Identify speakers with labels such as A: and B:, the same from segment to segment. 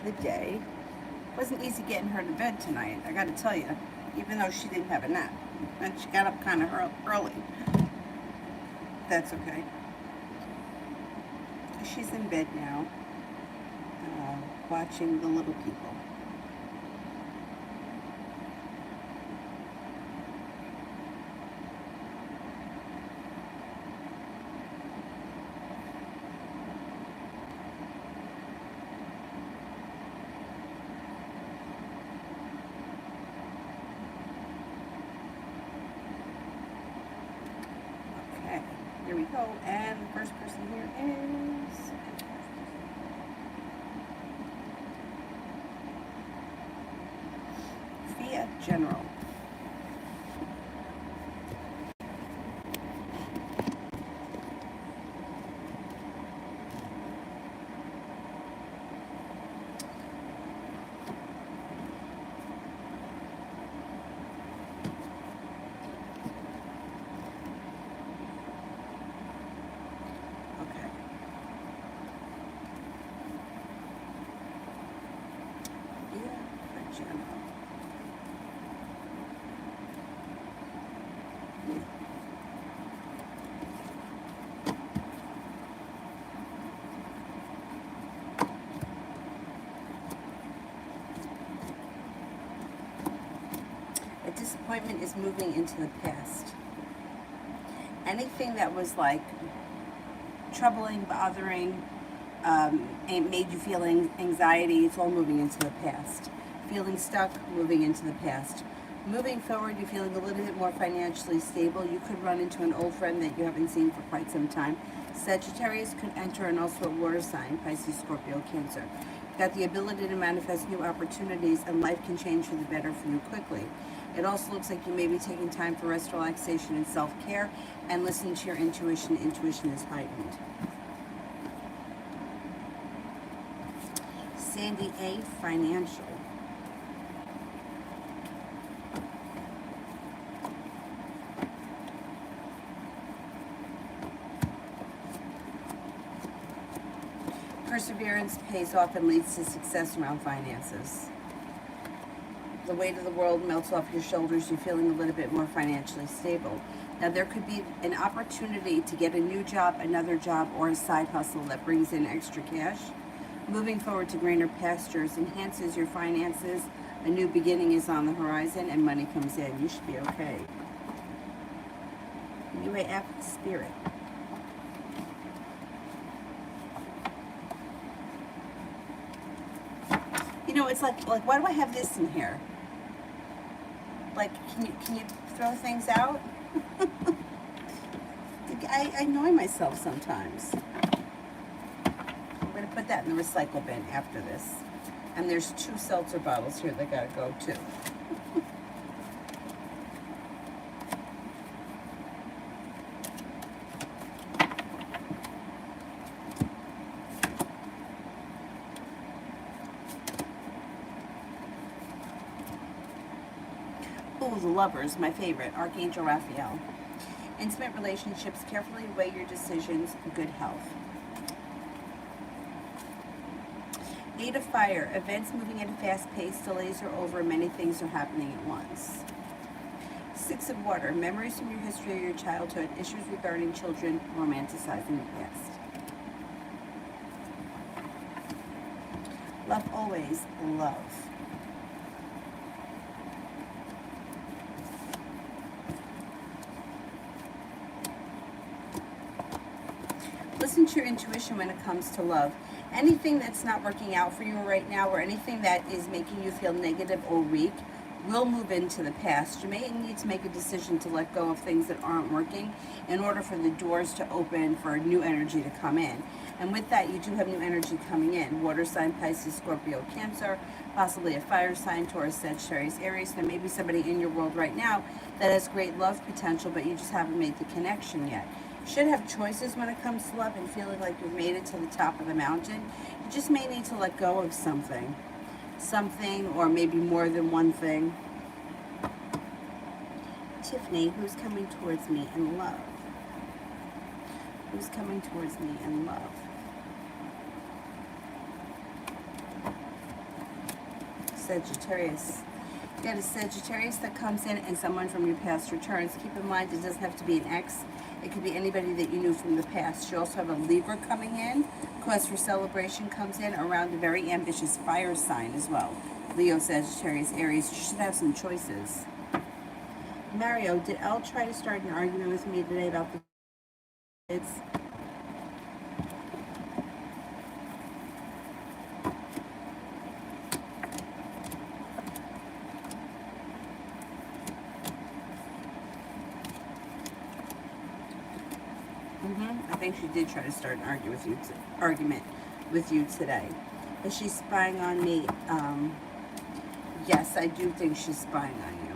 A: the day. It wasn't easy getting her to bed tonight, I gotta tell you, even though she didn't have a nap. And she got up kind of early. That's okay. She's in bed now, watching the little people. Here we go, and the first person here is Fiat General. Disappointment is moving into the past. Anything that was like troubling, bothering, and made you feel anxiety, it's all moving into the past. Feeling stuck, moving into the past. Moving forward, you're feeling a little bit more financially stable. You could run into an old friend that you haven't seen for quite some time. Sagittarius could enter, and also a water sign, Pisces, Scorpio, Cancer. You've got the ability to manifest new opportunities, and life can change for the better for you quickly. It also looks like you may be taking time for rest, relaxation, and self-care, and listening to your intuition. Intuition is heightened. Sandy A, financial. Perseverance pays off and leads to success around finances. The weight of the world melts off your shoulders. You're feeling a little bit more financially stable. Now, there could be an opportunity to get a new job, another job, or a side hustle that brings in extra cash. Moving forward to greener pastures enhances your finances. A new beginning is on the horizon, and money comes in. You should be okay. UAF Spirit. You know, it's like why do I have this in here? Like, can you throw things out? I annoy myself sometimes. I'm going to put that in the recycle bin after this. And there's 2 seltzer bottles here that got to go too. Oh, the Lovers, my favorite, Archangel Raphael. Intimate relationships, carefully weigh your decisions, good health. 8 of Fire, events moving at a fast pace, delays are over, many things are happening at once. 6 of Water, memories from your history or your childhood, issues regarding children, romanticizing the past. Love always, love. Listen to your intuition when it comes to love. Anything that's not working out for you right now, or anything that is making you feel negative or weak, will move into the past. You may need to make a decision to let go of things that aren't working in order for the doors to open for new energy to come in. And with that, you do have new energy coming in. Water sign, Pisces, Scorpio, Cancer, possibly a fire sign, Taurus, Sagittarius, Aries. There may be somebody in your world right now that has great love potential, but you just haven't made the connection yet. You should have choices when it comes to love and feeling like you've made it to the top of the mountain. You just may need to let go of something. Something, or maybe more than one thing. Tiffany, who's coming towards me in love? Who's coming towards me in love? Sagittarius. You got a Sagittarius that comes in and someone from your past returns. Keep in mind, it doesn't have to be an ex. It could be anybody that you knew from the past. You also have a Libra coming in. Cause for celebration comes in around a very ambitious fire sign as well. Leo, Sagittarius, Aries. You should have some choices. Mario, did Elle try to start an argument with me today about the kids? I think she did try to start an argument with you today. Is she spying on me? Yes, I do think she's spying on you.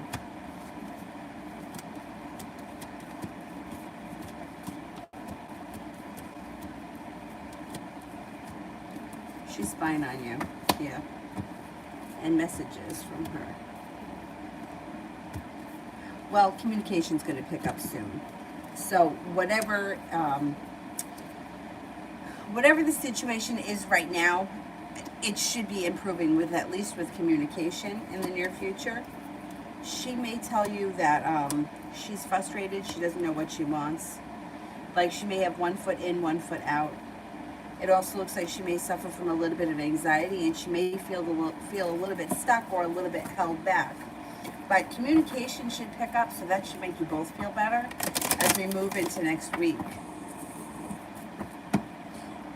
A: She's spying on you, yeah. And messages from her. Well, communication's going to pick up soon. So whatever the situation is right now, it should be improving with, at least with communication in the near future. She may tell you that she's frustrated. She doesn't know what she wants. Like she may have one foot in, one foot out. It also looks like she may suffer from a little bit of anxiety, and she may feel a little bit stuck or a little bit held back. But communication should pick up, so that should make you both feel better as we move into next week.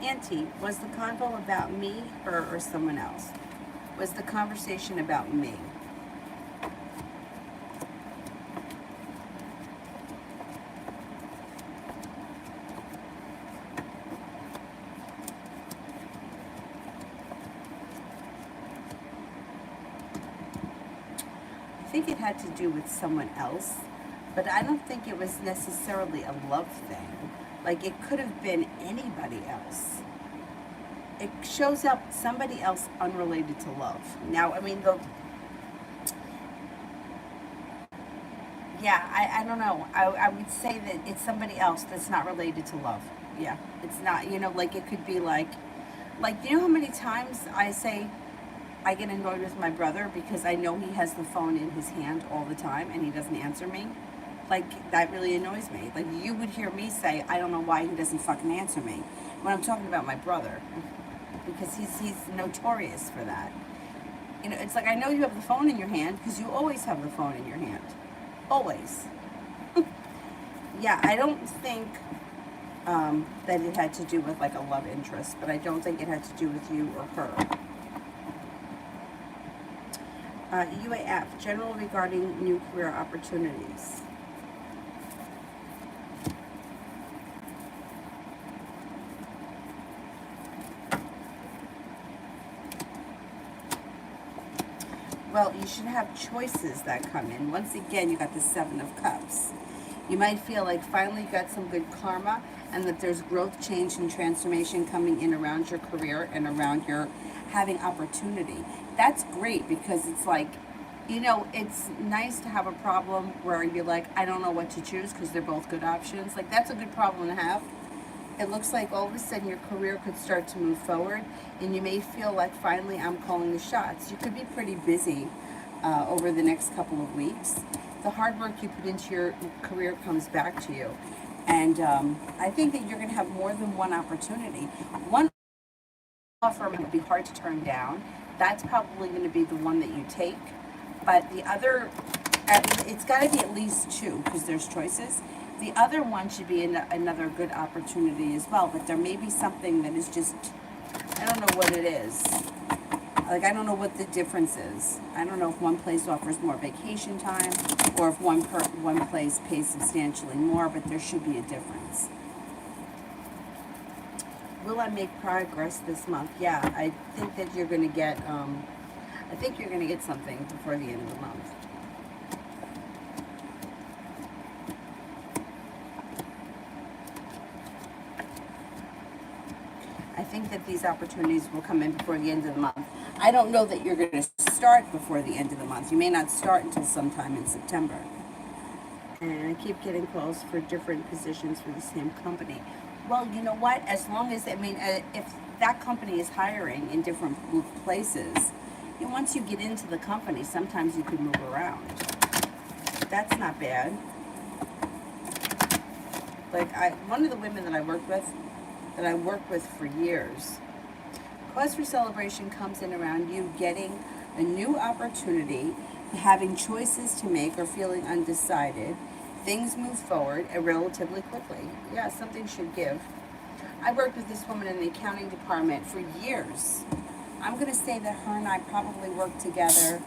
A: Auntie, was the convo about me, her, or someone else? Was the conversation about me? I think it had to do with someone else, but I don't think it was necessarily a love thing. Like, it could have been anybody else. It shows up somebody else unrelated to love. Now, I mean, I don't know. I would say that it's somebody else that's not related to love. Yeah, it's not, like it could be like, you know how many times I say I get annoyed with my brother because I know he has the phone in his hand all the time and he doesn't answer me? Like, that really annoys me. Like, you would hear me say, I don't know why he doesn't fucking answer me when I'm talking about my brother, because he's notorious for that. It's like, I know you have the phone in your hand because you always have the phone in your hand. Always. Yeah, I don't think that it had to do with, like, a love interest, but I don't think it had to do with you or her. UAF, general regarding new career opportunities. Well, you should have choices that come in. Once again, you got the Seven of Cups. You might feel like finally you got some good karma and that there's growth, change, and transformation coming in around your career and around your having opportunity. That's great because it's like, it's nice to have a problem where you're like, I don't know what to choose because they're both good options. Like, that's a good problem to have. It looks like all of a sudden your career could start to move forward and you may feel like finally I'm calling the shots. You could be pretty busy over the next couple of weeks. The hard work you put into your career comes back to you. And I think that you're going to have more than one opportunity. One offer might be hard to turn down. That's probably going to be the one that you take. But the other, it's got to be at least two because there's choices. The other one should be another good opportunity as well, but there may be something that is just, I don't know what it is. Like, I don't know what the difference is. I don't know if one place offers more vacation time or if one place pays substantially more, but there should be a difference. Will I make progress this month? Yeah, I think that you're going to get, something before the end of the month. I think that these opportunities will come in before the end of the month. I don't know that you're going to start before the end of the month. You may not start until sometime in September. And I keep getting calls for different positions for the same company. Well, you know what? As long as, if that company is hiring in different places, And once you get into the company, sometimes you could move around. That's not bad. Like, one of the women that I worked with for years, cause for celebration comes in around you getting a new opportunity, having choices to make, or feeling undecided. Things move forward relatively quickly. Yeah, something should give. I worked with this woman in the accounting department for years. I'm going to say that her and I probably worked together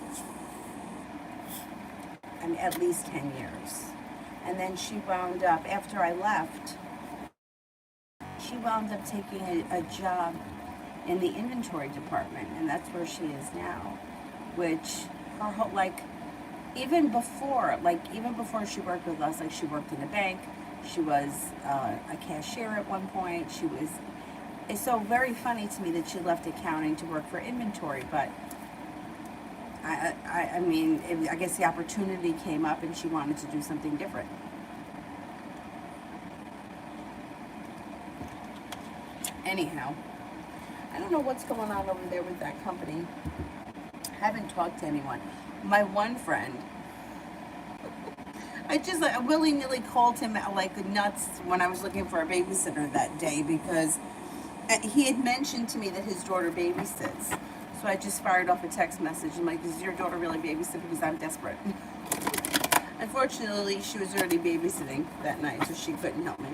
A: at least 10 years. And then she wound up, after I left, she wound up taking a job in the inventory department, and that's where she is now. Which, her whole, like, even before she worked with us, like, she worked in a bank, she was a cashier at one point, it's so very funny to me that she left accounting to work for inventory, but I mean, I guess the opportunity came up and she wanted to do something different. Anyhow, I don't know what's going on over there with that company. I haven't talked to anyone. My one friend, I willy-nilly called him like nuts when I was looking for a babysitter that day, because he had mentioned to me that his daughter babysits. So I just fired off a text message. I'm like, does your daughter really babysit? Because I'm desperate. Unfortunately, she was already babysitting that night, so she couldn't help me.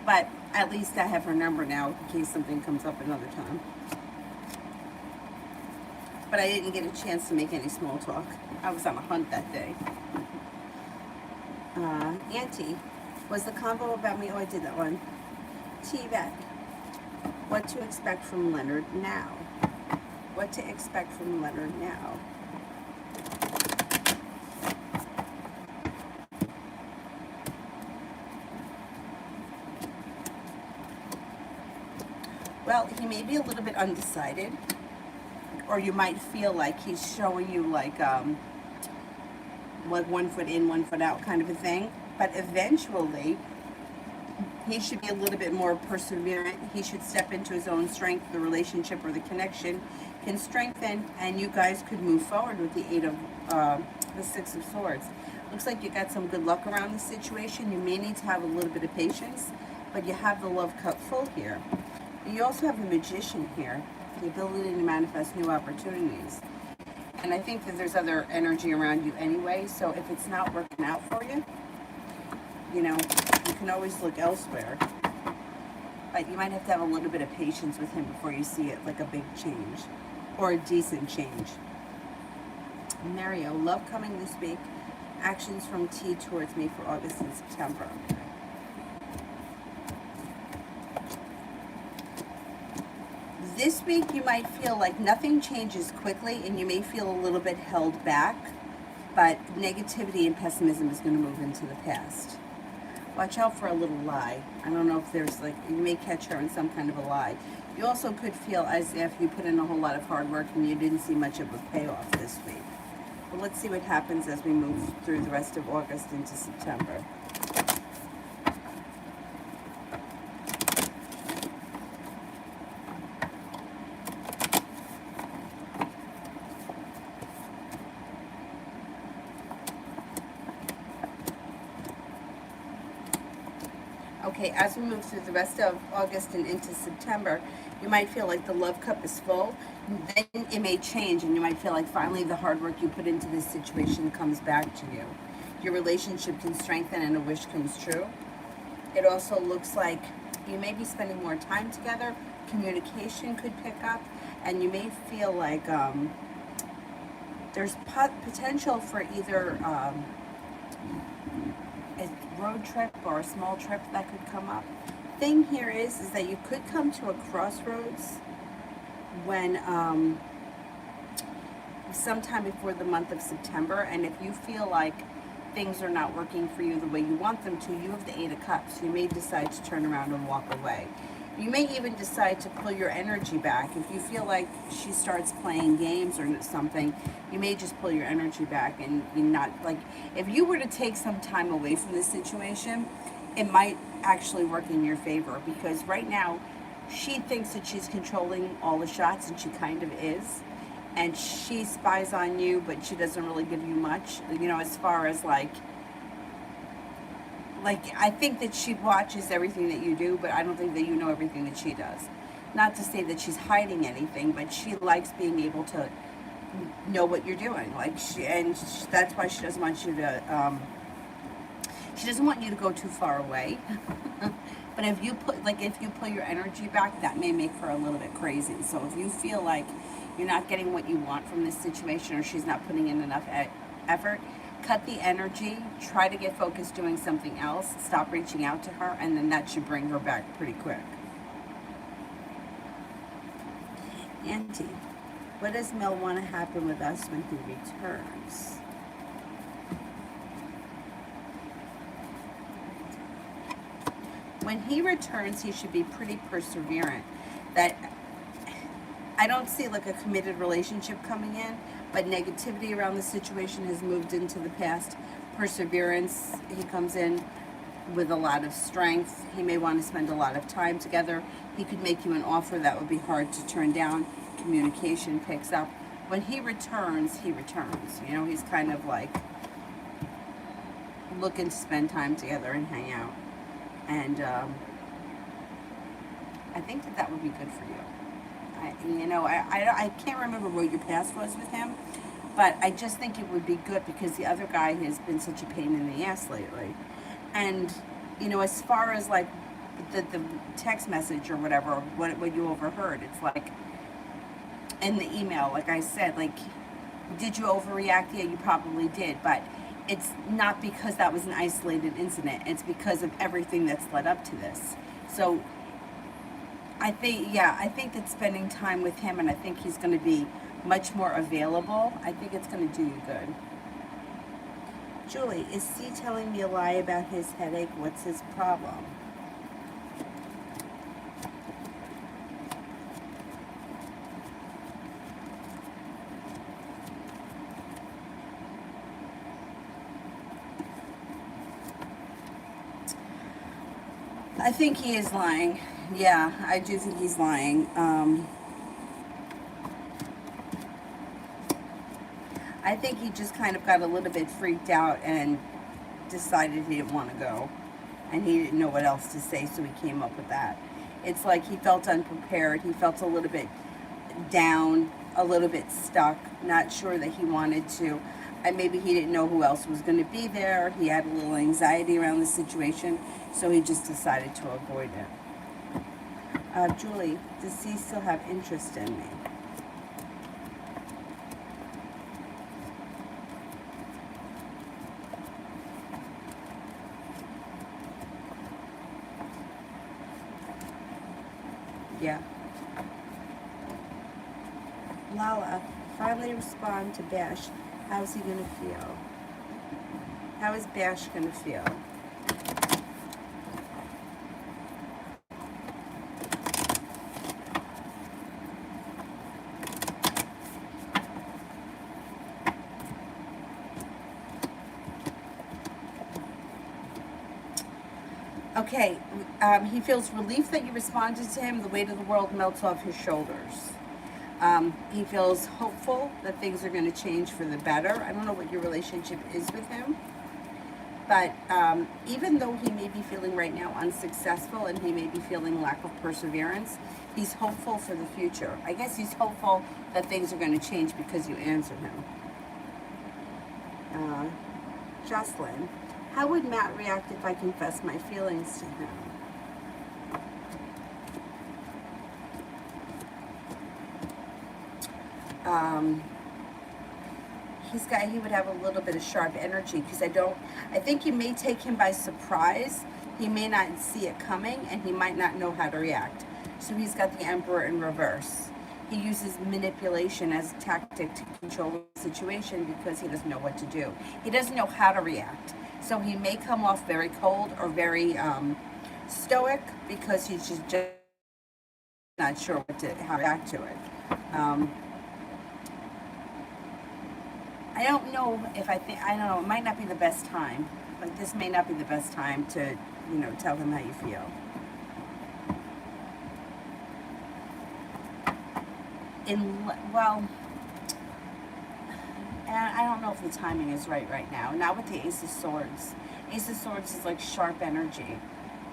A: But at least I have her number now in case something comes up another time. But I didn't get a chance to make any small talk. I was on a hunt that day. Auntie, was the convo about me? Oh, I did that one. T-Vet. What to expect from Leonard now? What to expect from Leonard now? Well, he may be a little bit undecided, or you might feel like he's showing you like 1 foot in, 1 foot out kind of a thing. But eventually, he should be a little bit more perseverant. He should step into his own strength. The relationship or the connection can strengthen, and you guys could move forward with the 6 of Swords. Looks like you got some good luck around the situation. You may need to have a little bit of patience, but you have the love cup full here. You also have the Magician here, the ability to manifest new opportunities. And I think that there's other energy around you anyway, so if it's not working out for you, you know, you can always look elsewhere. But you might have to have a little bit of patience with him before you see it like a big change, or a decent change. Mario, love coming this week. Actions from T towards me for August and September. This week you might feel like nothing changes quickly and you may feel a little bit held back, but negativity and pessimism is going to move into the past. Watch out for a little lie. I don't know if there's you may catch her in some kind of a lie. You also could feel as if you put in a whole lot of hard work and you didn't see much of a payoff this week. But let's see what happens as we move through the rest of August into September. Okay, as we move through the rest of August and into September, you might feel like the love cup is full. Then it may change and you might feel like finally the hard work you put into this situation comes back to you. Your relationship can strengthen and a wish comes true. It also looks like you may be spending more time together. Communication could pick up, and you may feel like there's potential for either a road trip or a small trip that could come up. Thing here is that you could come to a crossroads when sometime before the month of September, and if you feel like things are not working for you the way you want them to, you have the 8 of Cups. You may decide to turn around and walk away. You may even decide to pull your energy back. If you feel like she starts playing games or something, you may just pull your energy back and you not, like, if you were to take some time away from this situation, it might actually work in your favor, because right now she thinks that she's controlling all the shots, and she kind of is. and she spies on you, but she doesn't really give you much, you know, as far as like I think that she watches everything that you do, but I don't think that you know everything that she does. Not to say that she's hiding anything, but she likes being able to know what you're doing. Like that's why she doesn't want you to. She doesn't want you to go too far away. But if you pull your energy back, that may make her a little bit crazy. So if you feel like you're not getting what you want from this situation, or she's not putting in enough effort, cut the energy, try to get focused doing something else, stop reaching out to her, and then that should bring her back pretty quick. Auntie, what does Mel want to happen with us when he returns? When he returns, he should be pretty perseverant. That I don't see like a committed relationship coming in, but negativity around the situation has moved into the past. Perseverance, he comes in with a lot of strength. He may want to spend a lot of time together. He could make you an offer that would be hard to turn down. Communication picks up. When he returns, he returns. You know, he's kind of like looking to spend time together and hang out. And I think that would be good for you. I can't remember what your past was with him, but I just think it would be good because the other guy has been such a pain in the ass lately. And, you know, as far as like the text message or whatever, what you overheard, it's like in the email, like I said, like, did you overreact? Yeah, you probably did, but it's not because that was an isolated incident. It's because of everything that's led up to this. So I think that spending time with him, and I think he's going to be much more available. I think it's going to do you good. Julie, is C telling me a lie about his headache? What's his problem? I think he is lying. Yeah, I do think he's lying. I think he just kind of got a little bit freaked out and decided he didn't want to go. And he didn't know what else to say, so he came up with that. It's like he felt unprepared. He felt a little bit down, a little bit stuck, not sure that he wanted to. And maybe he didn't know who else was going to be there. He had a little anxiety around the situation, so he just decided to avoid it. Julie, does he still have interest in me? Yeah. Lala, finally respond to Bash. How's he going to feel? How is Bash going to feel? Okay, he feels relief that you responded to him. The weight of the world melts off his shoulders. He feels hopeful that things are going to change for the better. I don't know what your relationship is with him, but even though he may be feeling right now unsuccessful and he may be feeling lack of perseverance, he's hopeful for the future. I guess he's hopeful that things are going to change because you answered him. Jocelyn, how would Matt react if I confessed my feelings to him? He would have a little bit of sharp energy because I think you may take him by surprise. He may not see it coming and he might not know how to react. So he's got the Emperor in reverse. He uses manipulation as a tactic to control the situation because he doesn't know what to do. He doesn't know how to react. So he may come off very cold or very stoic because he's just not sure how to react to it. I don't know if I don't know, it might not be the best time. Like this may not be the best time to, tell him how you feel. know if the timing is right now. Not with the Ace of Swords. Ace of Swords is like sharp energy.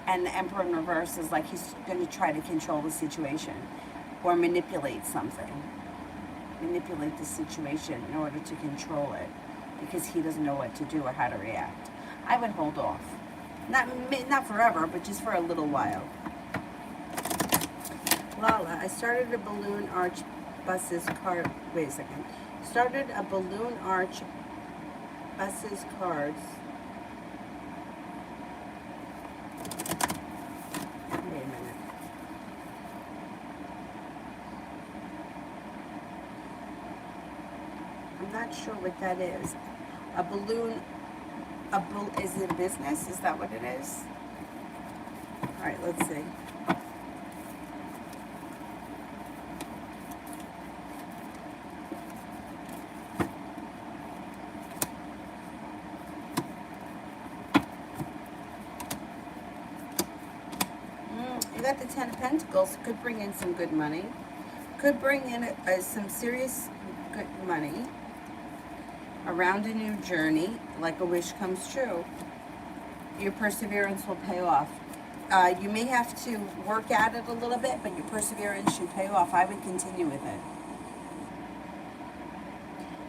A: And the Emperor in reverse is like he's going to try to control the situation or manipulate something. Manipulate the situation in order to control it because he doesn't know what to do or how to react. I would hold off. Not forever, but just for a little while. Lala, I started a balloon arch buses card. Wait a second. Started a balloon arch buses cards. Wait a minute. I'm not sure what that is. A balloon. Is it a business? Is that what it is? All right, let's see. You got the Ten of Pentacles. Could bring in some good money. Could bring in some serious good money. Around a new journey, like a wish comes true. Your perseverance will pay off. You may have to work at it a little bit, but your perseverance should pay off. I would continue with it.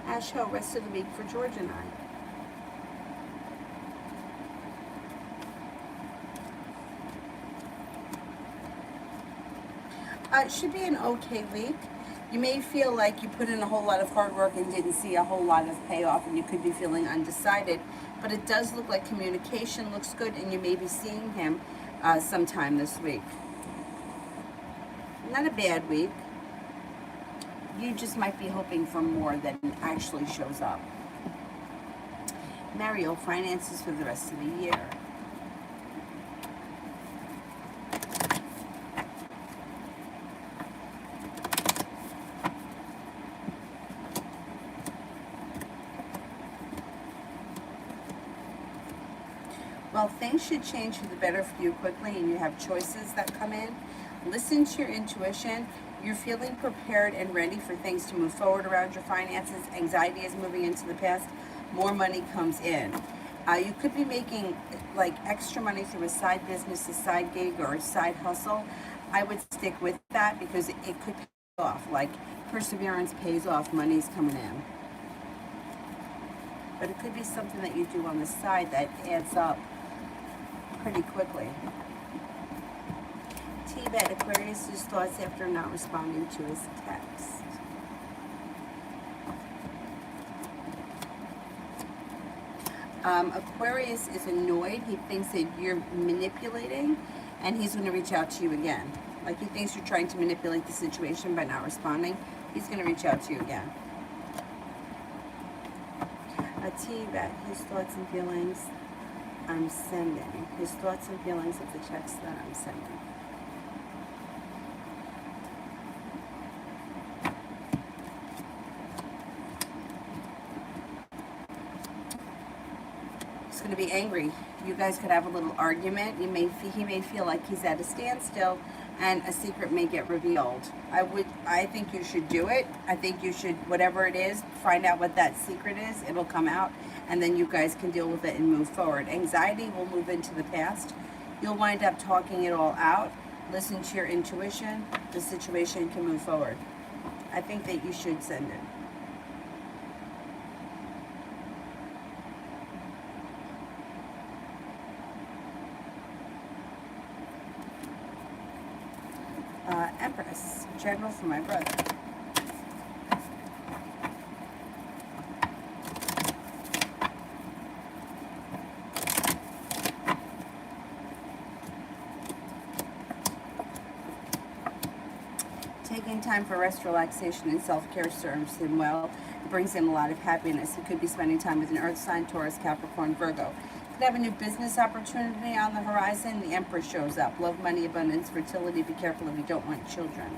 A: Ash Ho, rest of the week for George and I. It should be an okay week. You may feel like you put in a whole lot of hard work and didn't see a whole lot of payoff, and you could be feeling undecided. But it does look like communication looks good, and you may be seeing him sometime this week. Not a bad week. You just might be hoping for more than actually shows up. Mario, finances for the rest of the year. Well, things should change for the better for you quickly, and you have choices that come in. Listen to your intuition. You're feeling prepared and ready for things to move forward around your finances. Anxiety is moving into the past. More money comes in. You could be making like extra money through a side business, a side gig, or a side hustle. I would stick with that because it could pay off. Like perseverance pays off, money's coming in. But it could be something that you do on the side that adds up pretty quickly. T-Bet, Aquarius' thoughts after not responding to his text. Aquarius is annoyed. He thinks that you're manipulating, and he's going to reach out to you again. Like he thinks you're trying to manipulate the situation by not responding. He's going to reach out to you again. T-Bet, his thoughts and feelings I'm sending. His thoughts and feelings of the text that I'm sending. He's going to be angry. You guys could have a little argument. He may feel like he's at a standstill, and a secret may get revealed. I think you should do it. I think you should, whatever it is, find out what that secret is. It'll come out, and then you guys can deal with it and move forward. Anxiety will move into the past. You'll wind up talking it all out. Listen to your intuition. The situation can move forward. I think that you should send it. Empress, general for my brother. Taking time for rest, relaxation, and self-care serves him well. It brings in a lot of happiness. He could be spending time with an earth sign, Taurus, Capricorn, Virgo. Could have a new business opportunity on the horizon. The Emperor shows up. Love, money, abundance, fertility. Be careful if you don't want children.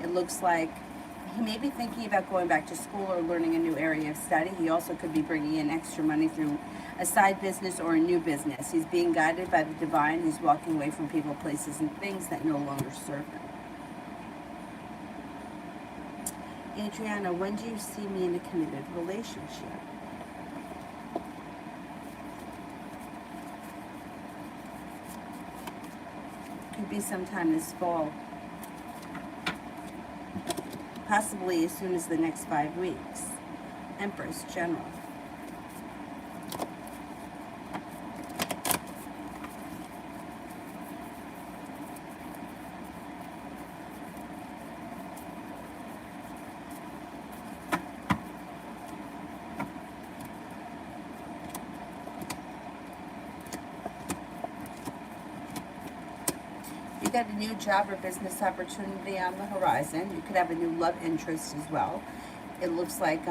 A: It looks like he may be thinking about going back to school or learning a new area of study. He also could be bringing in extra money through a side business or a new business. He's being guided by the divine. He's walking away from people, places, and things that no longer serve him. Adriana, when do you see me in a committed relationship? be sometime this fall. Possibly as soon as the next 5 weeks. Empress, General. You got a new job or business opportunity on the horizon. You could have a new love interest as well. It looks like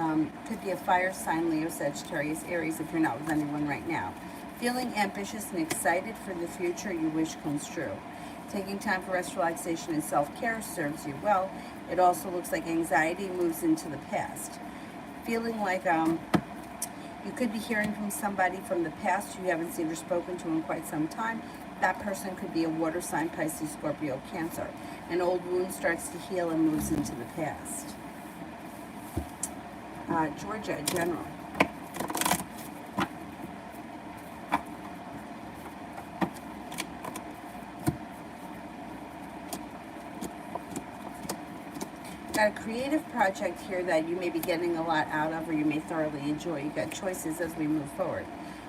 A: could be a fire sign, Leo, Sagittarius, Aries, if you're not with anyone right now. Feeling ambitious and excited for the future you wish comes true. Taking time for rest, relaxation, and self-care serves you well. It also looks like anxiety moves into the past. Feeling like you could be hearing from somebody from the past you haven't seen or spoken to in quite some time. That person could be a water sign, Pisces, Scorpio, Cancer. An old wound starts to heal and moves into the past. Georgia, General. Got a creative project here that you may be getting a lot out of or you may thoroughly enjoy. You got choices as we move forward.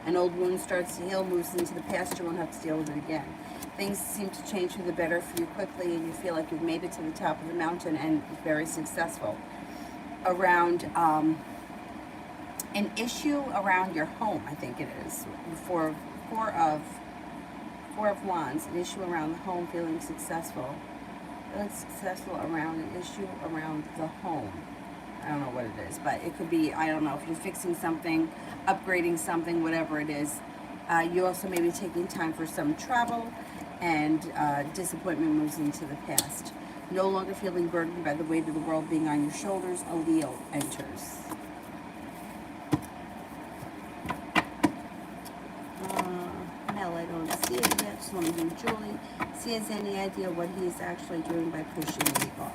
A: An old wound starts to heal, moves into the past. You won't have to deal with it again. Things seem to change for the better for you quickly, and you feel like you've made it to the top of the mountain and very successful. Around an issue around your home, I think it is. Four of Wands, an issue around the home, feeling successful. Feeling successful around an issue around the home. I don't know what it is, but it could be, I don't know, if you're fixing something, upgrading something, whatever it is. You also may be taking time for some travel, and disappointment moves into the past. No longer feeling burdened by the weight of the world being on your shoulders, a Leo enters. Mel, I don't see it yet, so let me do Julie. See, has any idea what he's actually doing by pushing me off?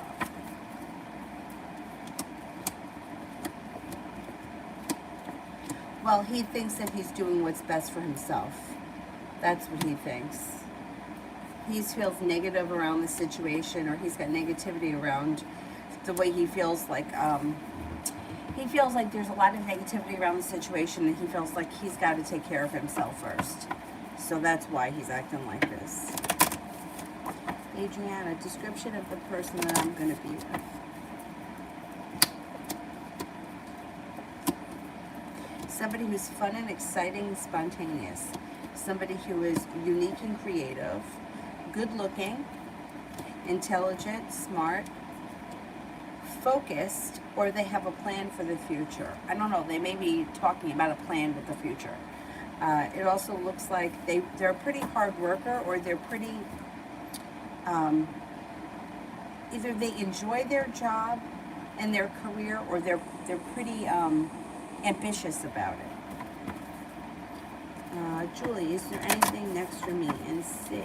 A: Well, he thinks that he's doing what's best for himself. That's what he thinks. He feels negative around the situation, or he's got negativity around the way he feels like there's a lot of negativity around the situation, and he feels like he's got to take care of himself first. So that's why he's acting like this. Adriana, description of the person that I'm going to be with. Somebody who's fun and exciting and spontaneous. Somebody who is unique and creative, good looking, intelligent, smart, focused, or they have a plan for the future. I don't know, they may be talking about a plan with the future. It also looks like they're a pretty hard worker, or they're pretty, either they enjoy their job and their career, or they're pretty ambitious about it. Julie, is there anything next for me? And C.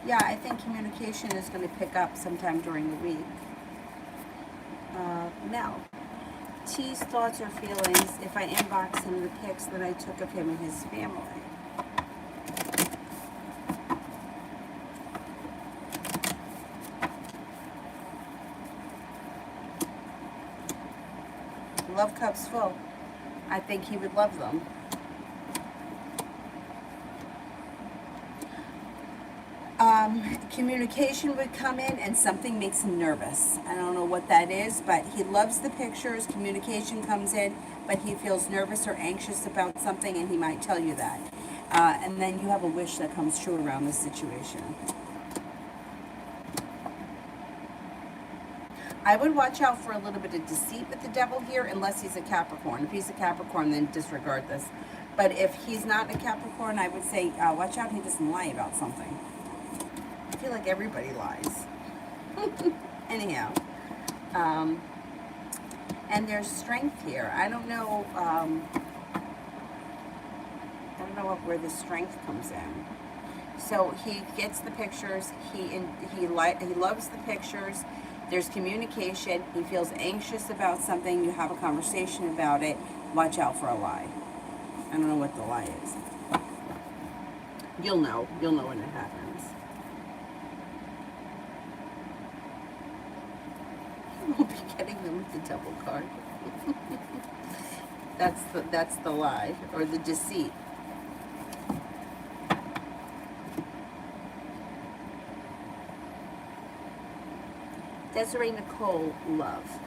A: Yeah, I think communication is going to pick up sometime during the week. Mel. T's thoughts or feelings if I inbox him the pics that I took of him and his family. Love cup's full. I think he would love them. Communication would come in and something makes him nervous. I don't know what that is, but he loves the pictures. Communication comes in, but he feels nervous or anxious about something, and he might tell you that. And then you have a wish that comes true around this situation. I would watch out for a little bit of deceit with the devil here, unless he's a Capricorn. If he's a Capricorn, then disregard this. But if he's not a Capricorn, I would say watch out he doesn't lie about something. I feel like everybody lies. Anyhow. And there's strength here. I don't know where the strength comes in. So he gets the pictures. He loves the pictures. There's communication. He feels anxious about something. You have a conversation about it. Watch out for a lie. I don't know what the lie is. You'll know. You'll know when it happens. You won't be getting them with the double card. That's the lie or the deceit. Desiree Nicole, love.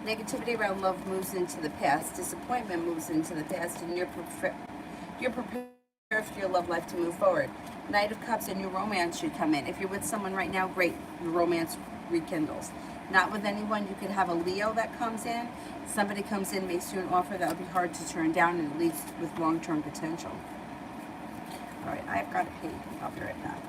A: Negativity around love moves into the past. Disappointment moves into the past, and you're prepared for your love life to move forward. Knight of Cups, a new romance should come in. If you're with someone right now, great, the romance rekindles. Not with anyone, you could have a Leo that comes in. Somebody comes in, makes you an offer that would be hard to turn down, and it leads with long-term potential. All right, I've got to pee. I'll be right back.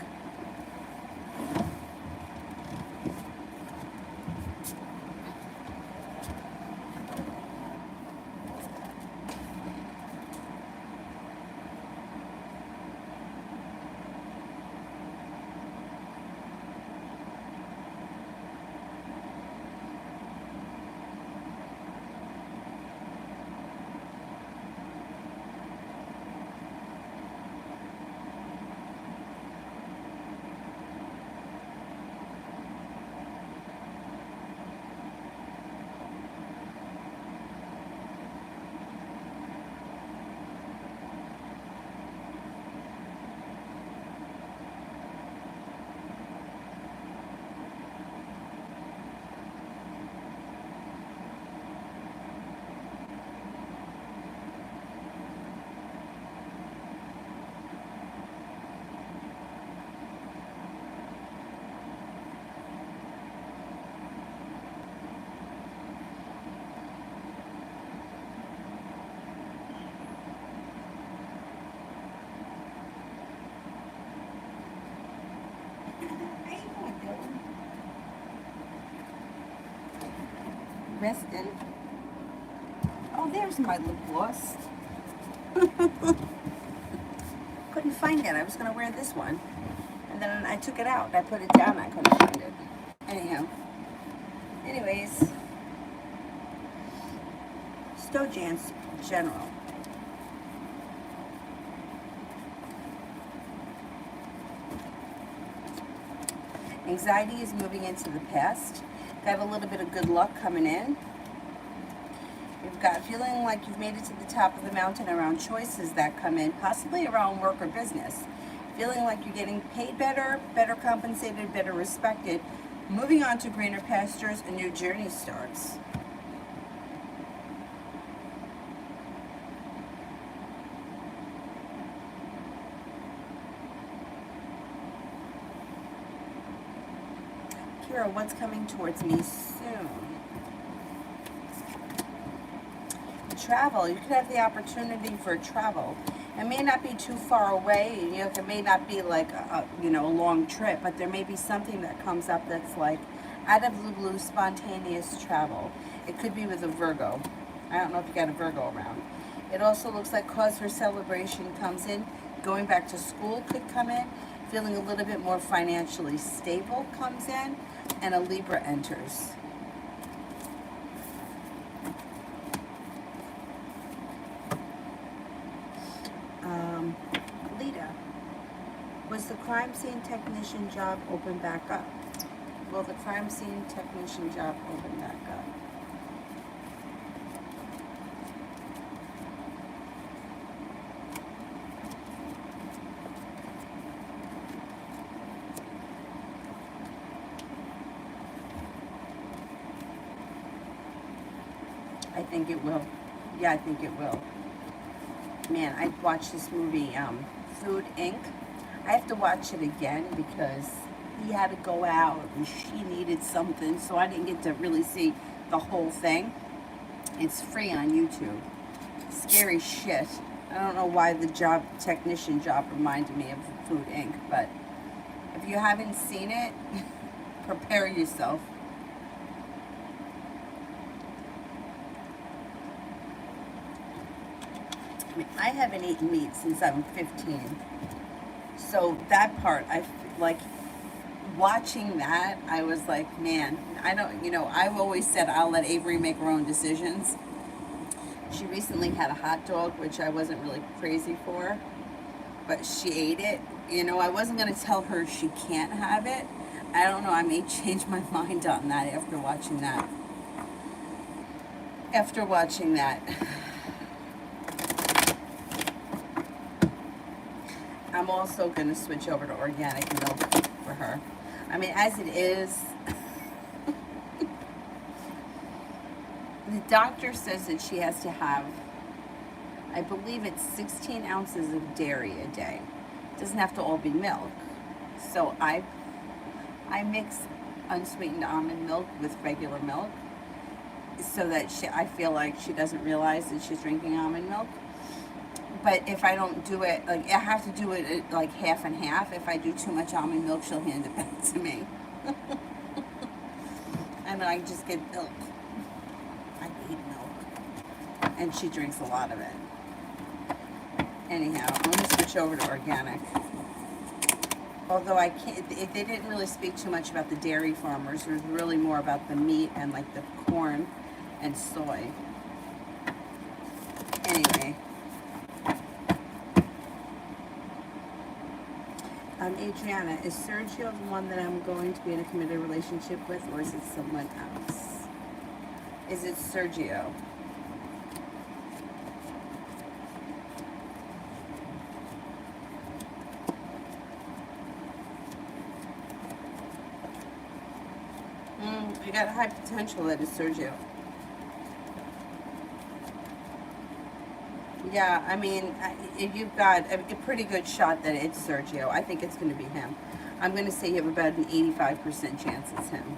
A: Resting. Oh, there's my lip gloss. Couldn't find it. I was going to wear this one. And then I took it out. I put it down. I couldn't find it. Anyhow. Anyways. Stojans General. Anxiety is moving into the past. Got a little bit of good luck coming in. You've got feeling like you've made it to the top of the mountain around choices that come in, possibly around work or business. Feeling like you're getting paid better, better compensated, better respected. Moving on to greener pastures, a new journey starts. What's coming towards me soon? Travel. You could have the opportunity for travel. It may not be too far away. You know, it may not be like a long trip, but there may be something that comes up that's like out of the blue, spontaneous travel. It could be with a Virgo. I don't know if you got a Virgo around. It also looks like cause for celebration comes in. Going back to school could come in. Feeling a little bit more financially stable comes in. And a Libra enters. Lita, was the crime scene technician job open back up? Will the crime scene technician job open back up? I think it will. Yeah, I think it will. Man, I watched this movie, Food Inc. I have to watch it again because he had to go out and she needed something, so I didn't get to really see the whole thing. It's free on YouTube. Scary shit. I don't know why the technician job reminded me of Food Inc., but if you haven't seen it, prepare yourself. I mean, I haven't eaten meat since I'm 15. So that part, I like watching that, I was like, man, I've always said I'll let Avery make her own decisions. She recently had a hot dog, which I wasn't really crazy for. but she ate it. You know, I wasn't going to tell her she can't have it. I don't know, I may change my mind on that after watching that. After watching that. I'm also going to switch over to organic milk for her. I mean, as it is, the doctor says that she has to have, I believe it's 16 ounces of dairy a day. It doesn't have to all be milk. So I mix unsweetened almond milk with regular milk so that I feel like she doesn't realize that she's drinking almond milk. But if I don't do it, like I have to do it like half and half. If I do too much almond milk, she'll hand it back to me. And I just get milk. I eat milk. And she drinks a lot of it. Anyhow, I'm going to switch over to organic. Although I can't, they didn't really speak too much about the dairy farmers. It was really more about the meat and like the corn and soy. Anyway. Adriana, is Sergio the one that I'm going to be in a committed relationship with, or is it someone else? Is it Sergio? You got high potential that it's Sergio. Yeah, I mean, you've got a pretty good shot that it's Sergio. I think it's going to be him. I'm going to say you have about an 85% chance it's him.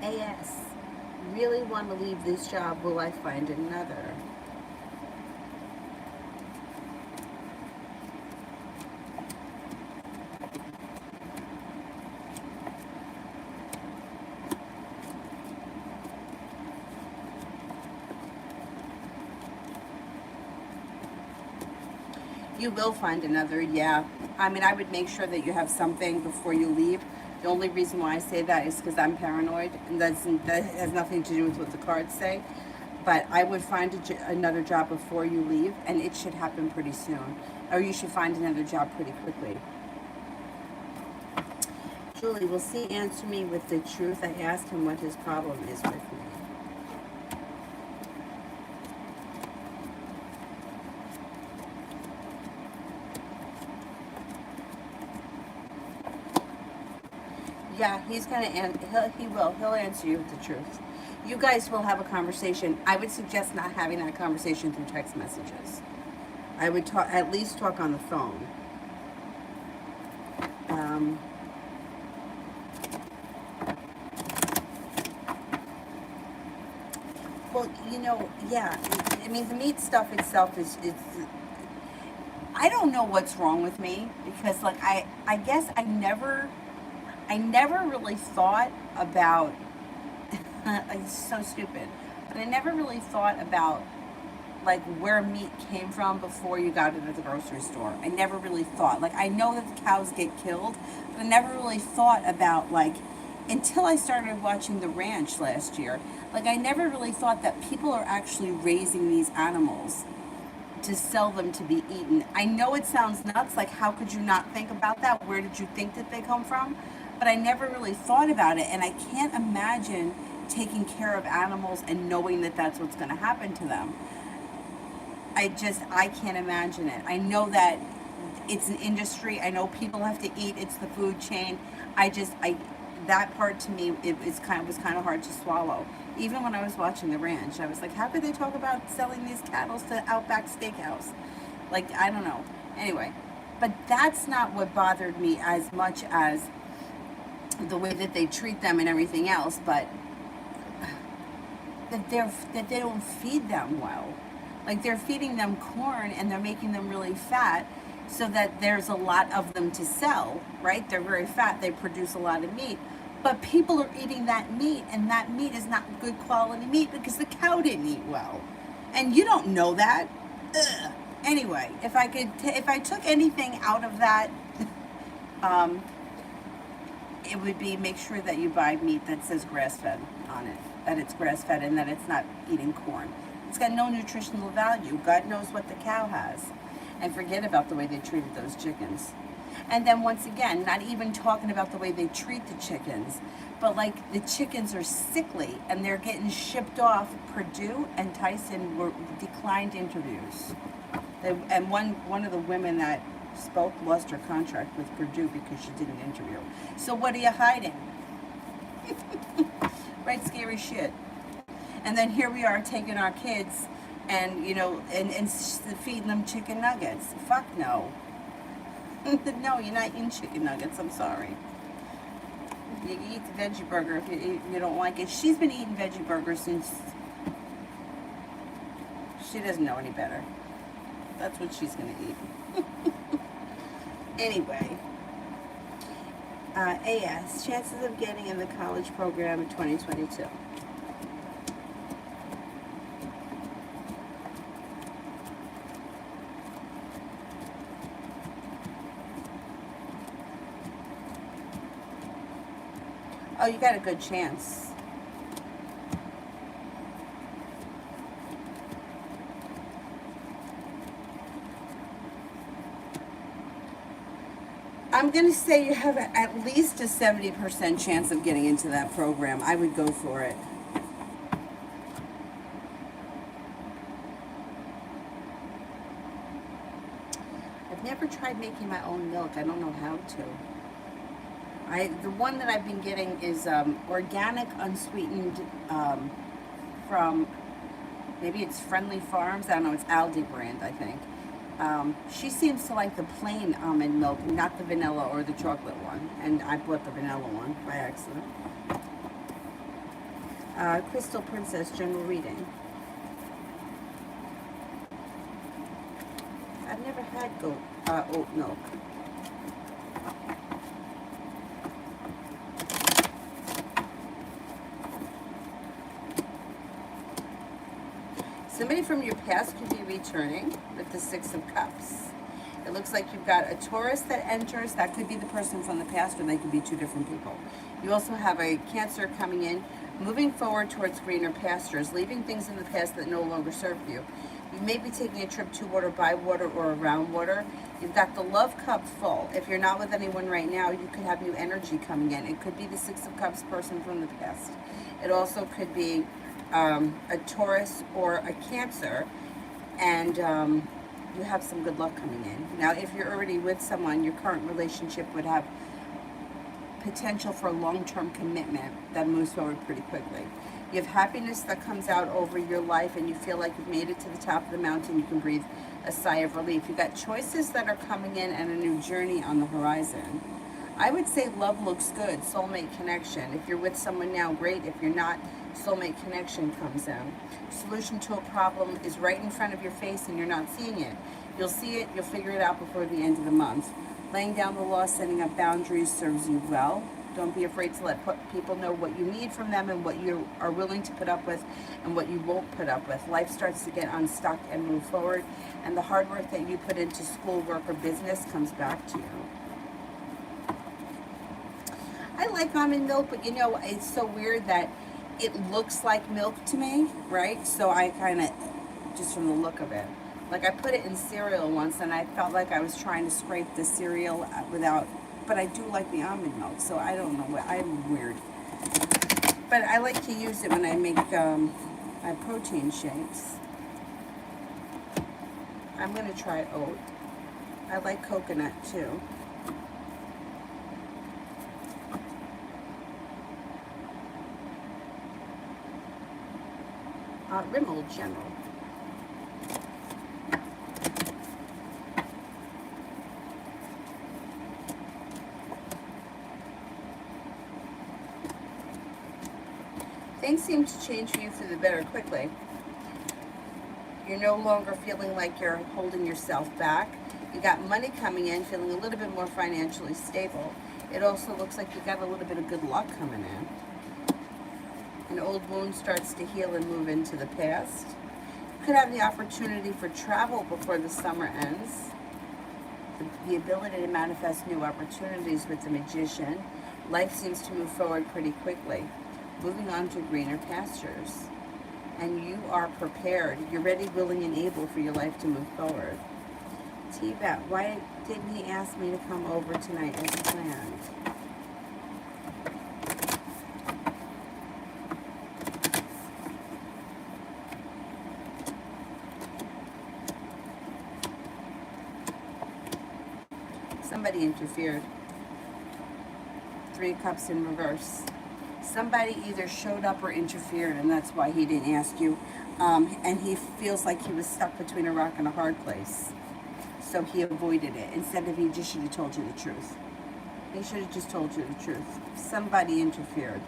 A: AS, really want to leave this job. Will I find another? You will find another, yeah. I mean, I would make sure that you have something before you leave. The only reason why I say that is because I'm paranoid, and that has nothing to do with what the cards say. But I would find another job before you leave, and it should happen pretty soon. Or you should find another job pretty quickly. Julie, will C answer me with the truth? I asked him what his problem is with me. Yeah, he's going to, he'll answer you with the truth. You guys will have a conversation. I would suggest not having that conversation through text messages. I would at least talk on the phone. Well, you know, yeah, I mean, the meat stuff itself is I don't know what's wrong with me, because like I guess I never really thought about it's so stupid, but I never really thought about like where meat came from before you got it at the grocery store. I never really thought, like, I know that the cows get killed, but I never really thought about, like, until I started watching The Ranch last year, like, I never really thought that people are actually raising these animals to sell them to be eaten. I know it sounds nuts, like, how could you not think about that? Where did you think that they come from? But I never really thought about it, and I can't imagine taking care of animals and knowing that that's what's going to happen to them. I can't imagine it. I know that it's an industry. I know people have to eat. It's the food chain. That part to me, was kind of hard to swallow. Even when I was watching The Ranch, I was like, how could they talk about selling these cattle to Outback Steakhouse? Like, I don't know. Anyway, but that's not what bothered me as much as the way that they treat them and everything else, but that they don't feed them well. Like, they're feeding them corn and they're making them really fat so that there's a lot of them to sell, right? They're very fat, they produce a lot of meat. But people are eating that meat, and that meat is not good quality meat because the cow didn't eat well. And you don't know that. Ugh. Anyway, if I took anything out of that, it would be make sure that you buy meat that says grass-fed on it, that it's grass-fed and that it's not eating corn. It's got no nutritional value. God knows what the cow has. And forget about the way they treated those chickens. And then once again, not even talking about the way they treat the chickens, but like the chickens are sickly and they're getting shipped off. Purdue and Tyson were declined interviews. And one of the women that spoke lost her contract with Purdue because she didn't interview. So what are you hiding? Right, scary shit. And then here we are taking our kids and, you know, and feeding them chicken nuggets. Fuck no. No, you're not eating chicken nuggets. I'm sorry. You eat the veggie burger if you don't like it. She's been eating veggie burgers since she doesn't know any better. That's what she's going to eat. Anyway, AS, chances of getting in the college program in 2022. Oh, you got a good chance. I'm going to say you have at least a 70% chance of getting into that program. I would go for it. I've never tried making my own milk. I don't know how to. The one that I've been getting is organic, unsweetened, from, maybe it's Friendly Farms. I don't know, it's Aldi brand, I think. She seems to like the plain almond milk, not the vanilla or the chocolate one. And I bought the vanilla one by accident. Crystal Princess, general reading. I've never had oat milk. Somebody from your past could be returning with the Six of Cups. It looks like you've got a Taurus that enters. That could be the person from the past, or they could be two different people. You also have a Cancer coming in, moving forward towards greener pastures, leaving things in the past that no longer serve you. You may be taking a trip to water, by water, or around water. You've got the Love Cup full. If you're not with anyone right now, you could have new energy coming in. It could be the Six of Cups person from the past. It also could be a Taurus or a Cancer, and you have some good luck coming in. Now, if you're already with someone, your current relationship would have potential for a long-term commitment that moves forward pretty quickly. You have happiness that comes out over your life, and you feel like you've made it to the top of the mountain. You can breathe a sigh of relief. You've got choices that are coming in and a new journey on the horizon. I would say love looks good, soulmate connection. If you're with someone now, great. If you're not, soulmate connection comes in. Solution to a problem is right in front of your face and you're not seeing it. You'll see it, you'll figure it out before the end of the month. Laying down the law, setting up boundaries serves you well. Don't be afraid to let people know what you need from them and what you are willing to put up with and what you won't put up with. Life starts to get unstuck and move forward, and the hard work that you put into school, work, or business comes back to you. I like almond milk, but you know, it's so weird that it looks like milk to me, right? So I kind of, just from the look of it, like I put it in cereal once and I felt like I was trying to scrape the cereal without, but I do like the almond milk, so I don't know, I'm weird. But I like to use it when I make my protein shakes. I'm going to try oat. I like coconut too. Rimmel General. Things seem to change for you for the better quickly. You're no longer feeling like you're holding yourself back. You got money coming in, feeling a little bit more financially stable. It also looks like you got a little bit of good luck coming in. An old wound starts to heal and move into the past. You could have the opportunity for travel before the summer ends. The ability to manifest new opportunities with the Magician. Life seems to move forward pretty quickly, moving on to greener pastures. And you are prepared. You're ready, willing, and able for your life to move forward. T-Bat, why didn't he ask me to come over tonight as planned? Somebody interfered. 3 of Cups in reverse. Somebody either showed up or interfered, and that's why he didn't ask you. And he feels like he was stuck between a rock and a hard place. So he avoided it. Instead of, he just should have told you the truth. He should have just told you the truth. Somebody interfered.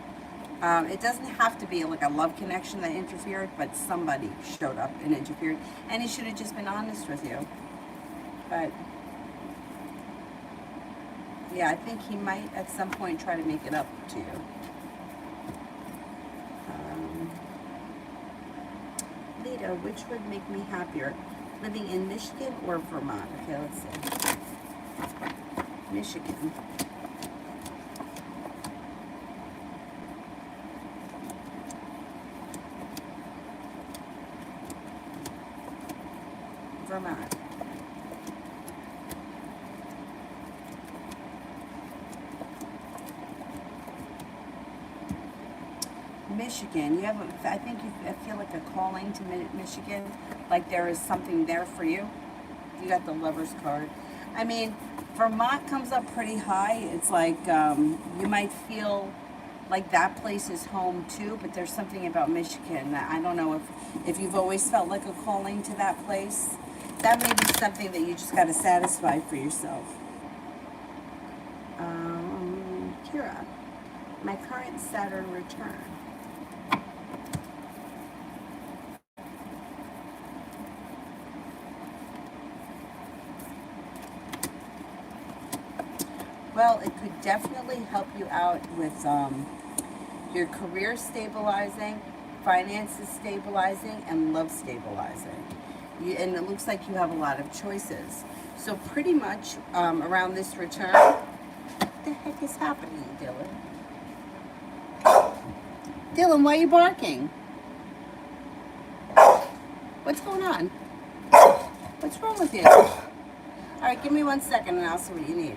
A: It doesn't have to be like a love connection that interfered, but somebody showed up and interfered. And he should have just been honest with you. But yeah, I think he might at some point try to make it up to you. Lita, which would make me happier? Living in Michigan or Vermont? Okay, let's see. Michigan. Vermont. Michigan, you have, I think I feel like a calling to Michigan, like there is something there for you. You got the Lover's card. I mean, Vermont comes up pretty high. It's like you might feel like that place is home too, but there's something about Michigan that I don't know if you've always felt like a calling to that place. That may be something that you just got to satisfy for yourself. Kira, my current Saturn return. Well, it could definitely help you out with your career stabilizing, finances stabilizing, and love stabilizing. And it looks like you have a lot of choices. So pretty much around this return, what the heck is happening, Dylan? Dylan, why are you barking? What's going on? What's wrong with you? All right, give me 1 second and I'll see what you need.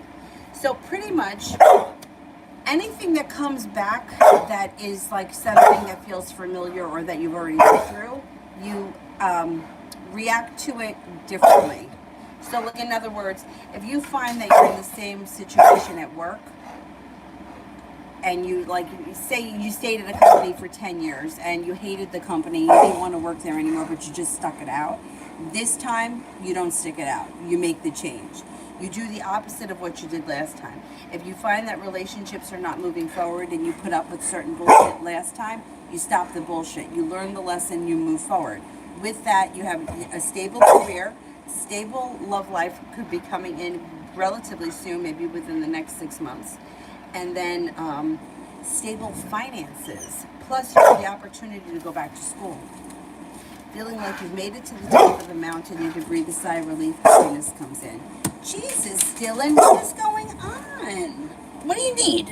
A: So pretty much anything that comes back that is like something that feels familiar or that you've already been through, you react to it differently. So like, in other words, if you find that you're in the same situation at work and you like, say you stayed at a company for 10 years and you hated the company, you didn't want to work there anymore, but you just stuck it out. This time, you don't stick it out. You make the change. You do the opposite of what you did last time. If you find that relationships are not moving forward and you put up with certain bullshit last time, you stop the bullshit. You learn the lesson, you move forward. With that, you have a stable career, stable love life could be coming in relatively soon, maybe within the next 6 months. And then stable finances. Plus, you have the opportunity to go back to school. Feeling like you've made it to the top of the mountain, you can breathe a sigh of relief as soon as comes in. Jesus, Dylan, what is going on? What do you need?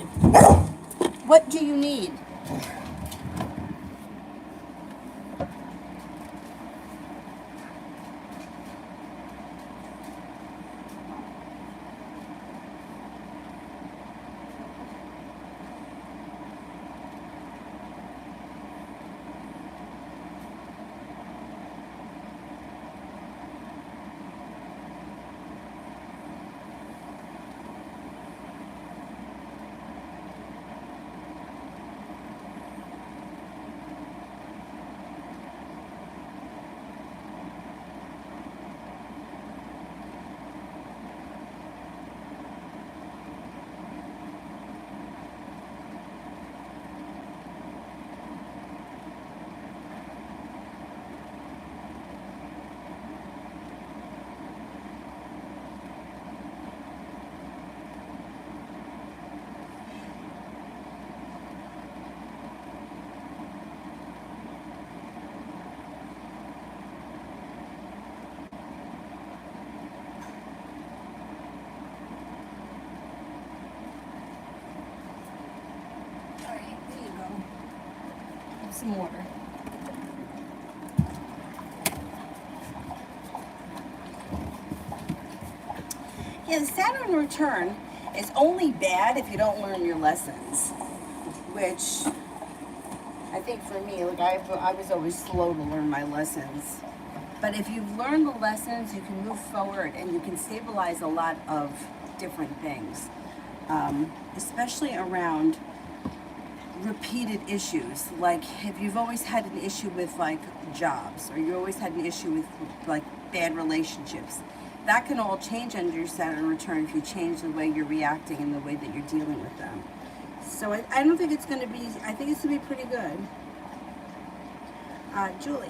A: What do you need? some water. Yeah, the Saturn return is only bad if you don't learn your lessons, which I think for me, like I was always slow to learn my lessons. But if you've learned the lessons, you can move forward and you can stabilize a lot of different things, especially around repeated issues. Like if you've always had an issue with like jobs, or you always had an issue with like bad relationships, that can all change under your Saturn return if you change the way you're reacting and the way that you're dealing with them. So I don't think it's going to be, I think it's going to be pretty good. Julie.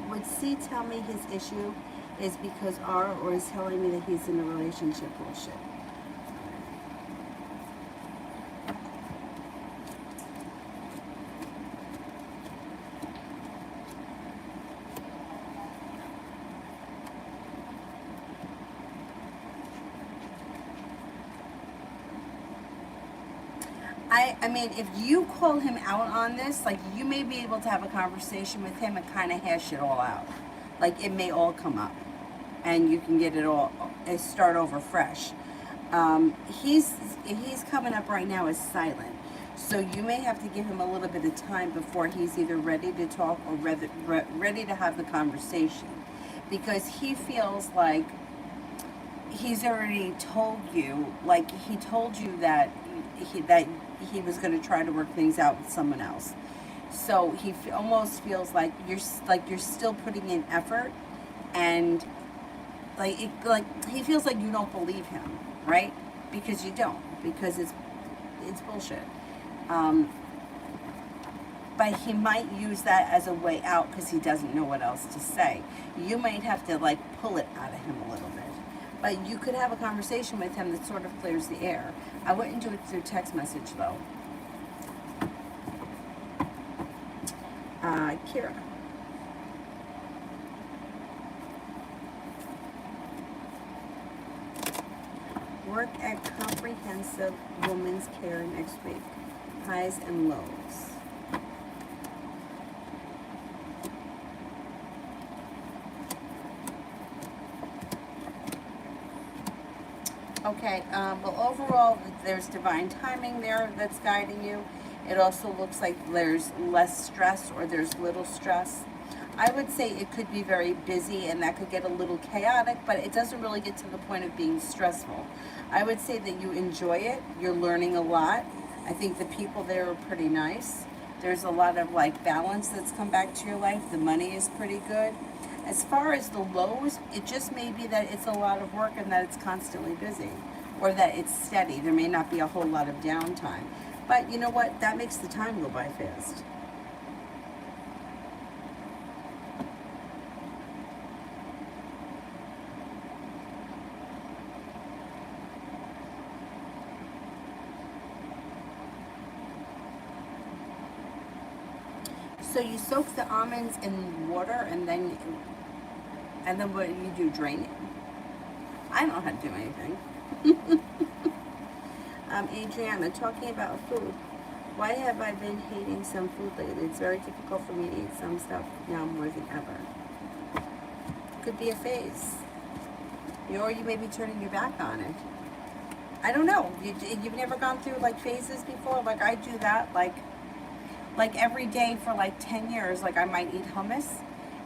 A: Would C tell me his issue is because R, or is telling me that he's in a relationship? Bullshit. I mean, if you call him out on this, like, you may be able to have a conversation with him and kind of hash it all out. Like, it may all come up, and you can get it all, start over fresh. He's coming up right now as silent, so you may have to give him a little bit of time before he's either ready to talk or ready to have the conversation, because he feels like he's already told you, like, he told you that he was going to try to work things out with someone else. So he almost feels like you're still putting in effort, and like he feels like you don't believe him, right? Because you don't, because it's bullshit. But he might use that as a way out because he doesn't know what else to say. You might have to like pull it out of him a little bit. But you could have a conversation with him that sort of clears the air. I wouldn't do it through text message, though. Kira. Work at Comprehensive Women's Care next week. Highs and lows. Okay, well, overall, there's divine timing there that's guiding you. It also looks like there's less stress, or there's little stress. I would say it could be very busy, and that could get a little chaotic, but it doesn't really get to the point of being stressful. I would say that you enjoy it. You're learning a lot. I think the people there are pretty nice. There's a lot of like balance that's come back to your life. The money is pretty good. As far as the lows, it just may be that it's a lot of work and that it's constantly busy, or that it's steady. There may not be a whole lot of downtime. But you know what? That makes the time go by fast. So you soak the almonds in water, and then what do you do? Drain it? I don't know how to do anything. Adriana, talking about food. Why have I been hating some food lately? It's very difficult for me to eat some stuff now more than ever. Could be a phase. Or you may be turning your back on it. I don't know. You've never gone through like phases before? Like I do that, like every day for like 10 years, like I might eat hummus,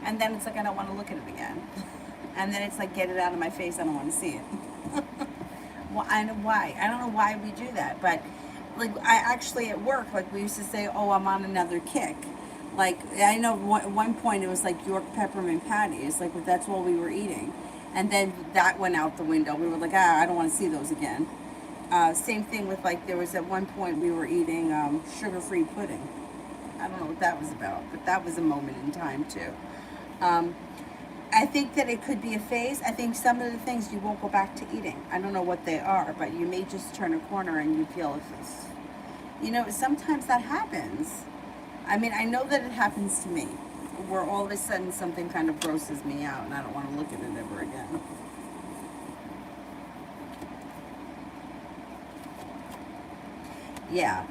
A: and then it's like I don't want to look at it again. And then it's like, get it out of my face, I don't want to see it. Well, I know why. I don't know why we do that, but like I actually at work, like we used to say, oh, I'm on another kick. Like I know at one point it was like York peppermint patties, like that's all we were eating. And then that went out the window. We were like, I don't want to see those again. Same thing with like, there was at one point we were eating sugar-free pudding. I don't know what that was about, but that was a moment in time too. I think that it could be a phase. I think some of the things you won't go back to eating. I don't know what they are, but you may just turn a corner and you feel this. You know, sometimes that happens. I mean, I know that it happens to me. where all of a sudden something kind of grosses me out and I don't want to look at it ever again. Yeah.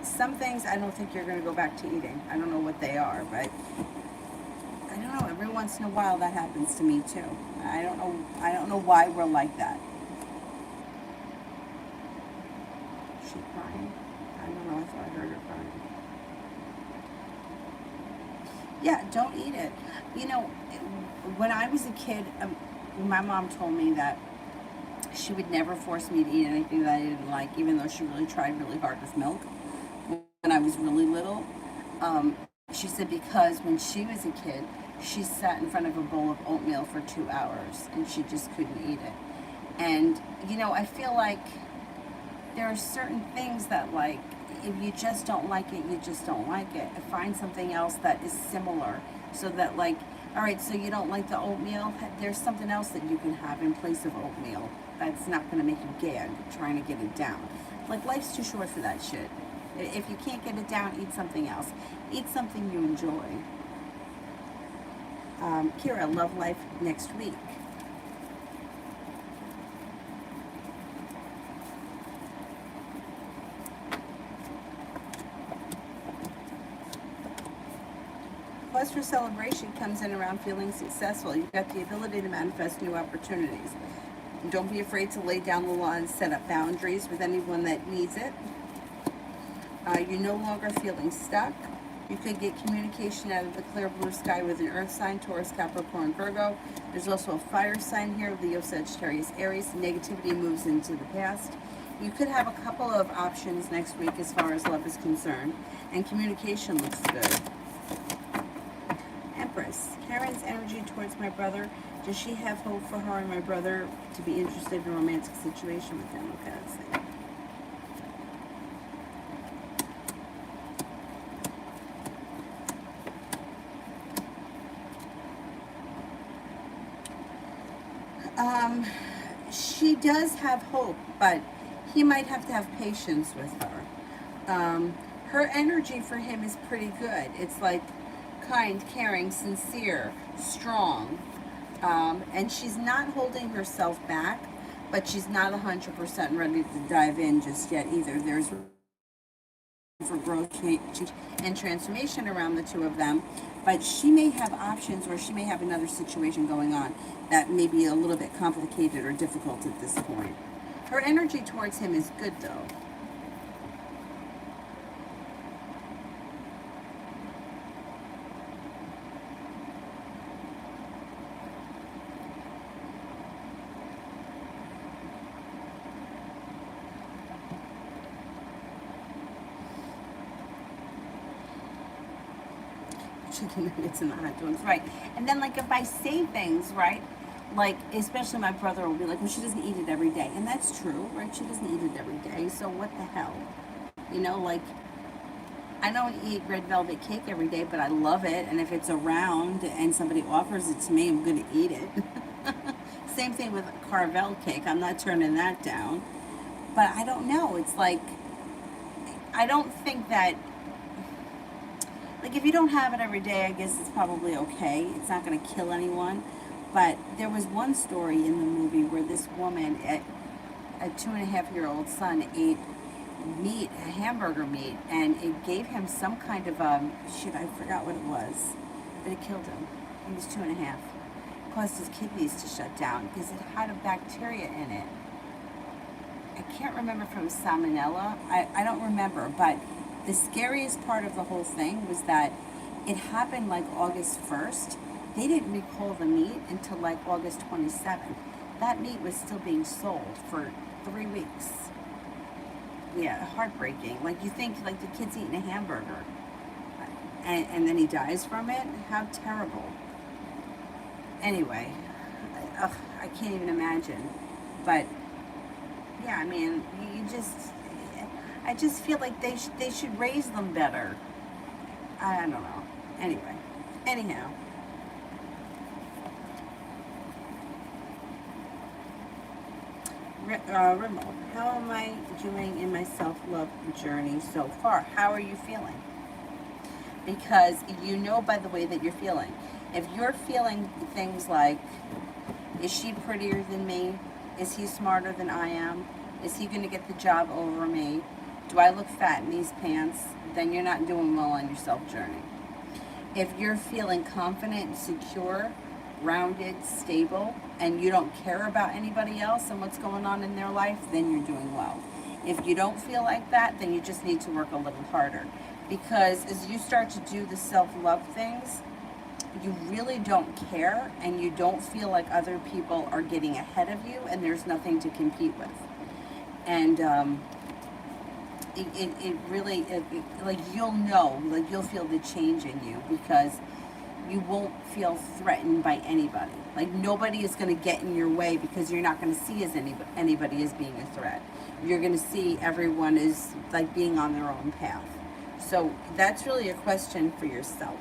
A: Some things I don't think you're going to go back to eating. I don't know what they are, but I don't know. Every once in a while that happens to me too. I don't know. I don't know why we're like that. Is she crying? I don't know. I thought I heard her crying. Yeah, don't eat it. You know, when I was a kid, my mom told me that she would never force me to eat anything that I didn't like, even though she really tried really hard with milk when I was really little. She said because when she was a kid, she sat in front of a bowl of oatmeal for 2 hours and she just couldn't eat it. And, you know, I feel like there are certain things that, like, if you just don't like it, you just don't like it. Find something else that is similar so that, like, all right, so you don't like the oatmeal? There's something else that you can have in place of oatmeal that's not going to make you gag trying to get it down. Like, life's too short for that shit. If you can't get it down, eat something else. Eat something you enjoy. Kira, love life next week. Plus for celebration comes in around feeling successful. You've got the ability to manifest new opportunities. Don't be afraid to lay down the law and set up boundaries with anyone that needs it. You're no longer feeling stuck. You could get communication out of the clear blue sky with an earth sign, Taurus, Capricorn, Virgo. There's also a fire sign here, Leo, Sagittarius, Aries. Negativity moves into the past. You could have a couple of options next week as far as love is concerned. And communication looks good. Empress, Karen's energy towards my brother. Does she have hope for her and my brother to be interested in a romantic situation with him? Okay, let's see. She does have hope, but he might have to have patience with her. Her energy for him is pretty good. It's like kind, caring, sincere, strong. And she's not holding herself back, but she's not 100% ready to dive in just yet either. There's for growth and transformation around the two of them, but she may have options or she may have another situation going on that may be a little bit complicated or difficult at this point. Her energy towards him is good though. Chicken nuggets and the hot dogs, right? And then, like, if I say things, right, like, especially my brother will be like, well, she doesn't eat it every day. And that's true, right? She doesn't eat it every day. So what the hell? You know, like, I don't eat red velvet cake every day, but I love it. And if it's around and somebody offers it to me, I'm going to eat it. Same thing with Carvel cake. I'm not turning that down. But I don't know. It's like, I don't think that, like, if you don't have it every day, I guess it's probably okay. It's not going to kill anyone. But there was one story in the movie where this woman, a 2.5-year-old son, ate meat, a hamburger meat, and it gave him some kind of, shit, I forgot what it was, but it killed him. He was 2.5. It caused his kidneys to shut down because it had a bacteria in it. I can't remember if it was salmonella. I don't remember, but the scariest part of the whole thing was that it happened like August 1st. They didn't recall the meat until like August 27th. That meat was still being sold for 3 weeks. Yeah, heartbreaking. Like, you think, like, the kid's eating a hamburger and then he dies from it? How terrible. Anyway, I can't even imagine. But, yeah, I mean, I just feel like they should raise them better. I don't know. Anyway, anyhow. Remote, how am I doing in my self-love journey so far? How are you feeling? because you know by the way that you're feeling. If you're feeling things like, is she prettier than me? Is he smarter than I am? Is he going to get the job over me? Do I look fat in these pants? Then you're not doing well on your self journey. If you're feeling confident and secure, grounded, stable, and you don't care about anybody else and what's going on in their life, then you're doing well. If you don't feel like that, then you just need to work a little harder. Because as you start to do the self-love things, you really don't care and you don't feel like other people are getting ahead of you and there's nothing to compete with. And it really, like you'll know, like you'll feel the change in you because you won't feel threatened by anybody. Like nobody is going to get in your way because you're not going to see as anybody as being a threat. You're going to see everyone as like being on their own path. So that's really a question for yourself.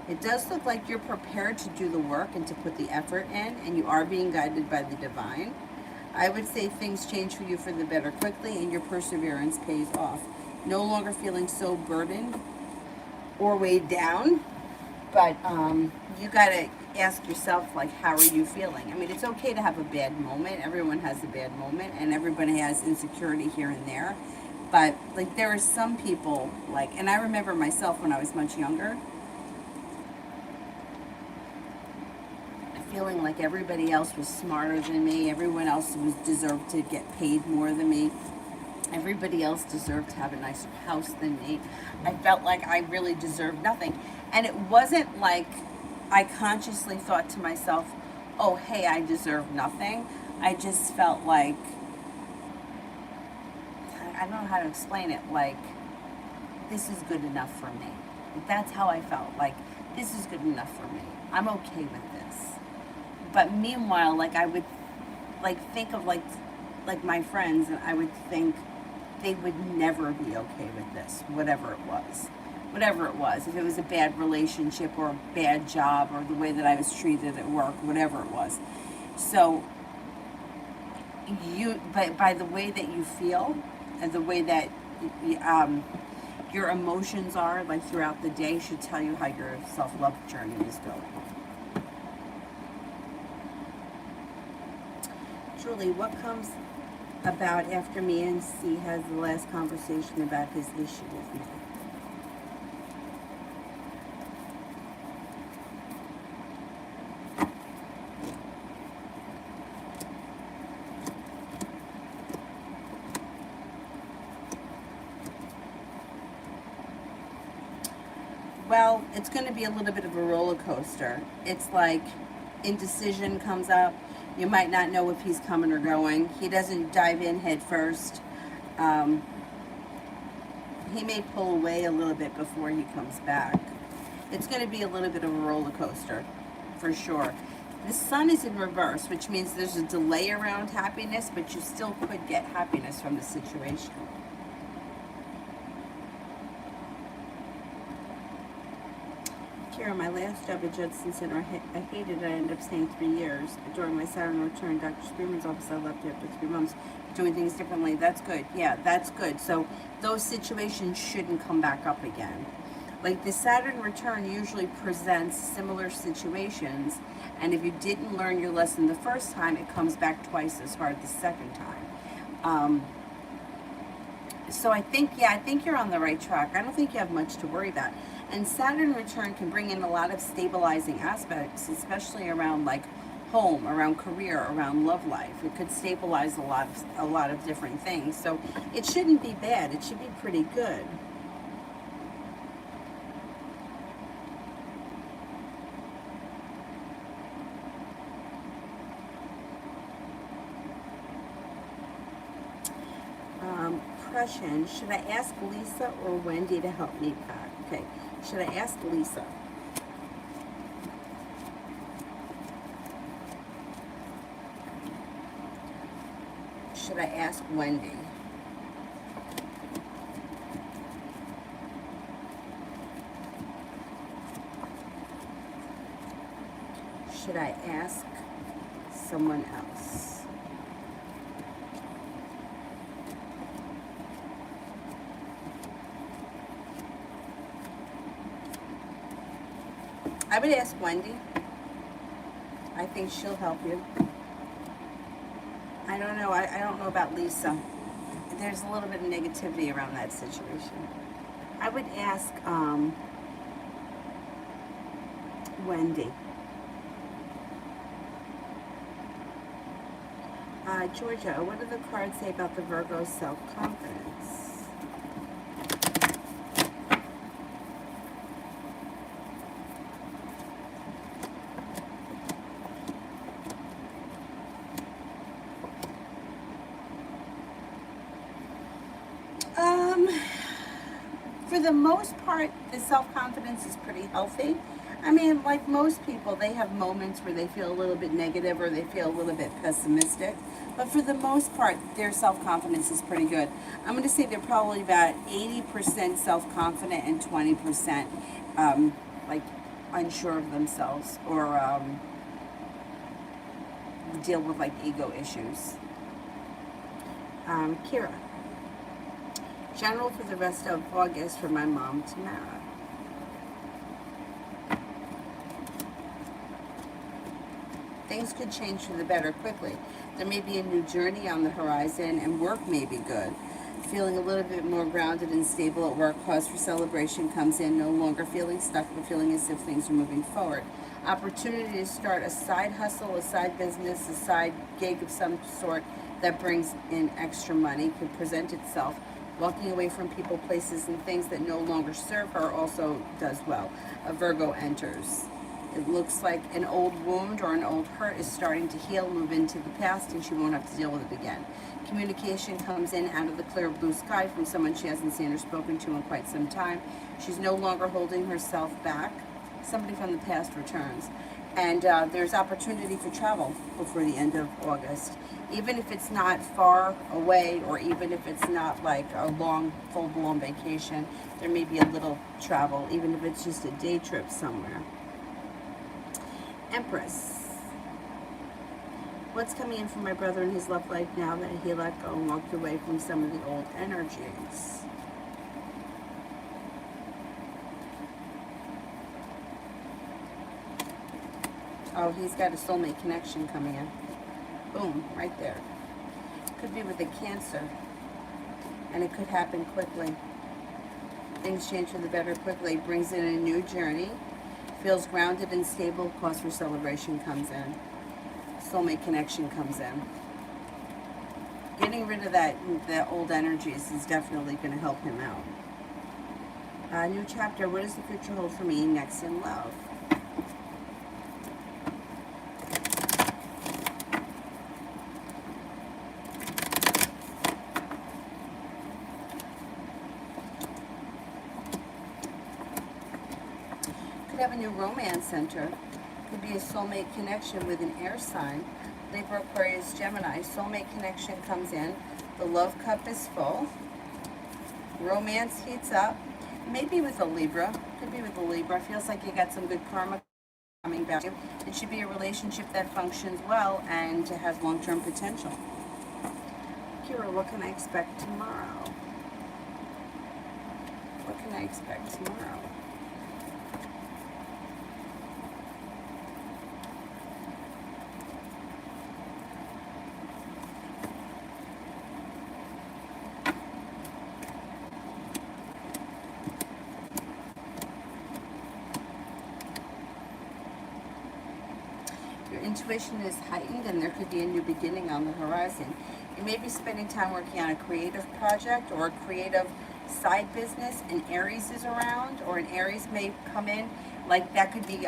A: It does look like you're prepared to do the work and to put the effort in, and you are being guided by the divine. I would say things change for you for the better quickly, and your perseverance pays off. No longer feeling so burdened or weighed down, but you got to ask yourself, like, how are you feeling? I mean, it's okay to have a bad moment. Everyone has a bad moment, and everybody has insecurity here and there. But, like, there are some people, like, and I remember myself when I was much younger, feeling like everybody else was smarter than me, everyone else deserved to get paid more than me, everybody else deserved to have a nicer house than me. I felt like I really deserved nothing. And it wasn't like I consciously thought to myself, oh, hey, I deserve nothing. I just felt like, I don't know how to explain it, like, this is good enough for me. That's how I felt, like, this is good enough for me. I'm okay with this. But meanwhile, like, I would, like, think of, like my friends, and I would think they would never be okay with this, whatever it was. Whatever it was. If it was a bad relationship or a bad job or the way that I was treated at work, whatever it was. So, but by the way that you feel and the way that your emotions are, like, throughout the day should tell you how your self-love journey is going. Julie, what comes about after me and C has the last conversation about his issue with me? Well, it's going to be a little bit of a roller coaster. It's like indecision comes up. You might not know if he's coming or going. He doesn't dive in head first. He may pull away a little bit before he comes back. It's going to be a little bit of a roller coaster, for sure. The sun is in reverse, which means there's a delay around happiness, but you still could get happiness from the situation. My last job at Judson Center, I hated it. I ended up staying 3 years. During my Saturn return, Dr. Spearman's office, I left after 3 months, doing things differently. That's good. Yeah, that's good. So those situations shouldn't come back up again. Like, the Saturn return usually presents similar situations, and if you didn't learn your lesson the first time, it comes back twice as hard the second time. So I think you're on the right track. I don't think you have much to worry about. And Saturn return can bring in a lot of stabilizing aspects, especially around, like, home, around career, around love life. It could stabilize a lot of different things. So it shouldn't be bad. It should be pretty good. Prussian, should I ask Lisa or Wendy to help me pack? Okay, should I ask Lisa? Should I ask Wendy? Should I ask someone else? I would ask Wendy. I think she'll help you. I don't know. I don't know about Lisa. There's a little bit of negativity around that situation. I would ask Wendy. Georgia, what do the cards say about the Virgo's self-confidence? For the most part, the self-confidence is pretty healthy. I mean, like most people, they have moments where they feel a little bit negative or they feel a little bit pessimistic. But for the most part, their self-confidence is pretty good. I'm going to say they're probably about 80% self-confident and 20% like unsure of themselves or deal with like ego issues. Kira. General for the rest of August for my mom, Tamara. Things could change for the better quickly. There may be a new journey on the horizon and work may be good. Feeling a little bit more grounded and stable at work, cause for celebration comes in, no longer feeling stuck, but feeling as if things are moving forward. Opportunity to start a side hustle, a side business, a side gig of some sort that brings in extra money could present itself. Walking away from people, places, and things that no longer serve her also does well. A Virgo enters. It looks like an old wound or an old hurt is starting to heal, move into the past, and she won't have to deal with it again. Communication comes in out of the clear blue sky from someone she hasn't seen or spoken to in quite some time. She's no longer holding herself back. Somebody from the past returns. And there's opportunity for travel before the end of August. Even if it's not far away or even if it's not like a long, full-blown vacation, there may be a little travel, even if it's just a day trip somewhere. Empress. What's coming in for my brother in his love life now that he let go and walked away from some of the old energies? Oh, he's got a soulmate connection coming in. Boom, right there. Could be with a Cancer. And it could happen quickly. Things change for the better quickly. Brings in a new journey. Feels grounded and stable. Cause for celebration comes in. Soulmate connection comes in. Getting rid of that old energies is definitely going to help him out. New chapter. What does the future hold for me next in love? Could have a new romance center. Could be a soulmate connection with an air sign. Libra, Aquarius, Gemini. Soulmate connection comes in. The love cup is full. Romance heats up. Maybe with a Libra. Could be with a Libra. Feels like you got some good karma coming back to you. It should be a relationship that functions well and has long-term potential. Kira, what can I expect tomorrow? What can I expect tomorrow? Intuition is heightened and there could be a new beginning on the horizon. You may be spending time working on a creative project or a creative side business. An Aries is around, or an Aries may come in. Like that could be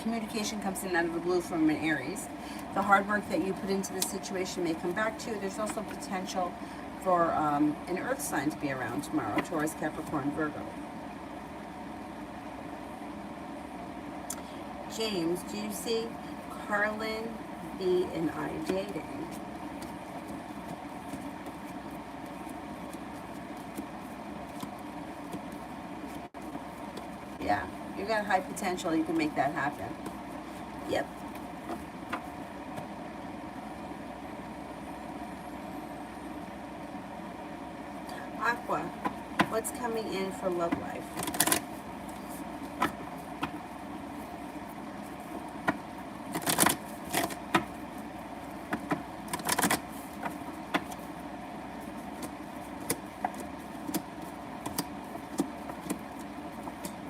A: communication comes in out of the blue from an Aries. The hard work that you put into the situation may come back to you. There's also potential for an earth sign to be around tomorrow. Taurus, Capricorn, Virgo. James, do you see Carlin, B, and I dating? Yeah, you got high potential. You can make that happen. Yep. Aqua, what's coming in for love life?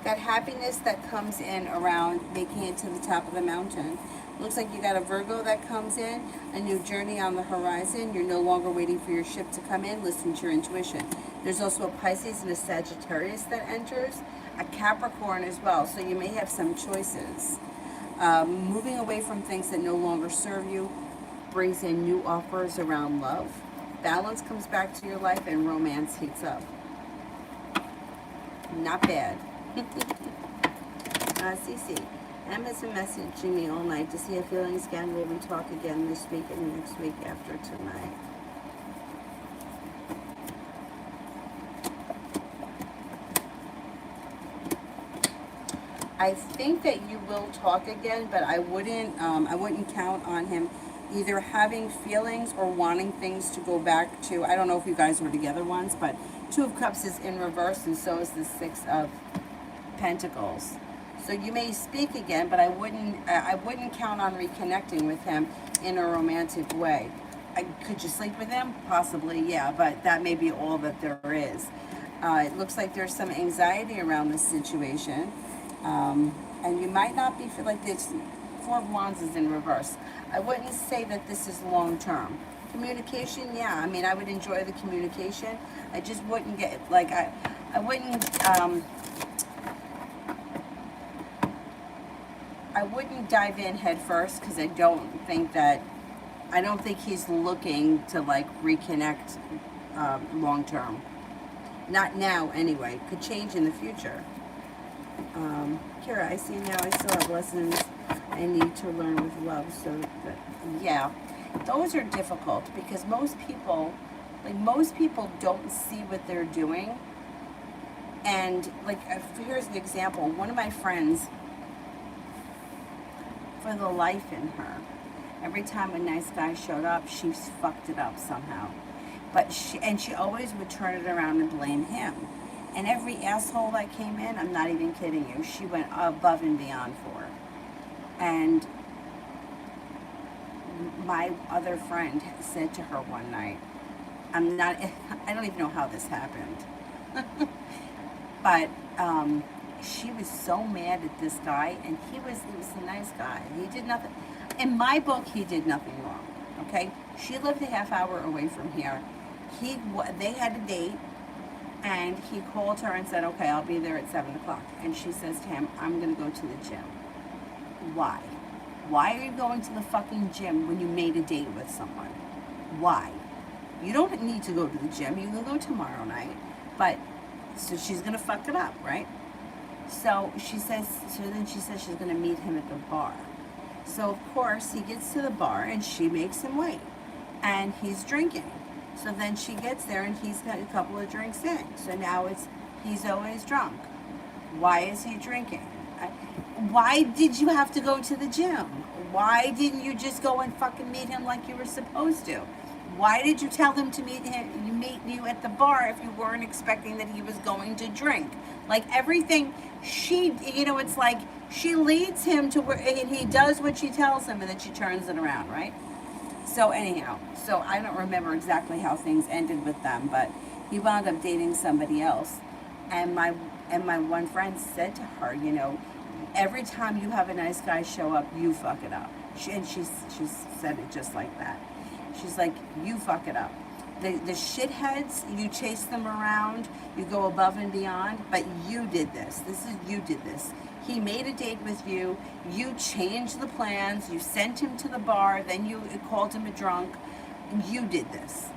A: That happiness that comes in around making it to the top of the mountain. Looks like you got a Virgo that comes in, a new journey on the horizon. You're no longer waiting for your ship to come in. Listen to your intuition. There's also a Pisces and a Sagittarius that enters, a Capricorn as well. So you may have some choices. Moving away from things that no longer serve you brings in new offers around love. Balance comes back to your life and romance heats up. Not bad. Cece, Em has been messaging me all night to see if feelings again. Will we talk again this week and next week after tonight? I think that you will talk again, but I wouldn't count on him either having feelings or wanting things to go back to. I don't know if you guys were together once, but Two of Cups is in reverse, and so is the Six of Pentacles. So you may speak again, but I wouldn't count on reconnecting with him in a romantic way. Could you sleep with him? Possibly, yeah, but that may be all that there is. It looks like there's some anxiety around this situation. And you might not be feel like this. Four of Wands is in reverse. I wouldn't say that this is long term. Communication, yeah. I mean, I would enjoy the communication. I just wouldn't get like I wouldn't dive in head first because I don't think he's looking to like reconnect long term. Not now, anyway. Could change in the future. Kira, I see now I still have lessons I need to learn with love. So, yeah, those are difficult because most people don't see what they're doing. And, like, here's an example. One of my friends, for the life in her, every time a nice guy showed up, she fucked it up somehow. But she always would turn it around and blame him. And every asshole that came in, I'm not even kidding you, she went above and beyond for. And my other friend said to her one night, I don't even know how this happened. But she was so mad at this guy, and he was a nice guy. He did nothing. In my book, he did nothing wrong, okay? She lived a half hour away from here. They had a date. And he called her and said, okay, I'll be there at 7 o'clock. And she says to him, I'm going to go to the gym. Why? Why are you going to the fucking gym when you made a date with someone? Why? You don't need to go to the gym. You can go tomorrow night. But, so she's going to fuck it up, right? So then she says she's going to meet him at the bar. So, of course, he gets to the bar and she makes him wait. And he's drinking. So then she gets there and he's got a couple of drinks in. So now he's always drunk. Why is he drinking? Why did you have to go to the gym? Why didn't you just go and fucking meet him like you were supposed to? Why did you tell him to meet you at the bar if you weren't expecting that he was going to drink? Like everything, it's like she leads him to where, and he does what she tells him, and then she turns it around, right? So anyhow, I don't remember exactly how things ended with them, but he wound up dating somebody else. And my one friend said to her, every time you have a nice guy show up, you fuck it up. She said it just like that. She's like, you fuck it up. The shitheads, you chase them around, you go above and beyond, but you did this. You did this. He made a date with you, you changed the plans, you sent him to the bar, then you called him a drunk, you did this.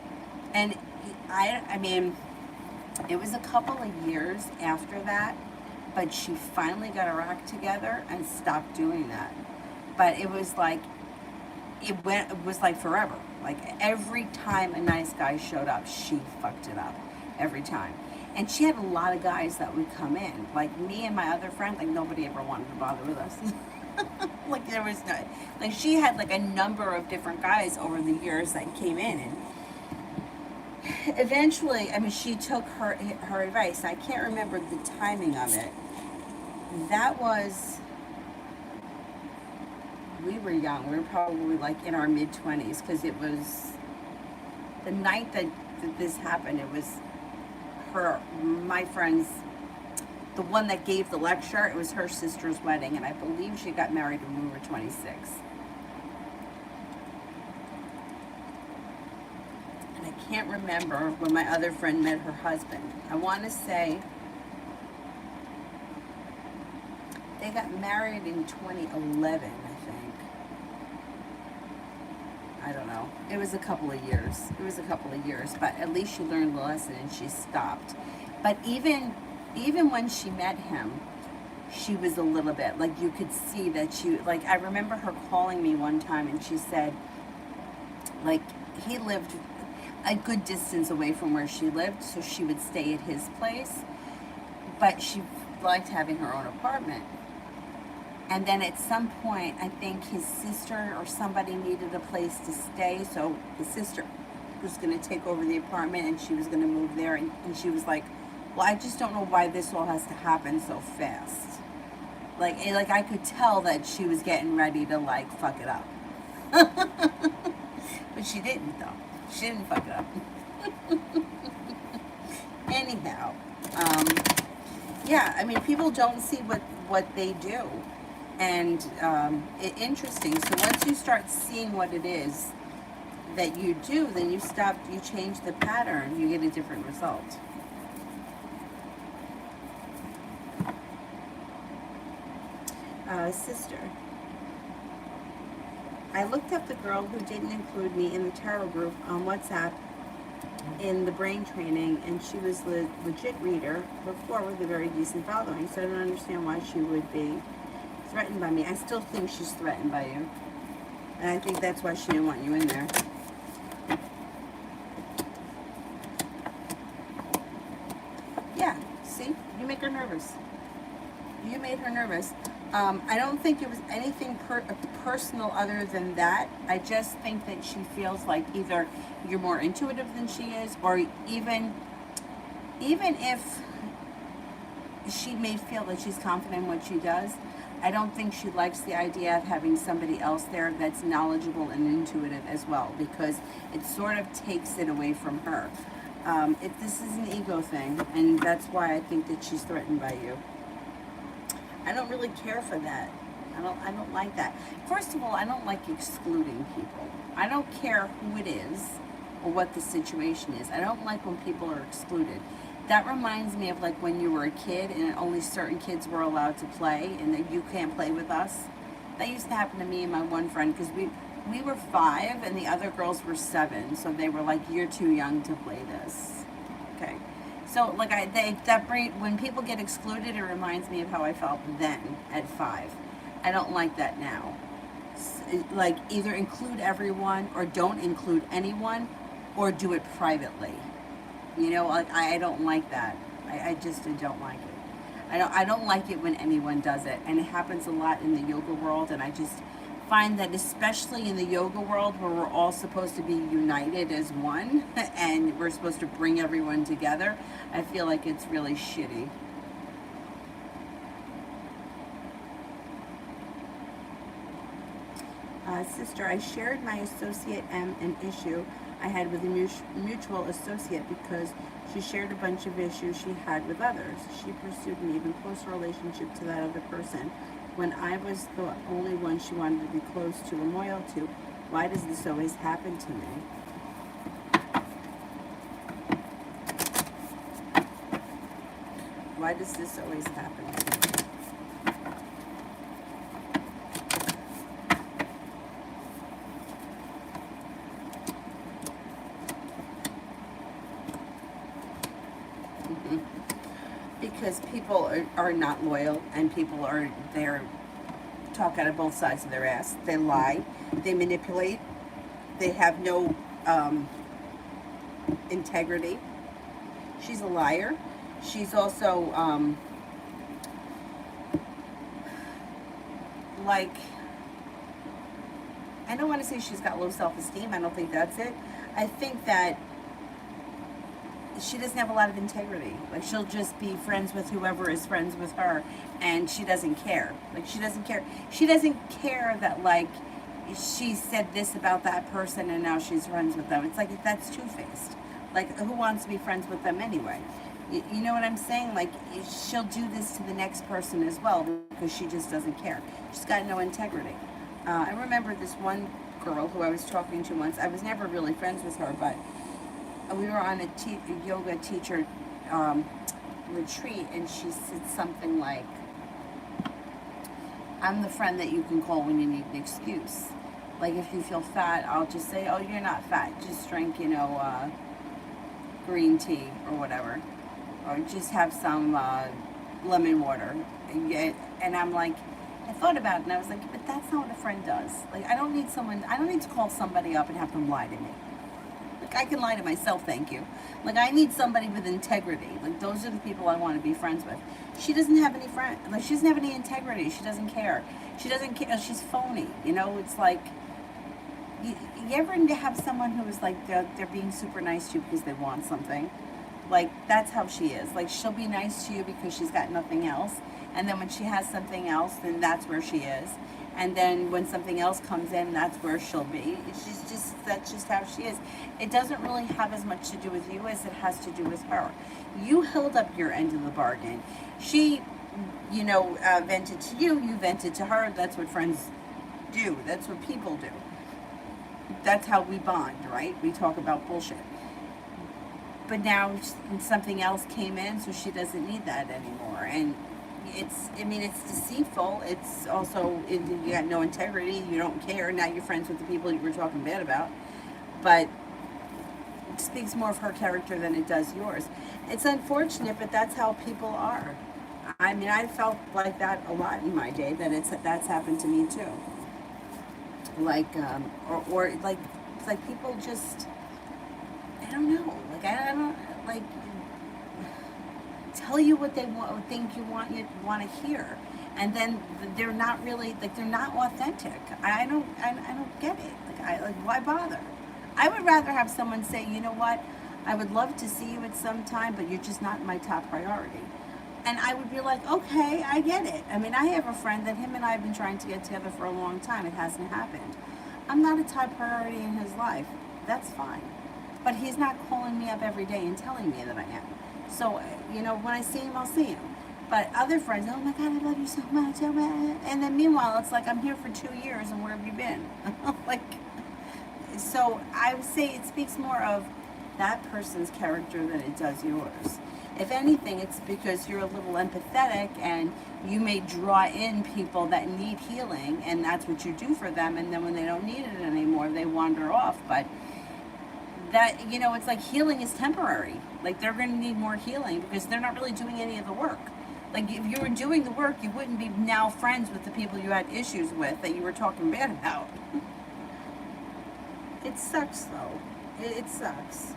A: And I mean, it was a couple of years after that, but she finally got her act together and stopped doing that. But it was like forever. Like every time a nice guy showed up, she fucked it up. Every time. And she had a lot of guys that would come in. Like me and my other friend, like nobody ever wanted to bother with us. Like there was no, like she had like a number of different guys over the years that came in. And eventually, I mean, she took her advice. I can't remember the timing of it. That was, we were young. We were probably like in our mid-20s because it was the night that this happened. It was my friend's the one that gave the lecture, it was her sister's wedding, and I believe she got married when we were 26. And I can't remember when my other friend met her husband. I want to say they got married in 2011, I think. I don't know. It was a couple of years. But at least she learned the lesson and she stopped. But even when she met him, she was a little bit, like, you could see that she, like, I remember her calling me one time and she said, like, he lived a good distance away from where she lived, so she would stay at his place, but she liked having her own apartment. And then at some point, I think his sister or somebody needed a place to stay, so his sister was going to take over the apartment and she was going to move there. And she was like, well, I just don't know why this all has to happen so fast. Like I could tell that she was getting ready to, like, fuck it up. But she didn't, though. She didn't fuck it up. Anyhow, yeah, I mean, people don't see what they do. And interesting. So once you start seeing what it is that you do, then you change the pattern, you get a different result. Sister, I looked up the girl who didn't include me in the tarot group on WhatsApp in the brain training, and she was a legit reader before with a very decent following, so I don't understand why she would be threatened by me. I still think she's threatened by you. And I think that's why she didn't want you in there. Yeah, see? You make her nervous. You made her nervous. I don't think it was anything personal other than that. I just think that she feels like either you're more intuitive than she is, or even if she may feel that she's confident in what she does, I don't think she likes the idea of having somebody else there that's knowledgeable and intuitive as well, because it sort of takes it away from her. This is an ego thing, and that's why I think that she's threatened by you. I don't really care for that. I don't like that. First of all, I don't like excluding people. I don't care who it is or what the situation is. I don't like when people are excluded. That reminds me of, like, when you were a kid and only certain kids were allowed to play and that you can't play with us. That used to happen to me and my one friend, because we were 5 and the other girls were 7, so they were like, you're too young to play this. Okay. So, like, when people get excluded, it reminds me of how I felt then at 5. I don't like that now. Like, either include everyone or don't include anyone, or do it privately. You know, like, I don't like that. I don't like it. I don't like it when anyone does it, and it happens a lot in the yoga world, and I just find that especially in the yoga world, where we're all supposed to be united as one and we're supposed to bring everyone together, I feel like it's really shitty. Sister, I shared my associate M an issue I had with a mutual associate because she shared a bunch of issues she had with others. She pursued an even closer relationship to that other person when I was the only one she wanted to be close to and loyal to. Why does this always happen to me? Why does this always happen to me? Because people are not loyal, and people are there, talk out of both sides of their ass. They lie, they manipulate, they have no integrity. She's a liar. She's also like, I don't want to say she's got low self-esteem. I don't think that's it. I think that she doesn't have a lot of integrity. Like, she'll just be friends with whoever is friends with her, and she doesn't care. Like, she doesn't care. She doesn't care that, like, she said this about that person and now she's friends with them. It's like, that's two-faced. Like, who wants to be friends with them anyway? You know what I'm saying? Like, she'll do this to the next person as well because she just doesn't care. She's got no integrity. I remember this one girl who I was talking to once. I was never really friends with her, but we were on a yoga teacher retreat, and she said something like, I'm the friend that you can call when you need an excuse. Like, if you feel fat, I'll just say, oh, you're not fat. Just drink, green tea or whatever. Or just have some lemon water. And I'm like, I thought about it, and I was like, but that's not what a friend does. Like, I don't need to call somebody up and have them lie to me. Like, I can lie to myself, thank you. Like, I need somebody with integrity. Like, those are the people I want to be friends with. She doesn't have any friends. Like, she doesn't have any integrity. She doesn't care. She doesn't care. She's phony. It's like, you ever have someone who is like, they're being super nice to you because they want something? Like, that's how she is. Like, she'll be nice to you because she's got nothing else. And then when she has something else, then that's where she is. And then when something else comes in, that's where she'll be. That's just how she is. It doesn't really have as much to do with you as it has to do with her. You held up your end of the bargain. She, vented to you, you vented to her. That's what friends do. That's what people do. That's how we bond, right? We talk about bullshit. But now something else came in, so she doesn't need that anymore. And it's deceitful. It's also, you got no integrity. You don't care. Now you're friends with the people you were talking bad about. But it speaks more of her character than it does yours. It's unfortunate, but that's how people are. I mean, I felt like that a lot in my day, that's happened to me too. Like, or like, it's like people just, I don't know. Like, I don't, like, tell you what they think you want to hear, and then they're not really, like, they're not authentic. I don't get it. Like, why bother? I would rather have someone say, you know what, I would love to see you at some time, but you're just not my top priority. And I would be like, okay, I get it. I mean, I have a friend that him and I have been trying to get together for a long time. It hasn't happened. I'm not a top priority in his life. That's fine. But he's not calling me up every day and telling me that I am. So, when I see him, I'll see him. But other friends, oh my God, I love you so much. And then meanwhile, it's like, I'm here for 2 years, and where have you been? Like, so I would say it speaks more of that person's character than it does yours. If anything, it's because you're a little empathetic, and you may draw in people that need healing, and that's what you do for them. And then when they don't need it anymore, they wander off. But that, it's like healing is temporary. Like, they're going to need more healing because they're not really doing any of the work. Like, if you were doing the work, you wouldn't be now friends with the people you had issues with that you were talking bad about. It sucks, though. It sucks.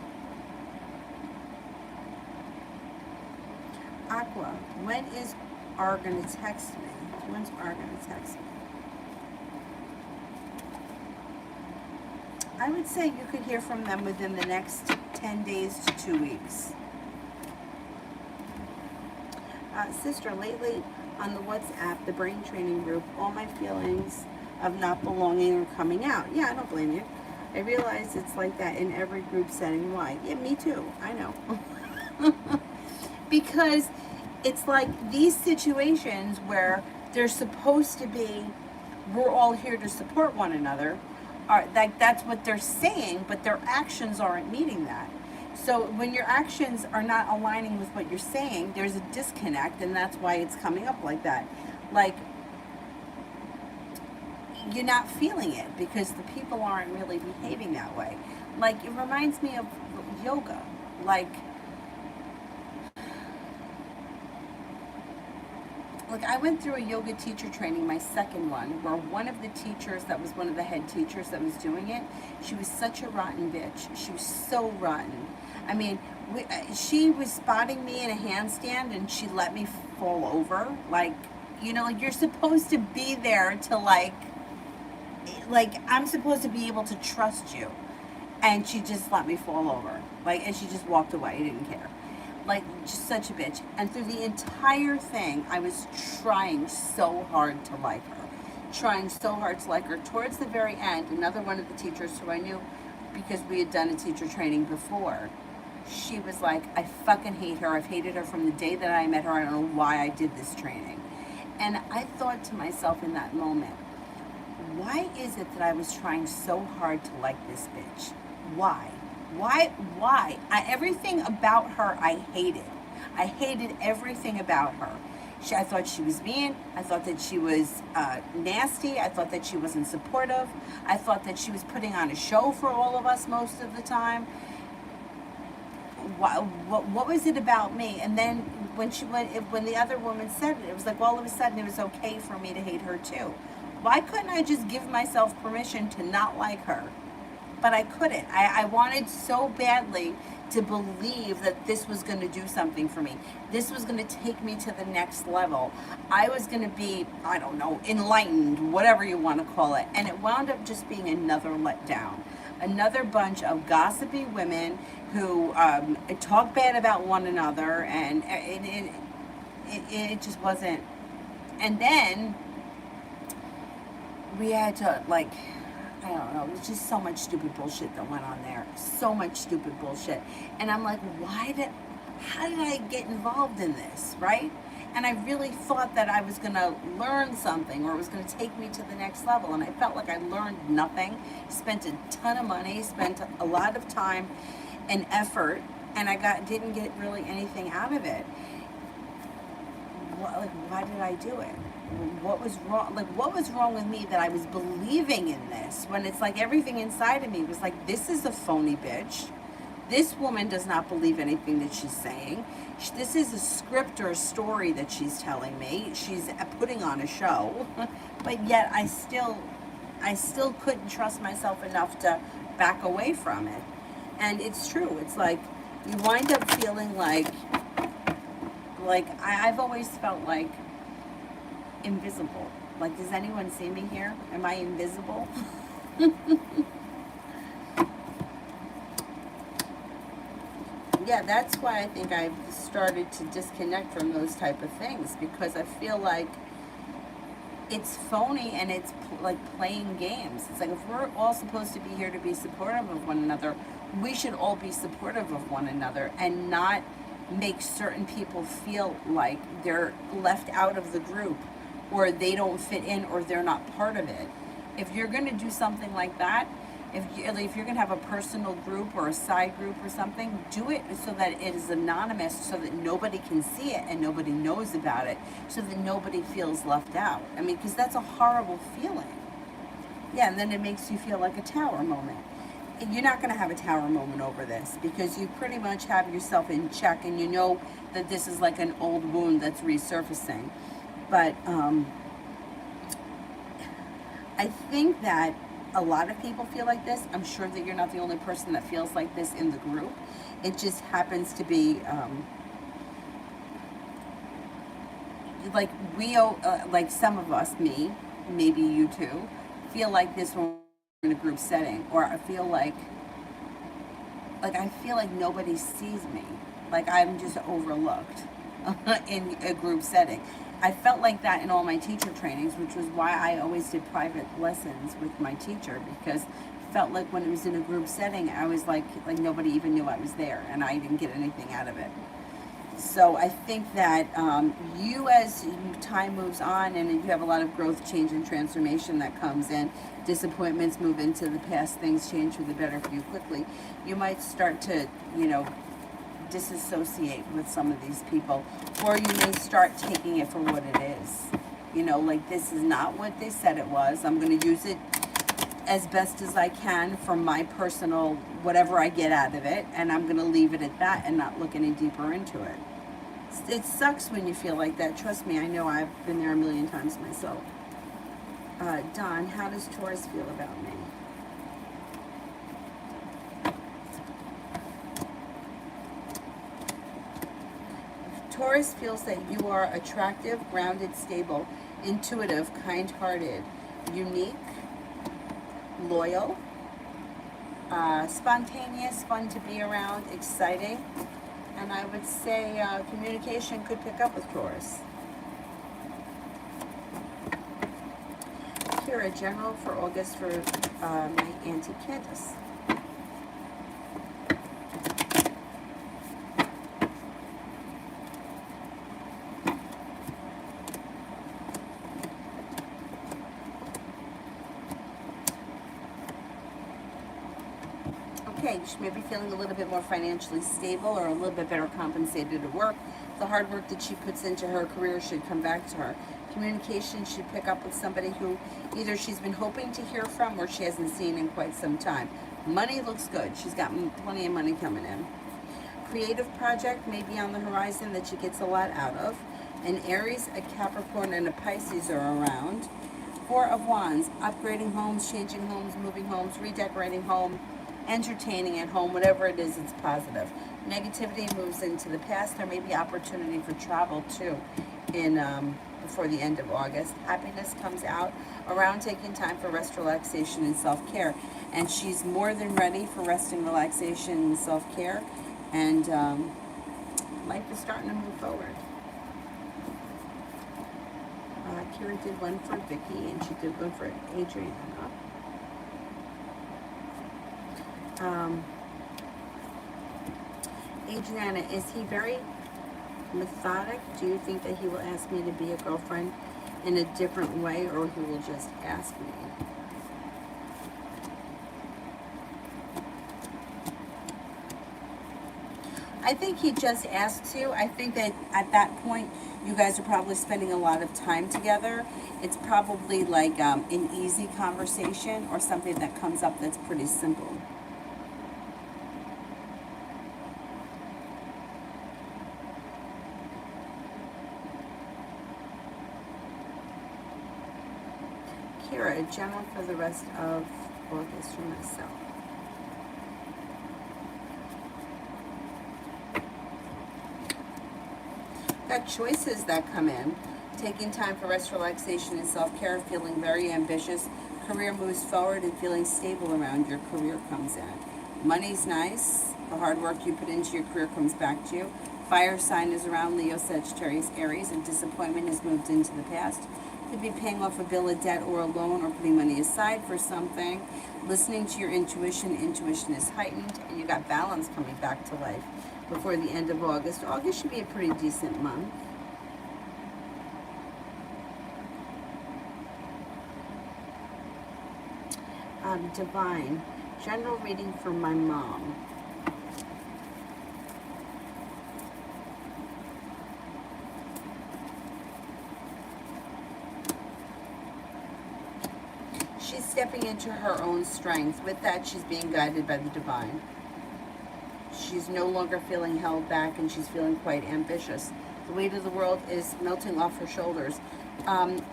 A: Aqua, when is R going to text me? When's R going to text me? I would say you could hear from them within the next 10 days to 2 weeks. Sister, lately on the WhatsApp, the brain training group, all my feelings of not belonging are coming out. Yeah, I don't blame you. I realize it's like that in every group setting. Why? Yeah, me too. I know. Because it's like these situations where they're supposed to be, we're all here to support one another, are like, that's what they're saying, but their actions aren't meeting that. So when your actions are not aligning with what you're saying, there's a disconnect, and that's why it's coming up like that. Like, you're not feeling it because the people aren't really behaving that way. Like, it reminds me of yoga. Like I went through a yoga teacher training, my second one, where one of the teachers that was one of the head teachers that was doing it, she was such a rotten bitch. She was so rotten. I mean, she was spotting me in a handstand, and she let me fall over. Like, like, you're supposed to be there to like I'm supposed to be able to trust you. And she just let me fall over. Like, and she just walked away. I didn't care. Like, just such a bitch. And through the entire thing, I was trying so hard to like her. Towards the very end, another one of the teachers who I knew because we had done a teacher training before, she was like, I fucking hate her. I've hated her from the day that I met her. I don't know why I did this training. And I thought to myself in that moment, why is it that I was trying so hard to like this bitch? Why? Why? Everything about her I hated. I hated everything about her. I thought she was mean. I thought that she was nasty. I thought that she wasn't supportive. I thought that she was putting on a show for all of us most of the time. What was it about me? And then when the other woman said it, it was like all of a sudden it was okay for me to hate her too. Why couldn't I just give myself permission to not like her? But I couldn't. I wanted so badly to believe that this was going to do something for me. This was going to take me to the next level. I was going to be, I don't know, enlightened, whatever you want to call it. And it wound up just being another letdown. Another bunch of gossipy women who talk bad about one another, and it just wasn't. And then we had to, like, I don't know, there's just so much stupid bullshit that went on there. So much stupid bullshit. And I'm like, how did I get involved in this, right? And I really thought that I was going to learn something, or it was going to take me to the next level. And I felt like I learned nothing, spent a ton of money, spent a lot of time and effort, and I didn't get really anything out of it. Why did I do it? What was wrong? Like, what was wrong with me that I was believing in this, when it's like everything inside of me was like, this is a phony bitch. This woman does not believe anything that she's saying. This is a script or a story that she's telling me. She's putting on a show, but yet I still couldn't trust myself enough to back away from it. And it's true. It's like you wind up feeling like I've always felt like invisible. Like, does anyone see me here? Am I invisible? Yeah, that's why I think I've started to disconnect from those type of things, because I feel like it's phony and it's like playing games. It's like, if we're all supposed to be here to be supportive of one another, we should all be supportive of one another and not make certain people feel like they're left out of the group, or they don't fit in, or they're not part of it. If you're going to do something like that, if you're going to have a personal group or a side group or something, do it so that it is anonymous, so that nobody can see it and nobody knows about it, so that nobody feels left out. I mean, because that's a horrible feeling. Yeah, and then it makes you feel like a tower moment. You're not going to have a tower moment over this, because you pretty much have yourself in check, and you know that this is like an old wound that's resurfacing. But I think that a lot of people feel like this. I'm sure that you're not the only person that feels like this in the group. It just happens to be like like some of us, me, maybe you too, feel like this when we're in a group setting, or I feel like nobody sees me, like I'm just overlooked in a group setting. I felt like that in all my teacher trainings, which was why I always did private lessons with my teacher, because it felt like when it was in a group setting, I was like nobody even knew I was there, and I didn't get anything out of it. So I think that you, as time moves on, and you have a lot of growth, change, and transformation that comes in, disappointments move into the past, things change for the better for you quickly, you might start to, disassociate with some of these people, or you may start taking it for what it is. Like, this is not what they said it was. I'm going to use it as best as I can for my personal whatever I get out of it, and I'm going to leave it at that and not look any deeper into it. It sucks when you feel like that. Trust me, I know. I've been there a million times myself. Don, how does Taurus feel about me? Taurus feels that you are attractive, grounded, stable, intuitive, kind-hearted, unique, loyal, spontaneous, fun to be around, exciting, and I would say communication could pick up with Taurus. Kira, general for August for my Auntie Candace. think she may be feeling a little bit more financially stable or a little bit better compensated at work. The hard work that she puts into her career should come back to her. Communication should pick up with somebody who either she's been hoping to hear from or she hasn't seen in quite some time. Money looks good. She's got plenty of money coming in. Creative project may be on the horizon that she gets a lot out of. An Aries, a Capricorn, and a Pisces are around. Four of Wands, upgrading homes, changing homes, moving homes, redecorating home, entertaining at home, whatever it is, it's positive. Negativity moves into the past. There may be opportunity for travel too before the end of August. Happiness comes out around taking time for rest, relaxation, and self-care. And she's more than ready for rest and relaxation and self-care. And life is starting to move forward. Kira did one for Vicky, and she did one for Adriana. Adriana, is he very methodic? Do you think that he will ask me to be a girlfriend in a different way, or he will just ask me? I think he just asks you. I think that at that point, you guys are probably spending a lot of time together. It's probably like an easy conversation or something that comes up that's pretty simple. Kira, general for the rest of August for myself. Got choices that come in. Taking time for rest, relaxation, and self-care, feeling very ambitious. Career moves forward and feeling stable around your career comes in. Money's nice. The hard work you put into your career comes back to you. Fire sign is around Leo, Sagittarius, Aries, and disappointment has moved into the past. Could be paying off a bill, a debt, or a loan, or putting money aside for something. Listening to your intuition. Intuition is heightened, and you got balance coming back to life before the end of August. August should be a pretty decent month. Divine, general reading for my mom. She's stepping into her own strength. With that, she's being guided by the divine. She's no longer feeling held back, and she's feeling quite ambitious. The weight of the world is melting off her shoulders.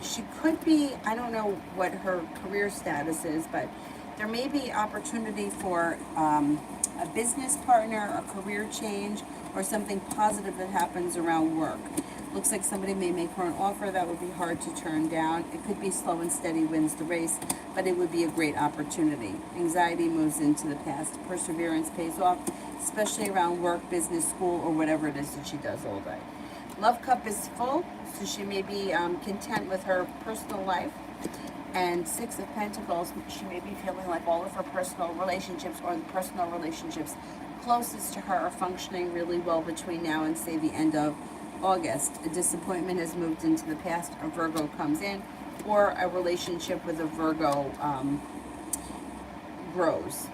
A: She could be, I don't know what her career status is, but there may be opportunity for a business partner, a career change, or something positive that happens around work. Looks like somebody may make her an offer that would be hard to turn down. It could be slow and steady wins the race, but it would be a great opportunity. Anxiety moves into the past. Perseverance pays off, especially around work, business, school, or whatever it is that she does all day. Love cup is full, so she may be content with her personal life. And Six of Pentacles, she may be feeling like all of her personal relationships or the personal relationships closest to her are functioning really well between now and, say, the end of August. A disappointment has moved into the past. A Virgo comes in, or a relationship with a Virgo grows.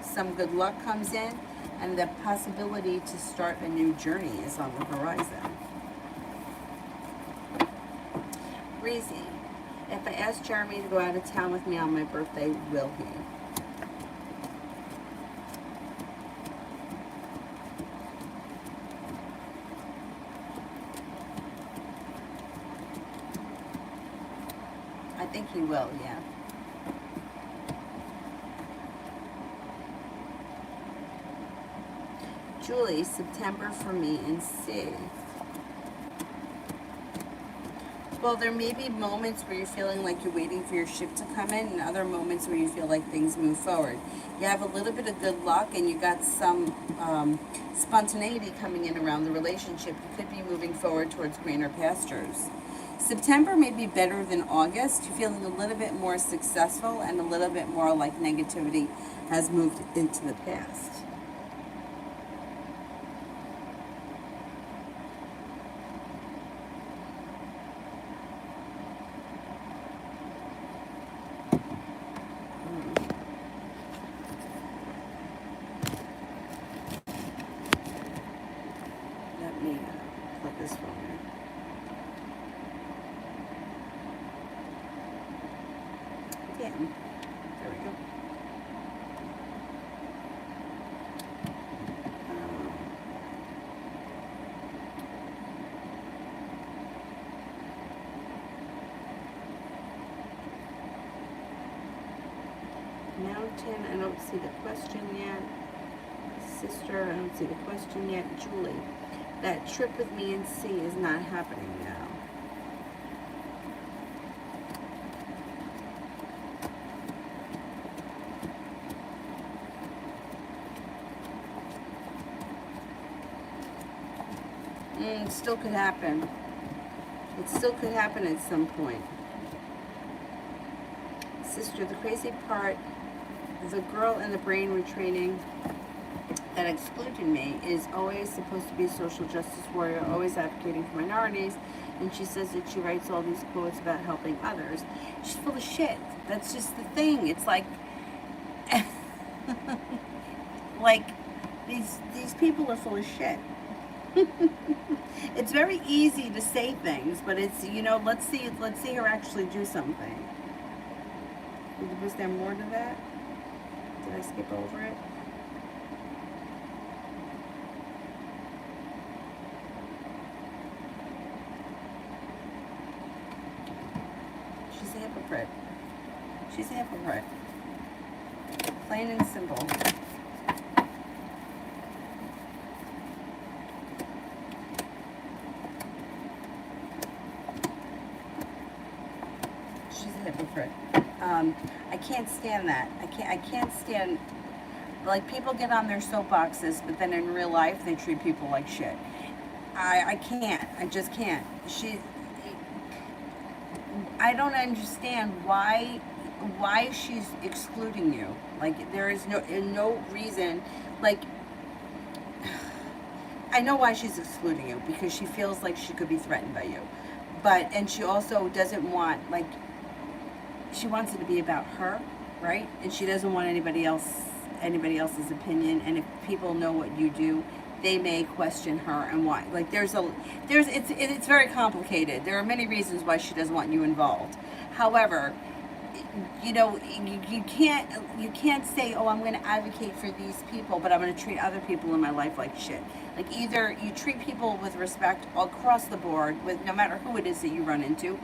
A: Some good luck comes in, and the possibility to start a new journey is on the horizon. Breezy. If I ask Jeremy to go out of town with me on my birthday, will he? I think he will, yeah. Julie, September for me and C. Well, there may be moments where you're feeling like you're waiting for your ship to come in, and other moments where you feel like things move forward. You have a little bit of good luck, and you got some spontaneity coming in around the relationship. You could be moving forward towards greener pastures. September may be better than August. You're feeling a little bit more successful, and a little bit more like negativity has moved into the past. me plug this phone in. Damn. There we go. Mountain, I don't see the question yet. Sister, I don't see the question yet. Julie, that trip with me and C is not happening now. It still could happen. It still could happen at some point. Sister, the crazy part, the girl in the brain retraining that excluded me is always supposed to be a social justice warrior, always advocating for minorities, and she says that she writes all these quotes about helping others. She's full of shit. That's just the thing. It's like, like these people are full of shit. It's very easy to say things, but it's, you know, let's see her actually do something. Was there more to that? Did I skip over it? She's a hypocrite. She's a hypocrite. Plain and simple. She's a hypocrite. I can't stand that. I can't stand, like, people get on their soapboxes, but then in real life they treat people like shit. I can't. I just can't. I don't understand why she's excluding you. Like, there is no reason. Like, I know why she's excluding you, because she feels like she could be threatened by you. And she also doesn't want, like, she wants it to be about her, right? And she doesn't want anybody else's opinion. And if people know what you do, they may question her and why. Like, it's very complicated. There are many reasons why she doesn't want you involved. However, you know, you can't say, oh, I'm going to advocate for these people, but I'm going to treat other people in my life like shit. Like, either you treat people with respect across the board, with no matter who it is that you run into,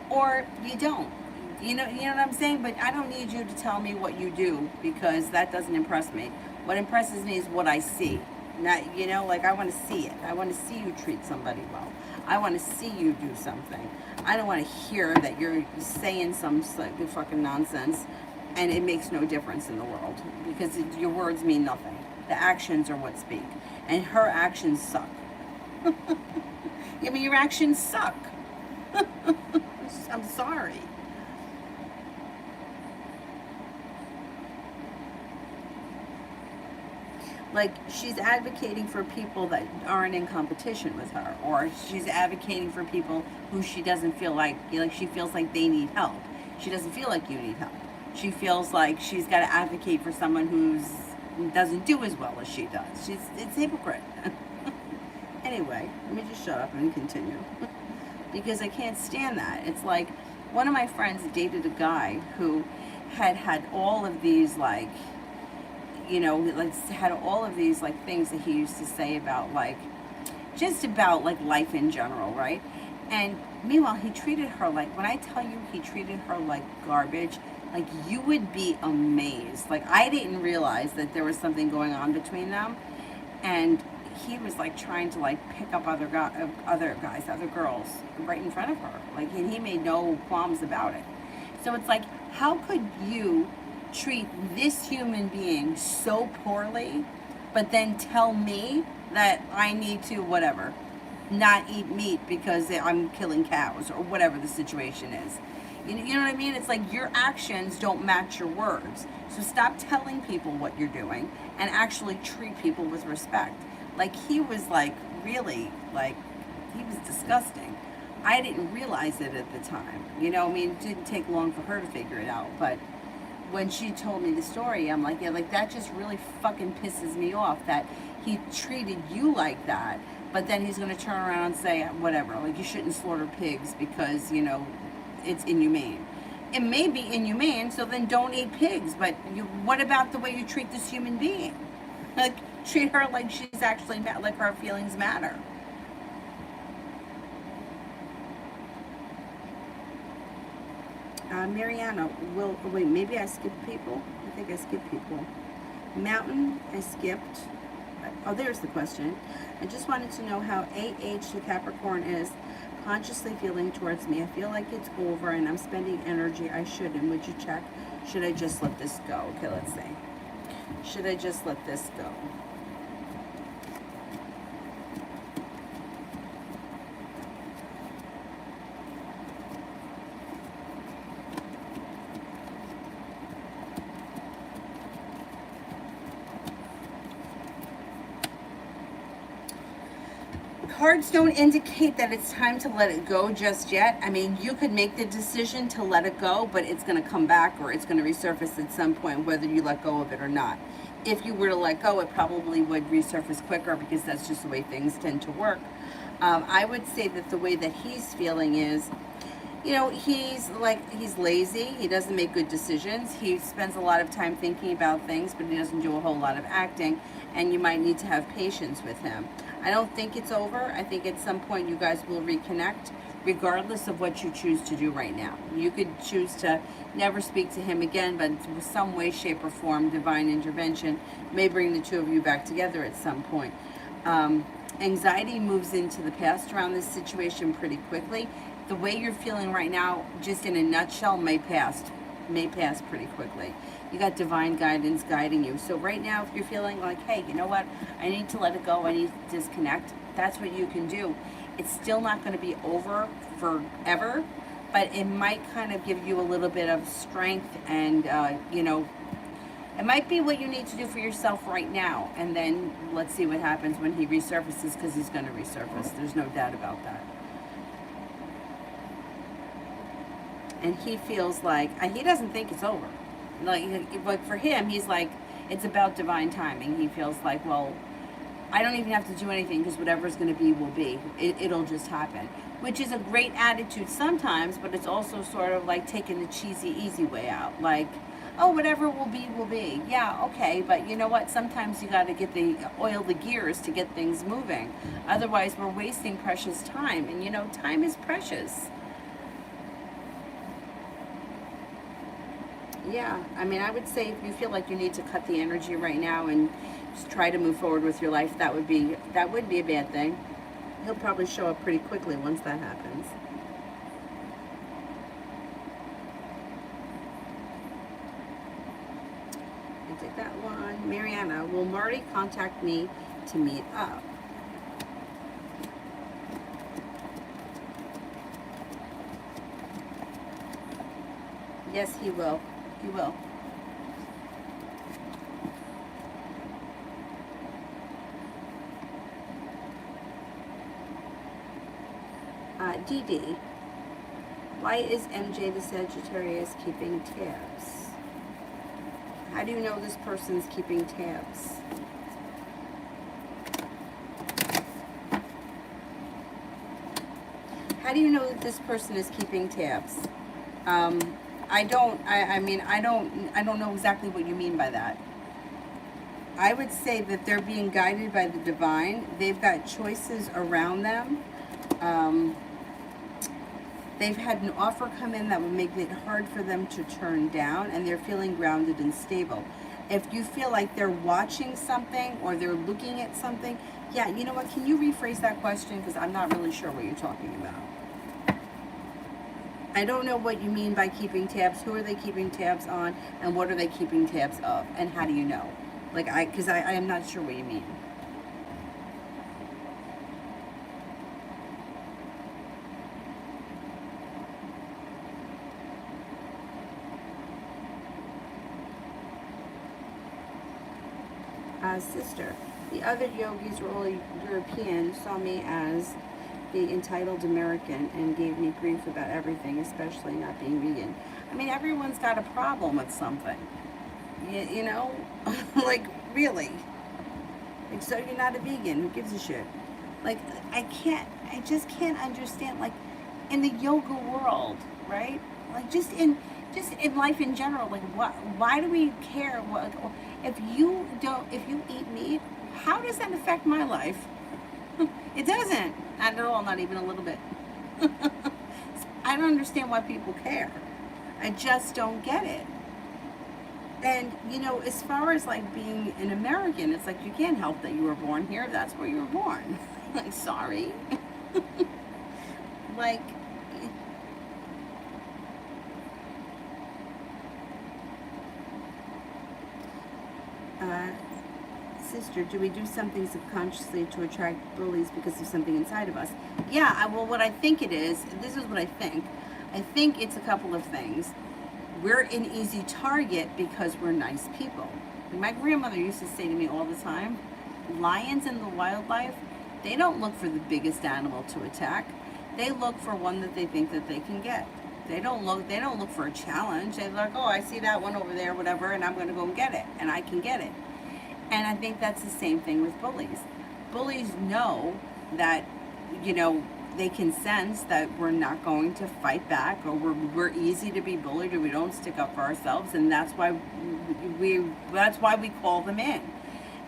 A: or you don't. You know what I'm saying? But I don't need you to tell me what you do, because that doesn't impress me. What impresses me is what I see. Not, you know, like, I want to see it. I want to see you treat somebody well. I want to see you do something. I don't want to hear that you're saying some fucking nonsense and it makes no difference in the world, because your words mean nothing. The actions are what speak. And her actions suck. I mean, your actions suck. I'm sorry. Like, she's advocating for people that aren't in competition with her, or she's advocating for people who she doesn't feel like she feels like they need help. She doesn't feel like you need help. She feels like she's got to advocate for someone who doesn't do as well as she does. It's hypocrite. Anyway, let me just shut up and continue. Because I can't stand that. It's like, one of my friends dated a guy who had all of these, like, you know, like, had all of these, like, things that he used to say about, like, just about, like, life in general, right? And meanwhile, he treated her like, when I tell you he treated her like garbage, like, you would be amazed. Like, I didn't realize that there was something going on between them. And he was, like, trying to, like, pick up other girls right in front of her. Like, and he made no qualms about it. So it's like, how could you treat this human being so poorly, but then tell me that I need to, whatever, not eat meat because I'm killing cows, or whatever the situation is. You know what I mean? It's like, your actions don't match your words. So stop telling people what you're doing and actually treat people with respect. Like, he was, like, really, like, he was disgusting. I didn't realize it at the time. You know, I mean, it didn't take long for her to figure it out, but when she told me the story, I'm like, yeah, like, that just really fucking pisses me off that he treated you like that, but then he's going to turn around and say whatever, like you shouldn't slaughter pigs because, you know, it's inhumane. It may be inhumane, so then don't eat pigs, but what about the way you treat this human being? Like, treat her like she's actually, like her feelings matter. Mariana, wait, maybe I skipped people? I think I skipped people. Mountain, I skipped. Oh, there's the question. I just wanted to know how AH the Capricorn is consciously feeling towards me. I feel like it's over and I'm spending energy I shouldn't. Would you check? Should I just let this go? Okay, let's see. Should I just let this go? Cards don't indicate that it's time to let it go just yet. I mean, you could make the decision to let it go, but it's going to come back or it's going to resurface at some point, whether you let go of it or not. If you were to let go, it probably would resurface quicker because that's just the way things tend to work. I would say that the way that he's feeling is, you know, he's lazy. He doesn't make good decisions. He spends a lot of time thinking about things, but he doesn't do a whole lot of acting, and you might need to have patience with him. I don't think it's over. I think at some point you guys will reconnect, regardless of what you choose to do right now. You could choose to never speak to him again, but in some way, shape, or form, divine intervention may bring the two of you back together at some point. Anxiety moves into the past around this situation pretty quickly. The way you're feeling right now, just in a nutshell, may pass pretty quickly. You got divine guidance guiding you. So right now, if you're feeling like, hey, you know what, I need to let it go, I need to disconnect, that's what you can do. It's still not going to be over forever, but it might kind of give you a little bit of strength and, you know, it might be what you need to do for yourself right now. And then let's see what happens when he resurfaces, because he's going to resurface. There's no doubt about that. And he feels like, he doesn't think it's over. Like for him, he's like, it's about divine timing. He feels like, well, I don't even have to do anything because whatever's going to be will be. It'll just happen. Which is a great attitude sometimes, but it's also sort of like taking the cheesy, easy way out. Like, oh, whatever will be, will be. Yeah, okay, but you know what? Sometimes you got to oil the gears to get things moving. Otherwise, we're wasting precious time. And you know, time is precious. Yeah, I mean, I would say if you feel like you need to cut the energy right now and just try to move forward with your life, that would be a bad thing. He'll probably show up pretty quickly once that happens. I take that one. Mariana, will Marty contact me to meet up? Yes, he will. He will. DD, why is MJ the Sagittarius keeping tabs? How do you know this person's keeping tabs? How do you know that this person is keeping tabs? I don't know exactly what you mean by that. I would say that they're being guided by the divine. They've got choices around them. They've had an offer come in that would make it hard for them to turn down, and they're feeling grounded and stable. If you feel like they're watching something or they're looking at something, yeah, you know what, can you rephrase that question? Because I'm not really sure what you're talking about. I don't know what you mean by keeping tabs. Who are they keeping tabs on, and what are they keeping tabs of, and how do you know? Because I am not sure what you mean. Sister, the other yogis were all European, saw me as the entitled American and gave me grief about everything, especially not being vegan. I mean, everyone's got a problem with something. You know? Like, really. Like, so you're not a vegan. Who gives a shit? Like, I just can't understand, like, in the yoga world, right? Like, just in life in general, like, why do we care? What, if you eat meat, how does that affect my life? It doesn't. Not at all, not even a little bit. I don't understand why people care. I just don't get it. And, you know, as far as like being an American, it's like you can't help that you were born here. That's where you were born. Like, sorry. Like, sister, do we do something subconsciously to attract bullies because of something inside of us? Yeah, well, what I think it is, this is what I think. I think it's a couple of things. We're an easy target because we're nice people. My grandmother used to say to me all the time, lions in the wildlife, they don't look for the biggest animal to attack. They look for one that they think that they can get. They don't look for a challenge. They're like, oh, I see that one over there, whatever, and I'm going to go and get it, and I can get it. And I think that's the same thing with bullies. Bullies know that, you know, they can sense that we're not going to fight back, or we're easy to be bullied, or we don't stick up for ourselves, and that's why we call them in.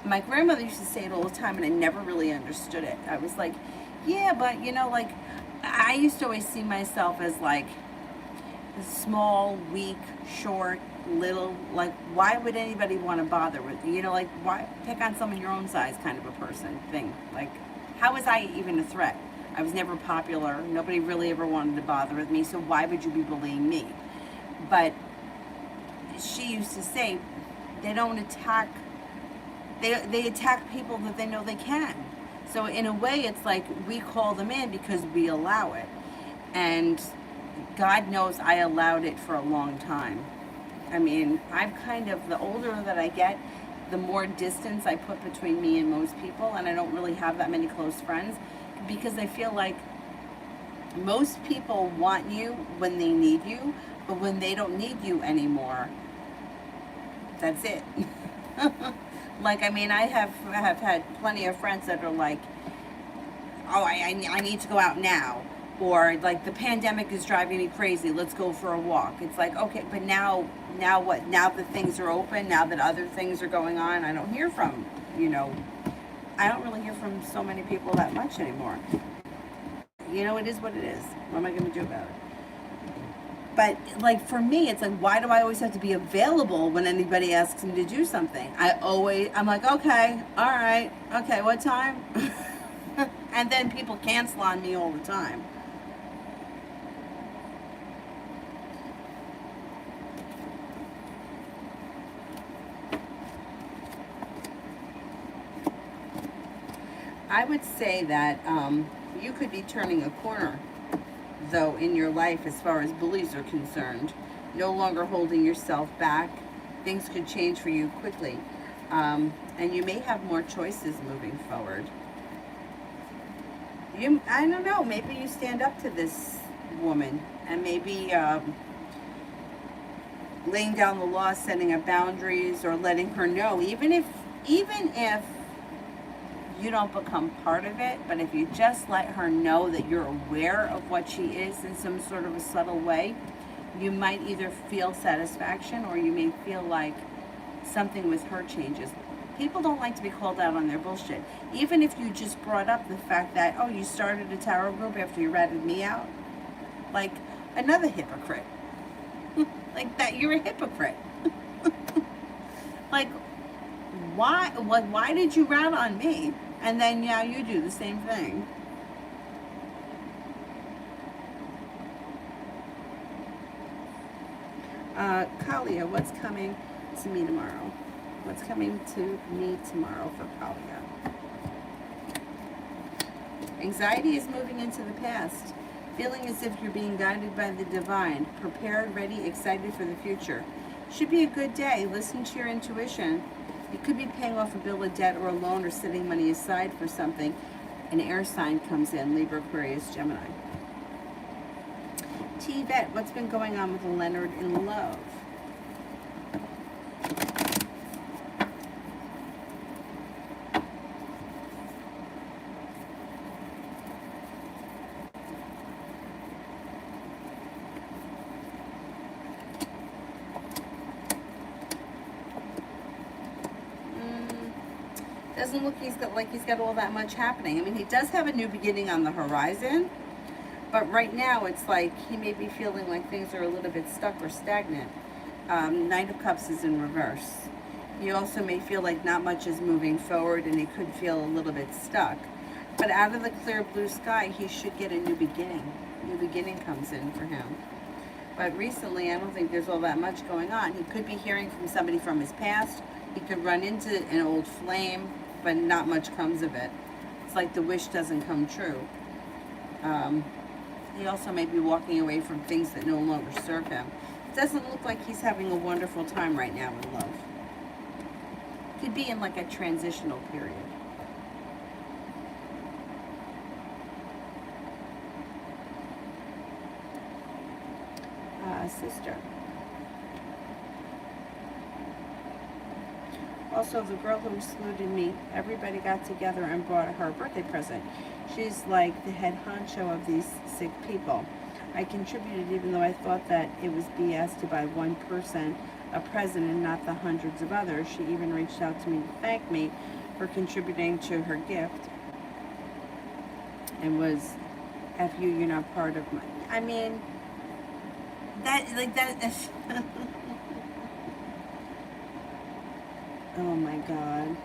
A: My grandmother used to say it all the time, and I never really understood it. I was like, yeah, but you know, like, I used to always see myself as like small, weak, short, little. Like, why would anybody want to bother with you? You know, like, why pick on someone your own size kind of a person thing? Like, how was I even a threat? I was never popular. Nobody really ever wanted to bother with me, so why would you be bullying me? But she used to say, they don't attack, they attack people that they know they can. So in a way, it's like we call them in because we allow it. And God knows I allowed it for a long time. I mean, I've kind of, the older that I get, the more distance I put between me and most people, and I don't really have that many close friends, because I feel like most people want you when they need you, but when they don't need you anymore, that's it. Like, I mean, I have had plenty of friends that are like, oh, I need to go out now. Or like, the pandemic is driving me crazy, let's go for a walk. It's like, okay, but now what? Now that things are open, now that other things are going on, I don't hear from, you know, I don't really hear from so many people that much anymore. You know, it is what it is. What am I going to do about it? But like, for me, it's like, why do I always have to be available when anybody asks me to do something? I'm like, okay, all right, okay, what time? And then people cancel on me all the time. I would say that you could be turning a corner, though, in your life as far as bullies are concerned. No longer holding yourself back. Things could change for you quickly. And you may have more choices moving forward. I don't know, maybe you stand up to this woman, and maybe laying down the law, setting up boundaries, or letting her know, even if you don't become part of it, but if you just let her know that you're aware of what she is in some sort of a subtle way, you might either feel satisfaction, or you may feel like something with her changes. People don't like to be called out on their bullshit. Even if you just brought up the fact that, oh, you started a tarot group after you ratted me out. Like, another hypocrite. Like, that, you're a hypocrite. Like, why did you rat on me? And then, yeah, you do the same thing. Kalia, what's coming to me tomorrow? What's coming to me tomorrow for Kalia? Anxiety is moving into the past. Feeling as if you're being guided by the divine. Prepared, ready, excited for the future. Should be a good day. Listen to your intuition. You could be paying off a bill of debt or a loan, or setting money aside for something. An air sign comes in. Libra, Aquarius, Gemini. T-Vet, what's been going on with Leonard in love? Doesn't look like he's got all that much happening. I mean, he does have a new beginning on the horizon, but right now it's like he may be feeling like things are a little bit stuck or stagnant. Knight of Cups is in reverse. He also may feel like not much is moving forward, and he could feel a little bit stuck. But out of the clear blue sky, he should get a new beginning. New beginning comes in for him. But recently, I don't think there's all that much going on. He could be hearing from somebody from his past. He could run into an old flame, but not much comes of it. It's like the wish doesn't come true. He also may be walking away from things that no longer serve him. It doesn't look like he's having a wonderful time right now in love. Could be in like a transitional period. Sister. Also, the girl who excluded me, everybody got together and brought her a birthday present. She's like the head honcho of these sick people. I contributed even though I thought that it was BS to buy one person a present and not the hundreds of others. She even reached out to me to thank me for contributing to her gift. And was, F you, you're not part of my... I mean... That, like that, oh my God.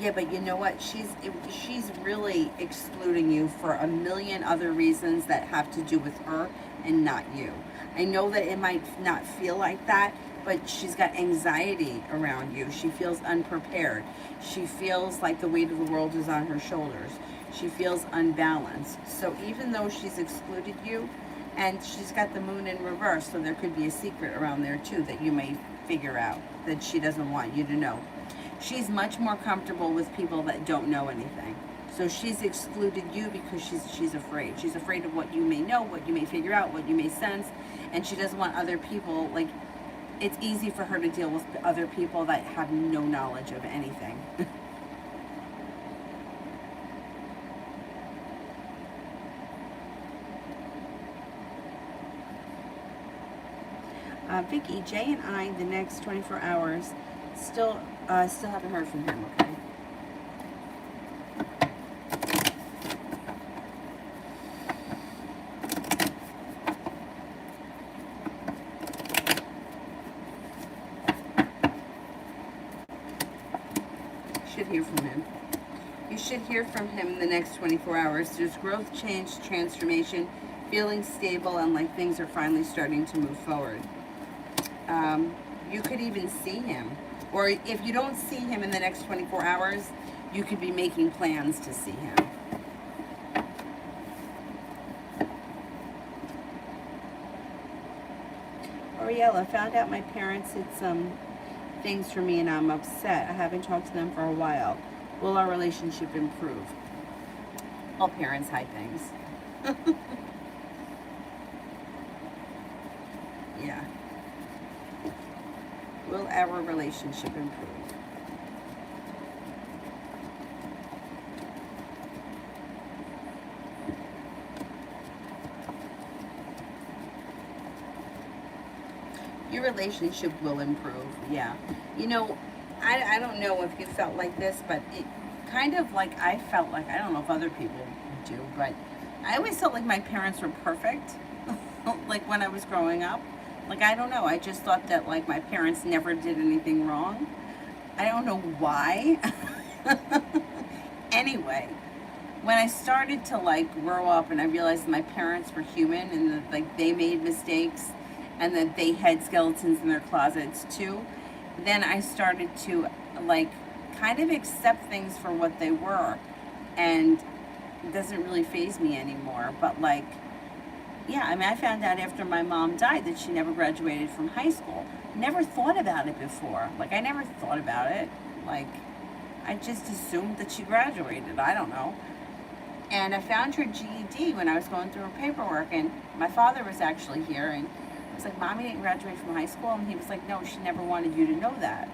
A: Yeah, but you know what? She's really excluding you for a million other reasons that have to do with her and not you. I know that it might not feel like that, but she's got anxiety around you. She feels unprepared. She feels like the weight of the world is on her shoulders. She feels unbalanced. So even though she's excluded you, and she's got the moon in reverse, so there could be a secret around there too that you may figure out that she doesn't want you to know. She's much more comfortable with people that don't know anything. So she's excluded you because she's afraid. She's afraid of what you may know, what you may figure out, what you may sense, and she doesn't want other people, like, it's easy for her to deal with other people that have no knowledge of anything. Vicky, Jay and I, the next 24 hours, still haven't heard from him, okay? Should hear from him. You should hear from him in the next 24 hours. There's growth, change, transformation, feeling stable, and like things are finally starting to move forward. You could even see him. Or if you don't see him in the next 24 hours, you could be making plans to see him. Ariella, found out my parents did some things for me and I'm upset. I haven't talked to them for a while. Will our relationship improve? All parents hide things. Yeah. Will our relationship improve? Your relationship will improve, yeah. You know, I don't know if you felt like this, but it kind of like I felt like, I don't know if other people do, but I always felt like my parents were perfect, like when I was growing up. Like, I don't know, I just thought that like my parents never did anything wrong. I don't know why. Anyway, when I started to like grow up and I realized my parents were human and that like they made mistakes and that they had skeletons in their closets too, then I started to like kind of accept things for what they were, and it doesn't really faze me anymore. But like, yeah, I mean, I found out after my mom died that she never graduated from high school. Never thought about it before. Like, I never thought about it. Like, I just assumed that she graduated. I don't know. And I found her GED when I was going through her paperwork, and my father was actually here, and I was like, Mommy didn't graduate from high school, and he was like, no, she never wanted you to know that.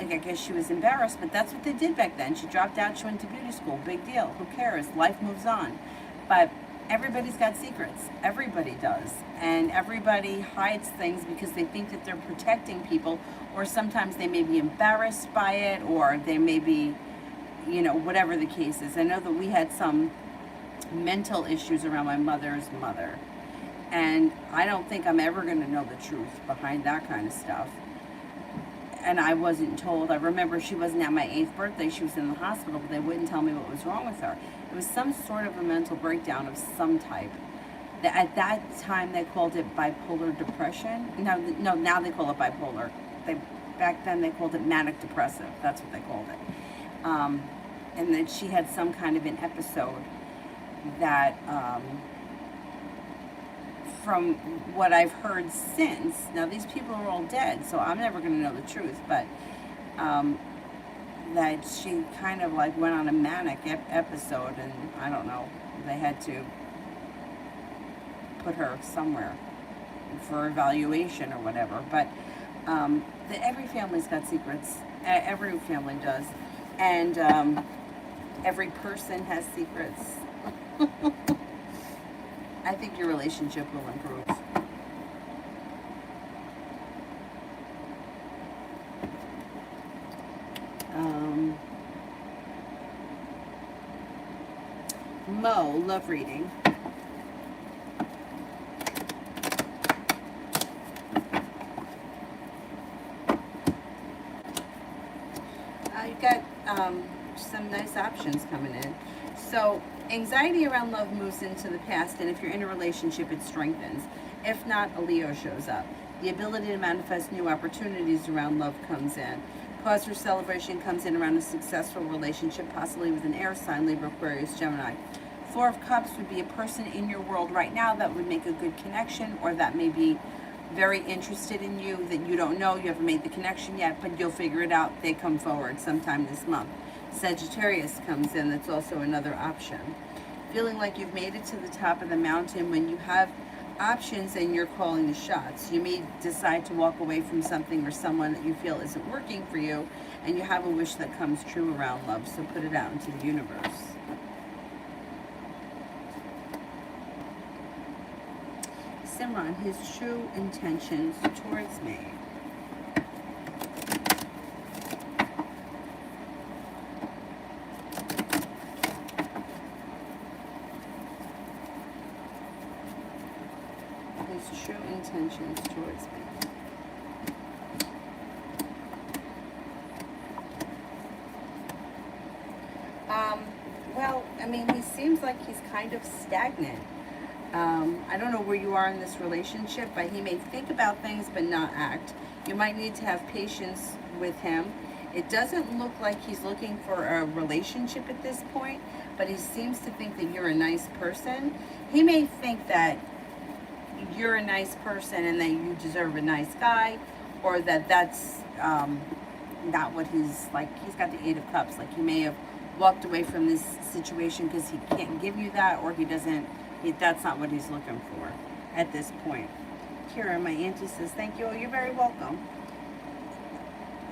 A: Like, I guess she was embarrassed, but that's what they did back then. She dropped out, she went to beauty school, big deal, who cares, life moves on. But everybody's got secrets. Everybody does. And everybody hides things because they think that they're protecting people, or sometimes they may be embarrassed by it, or they may be, you know, whatever the case is. I know that we had some mental issues around my mother's mother. And I don't think I'm ever going to know the truth behind that kind of stuff. And I wasn't told. I remember she wasn't at my 8th birthday. She was in the hospital, but they wouldn't tell me what was wrong with her. It was some sort of a mental breakdown of some type. At that time, they called it bipolar depression. No, now they call it bipolar. Back then, they called it manic depressive. That's what they called it. And then she had some kind of an episode that, from what I've heard since, now these people are all dead, so I'm never going to know the truth, but that she kind of like went on a manic episode, and I don't know, they had to put her somewhere for evaluation or whatever. But every family's got secrets. Every family does. And every person has secrets. I think your relationship will improve. Mo, love reading. You've got some nice options coming in. So anxiety around love moves into the past, and if you're in a relationship, it strengthens. If not, a Leo shows up. The ability to manifest new opportunities around love comes in. Cause for celebration comes in around a successful relationship, possibly with an air sign, Libra, Aquarius, Gemini. 4 of Cups would be a person in your world right now that would make a good connection, or that may be very interested in you that you don't know. You haven't made the connection yet, but you'll figure it out. They come forward sometime this month. Sagittarius comes in. That's also another option. Feeling like you've made it to the top of the mountain when you have options and you're calling the shots. You may decide to walk away from something or someone that you feel isn't working for you, and you have a wish that comes true around love, so put it out into the universe. Simran, his true intentions towards me. His true intentions towards me. Well, I mean, he seems like he's kind of stagnant. I don't know where you are in this relationship, but he may think about things but not act. You might need to have patience with him. It doesn't look like he's looking for a relationship at this point, but he seems to think that you're a nice person. He may think that you're a nice person and that you deserve a nice guy, or that that's not what he's like. He's got the 8 of Cups. Like, he may have walked away from this situation because he can't give you that, or he doesn't. That's not what he's looking for at this point. Kira, my auntie, says thank you. Oh, you're very welcome.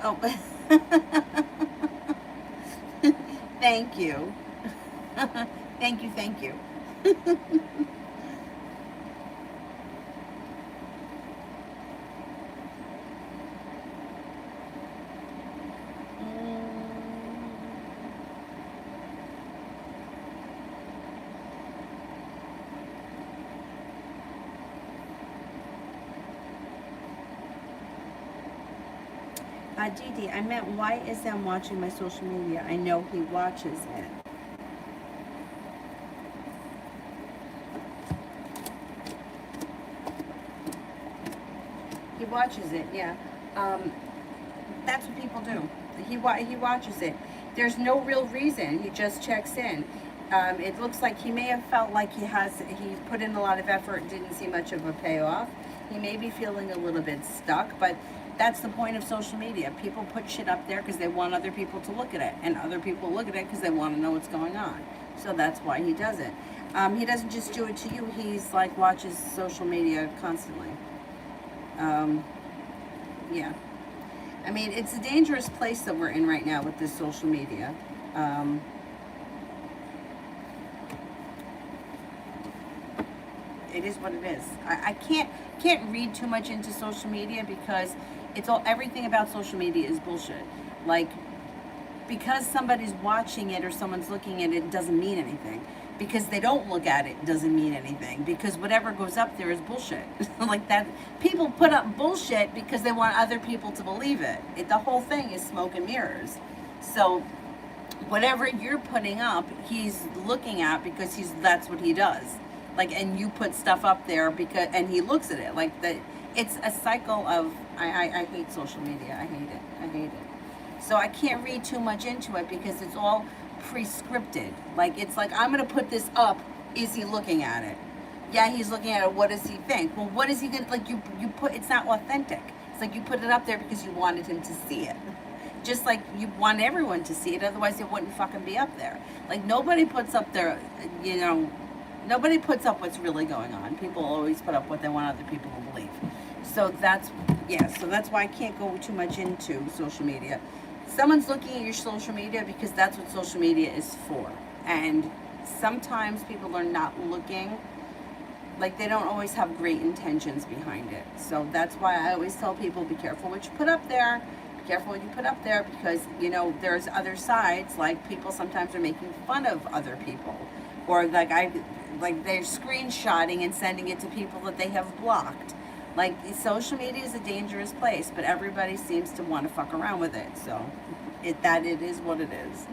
A: Oh, thank you. Thank you. Didi, I meant, why is Sam watching my social media? I know he watches it. He watches it, yeah. That's what people do. He watches it. There's no real reason. He just checks in. It looks like he may have felt like he put in a lot of effort and didn't see much of a payoff. He may be feeling a little bit stuck, but that's the point of social media. People put shit up there because they want other people to look at it, and other people look at it because they want to know what's going on. So that's why he does it. He doesn't just do it to you. He's like watches social media constantly. Yeah. I mean, it's a dangerous place that we're in right now with this social media. It is what it is. I can't read too much into social media because everything about social media is bullshit. Like, because somebody's watching it or someone's looking at it doesn't mean anything. Because they don't look at it doesn't mean anything. Because whatever goes up there is bullshit. Like that, people put up bullshit because they want other people to believe it. The whole thing is smoke and mirrors. So whatever you're putting up, he's looking at because that's what he does. Like, and you put stuff up there and he looks at it. Like it's a cycle of, I hate social media. I hate it. So I can't read too much into it because it's all pre-scripted. Like, it's like, I'm going to put this up. Is he looking at it? Yeah, he's looking at it. What does he think? Well, what is he going to, like, you put, it's not authentic. It's like you put it up there because you wanted him to see it. Just like you want everyone to see it. Otherwise, it wouldn't fucking be up there. Like, nobody puts up their, nobody puts up what's really going on. People always put up what they want other people to believe. So that's why I can't go too much into social media. Someone's looking at your social media because that's what social media is for. And sometimes people are not looking, like, they don't always have great intentions behind it. So that's why I always tell people, be careful what you put up there. Be careful what you put up there because, there's other sides. Like, people sometimes are making fun of other people. Or they're screenshotting and sending it to people that they have blocked. Like, social media is a dangerous place, but everybody seems to want to fuck around with it. So, it is what it is.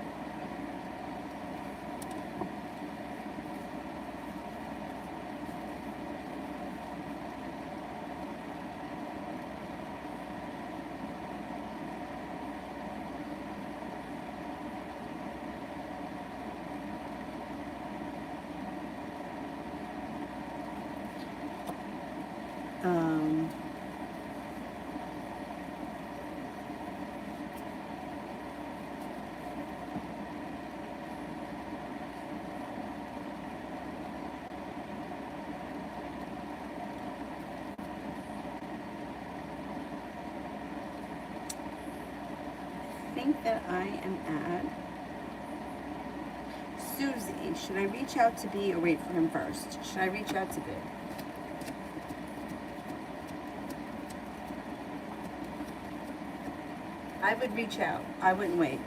A: That I am at Susie. Should I reach out to B or wait for him first? Should I reach out to B? I would reach out. I wouldn't wait.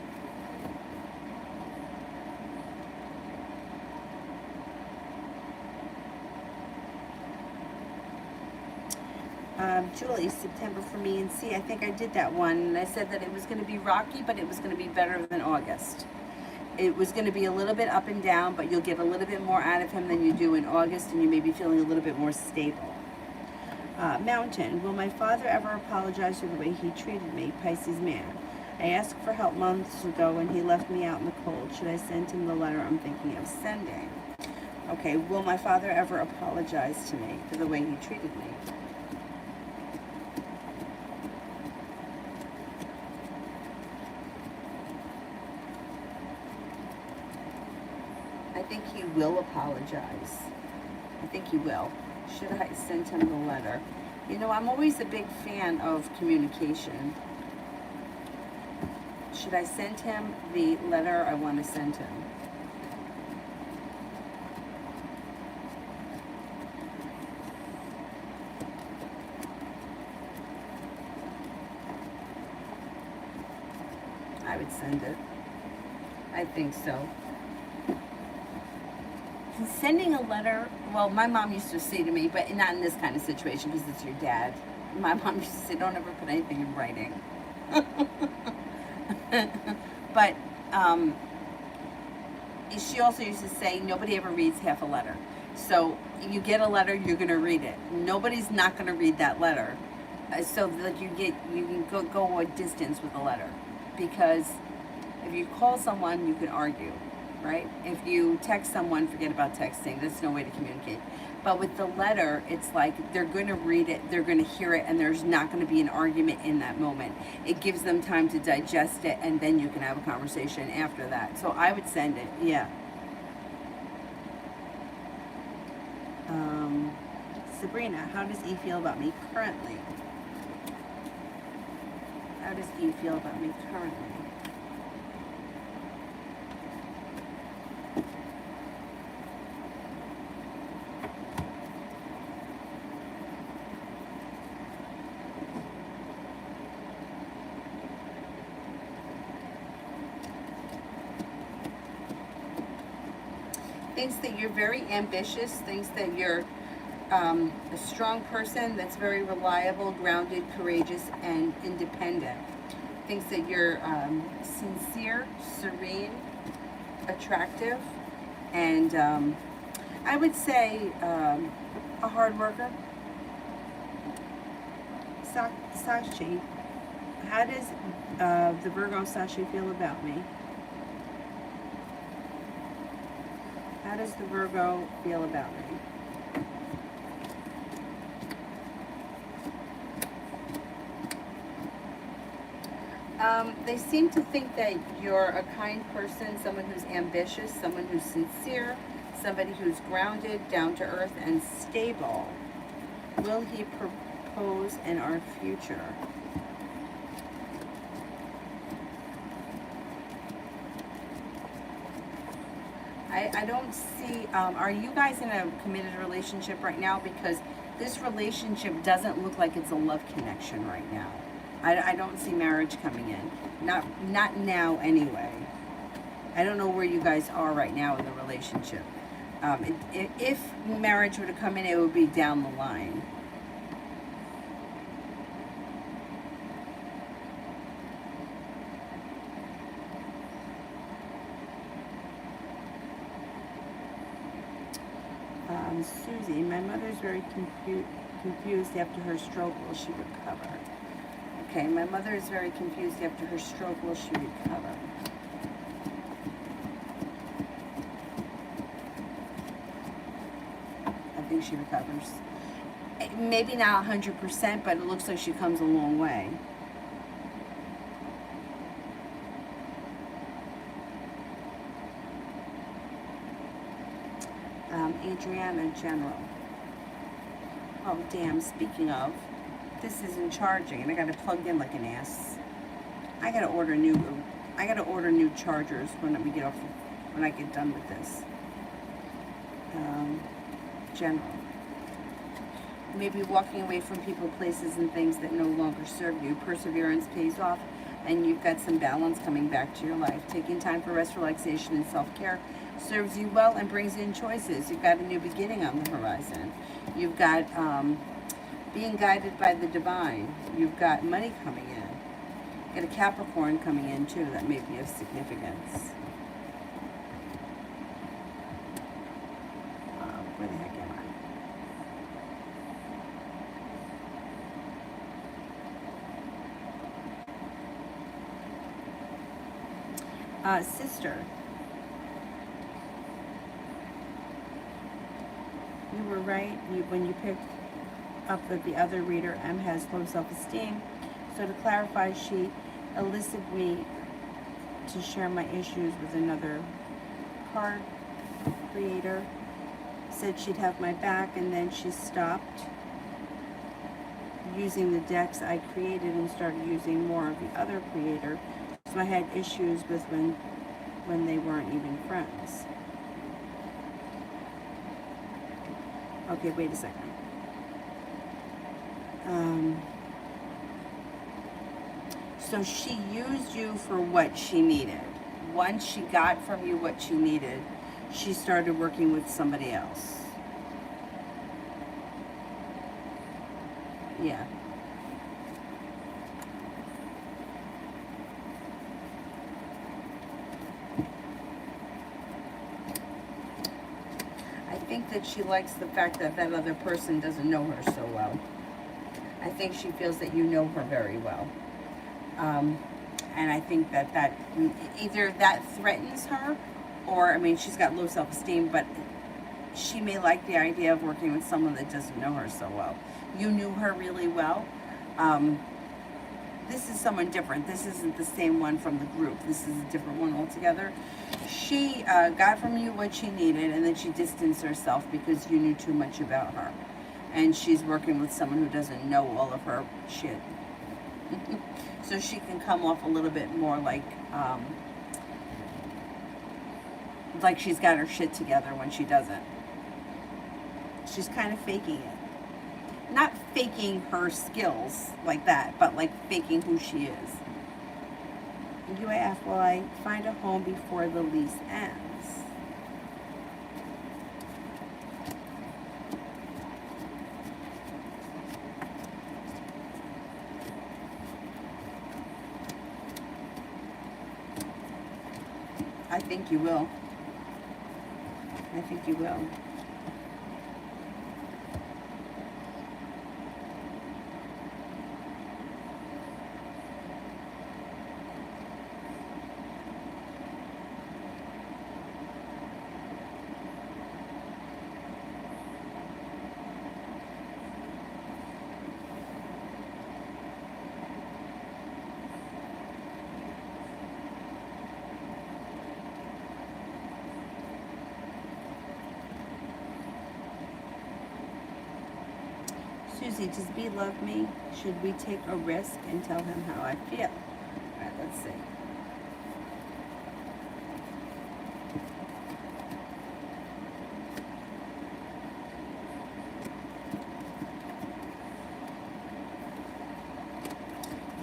A: Julie, September for me and C. I think I did that one, and I said that it was going to be rocky, but it was going to be better than August. It was going to be a little bit up and down, but you'll get a little bit more out of him than you do in August, and you may be feeling a little bit more stable. Mountain, will my father ever apologize for the way he treated me? Pisces man. I asked for help months ago, and he left me out in the cold. Should I send him the letter I'm thinking of sending? Okay, will my father ever apologize to me for the way he treated me? I think he will apologize. I think he will. Should I send him the letter? I'm always a big fan of communication. Should I send him the letter I want to send him? I would send it. I think so. Sending a letter, well, my mom used to say to me, but not in this kind of situation because it's your dad. My mom used to say, don't ever put anything in writing. But she also used to say, nobody ever reads half a letter. So you get a letter, you're going to read it. Nobody's not going to read that letter. So that you can go a distance with a letter. Because if you call someone, you can argue. Right? If you text someone, forget about texting. There's no way to communicate. But with the letter, it's like they're going to read it, they're going to hear it, and there's not going to be an argument in that moment. It gives them time to digest it, and then you can have a conversation after that. So I would send it, yeah. Sabrina, how does E feel about me currently? How does E feel about me currently? thinks that you're very ambitious, thinks that you're a strong person that's very reliable, grounded, courageous, and independent. Thinks that you're sincere, serene, attractive, and I would say a hard worker. Sashi, how does the Virgo Sashi feel about me? How does the Virgo feel about me? They seem to think that you're a kind person, someone who's ambitious, someone who's sincere, somebody who's grounded, down to earth, and stable. Will he propose in our future? I don't see, are you guys in a committed relationship right now? Because this relationship doesn't look like it's a love connection right now. I don't see marriage coming in. Not now anyway. I don't know where you guys are right now in the relationship. If marriage were to come in, it would be down the line. Susie, my mother's very confused after her stroke. Will she recover? Okay, my mother is very confused after her stroke. Will she recover? I think she recovers. Maybe not 100%, but it looks like she comes a long way. Adriana, General. Oh, damn, speaking of, this isn't charging, and I got it plugged in like an ass. I gotta order new chargers when I get done with this. General. Maybe walking away from people, places, and things that no longer serve you. Perseverance pays off, and you've got some balance coming back to your life. Taking time for rest, relaxation, and self-care serves you well and brings in choices. You've got a new beginning on the horizon. You've got being guided by the divine. You've got money coming in. You've got a Capricorn coming in too that may be of significance. Where the heck am I? Sister. You were right when you picked up that the other reader, M, has low self-esteem. So to clarify, she elicited me to share my issues with another card creator. Said she'd have my back, and then she stopped using the decks I created and started using more of the other creator. So I had issues with when they weren't even friends. Okay, wait a second. So she used you for what she needed. Once she got from you what she needed, she started working with somebody else. Yeah. I think that she likes the fact that that other person doesn't know her so well. I think she feels that you know her very well. And I think that either that threatens her, or, I mean, she's got low self-esteem, but she may like the idea of working with someone that doesn't know her so well. You knew her really well. This is someone different. This isn't the same one from the group. This is a different one altogether. She got from you what she needed, and then she distanced herself because you knew too much about her. And she's working with someone who doesn't know all of her shit. So she can come off a little bit more like she's got her shit together when she doesn't. She's kind of faking it. Not faking her skills like that, but like faking who she is. UAF, will I find a home before the lease ends? I think you will. I think you will. Susie, does B love me? Should we take a risk and tell him how I feel? All right, let's see.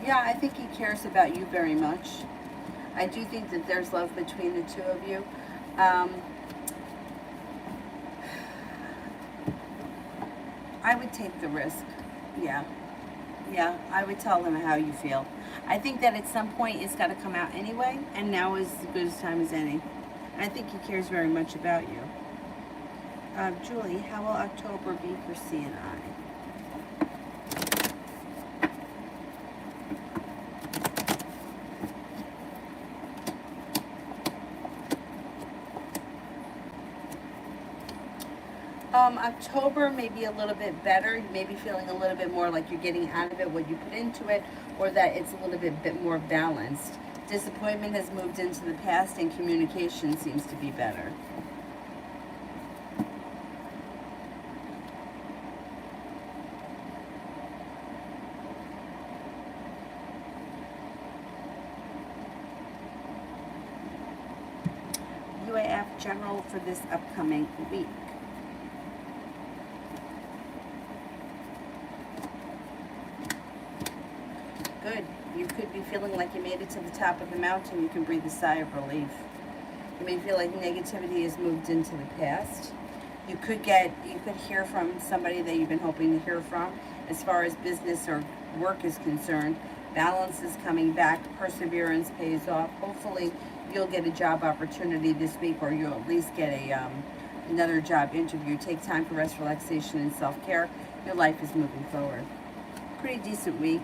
A: Yeah, I think he cares about you very much. I do think that there's love between the two of you. I would take the risk. Yeah. Yeah, I would tell him how you feel. I think that at some point it's got to come out anyway, and now is as good a time as any. I think he cares very much about you. Julie, how will October be for C and I? October may be a little bit better. You may be feeling a little bit more like you're getting out of it what you put into it, or that it's a little bit more balanced. Disappointment has moved into the past, and communication seems to be better. UAF general for this upcoming week. Good. You could be feeling like you made it to the top of the mountain. You can breathe a sigh of relief. You may feel like negativity has moved into the past. You could hear from somebody that you've been hoping to hear from. As far as business or work is concerned, balance is coming back. Perseverance pays off. Hopefully, you'll get a job opportunity this week, or you'll at least get another job interview. Take time for rest, relaxation, and self-care. Your life is moving forward. Pretty decent week.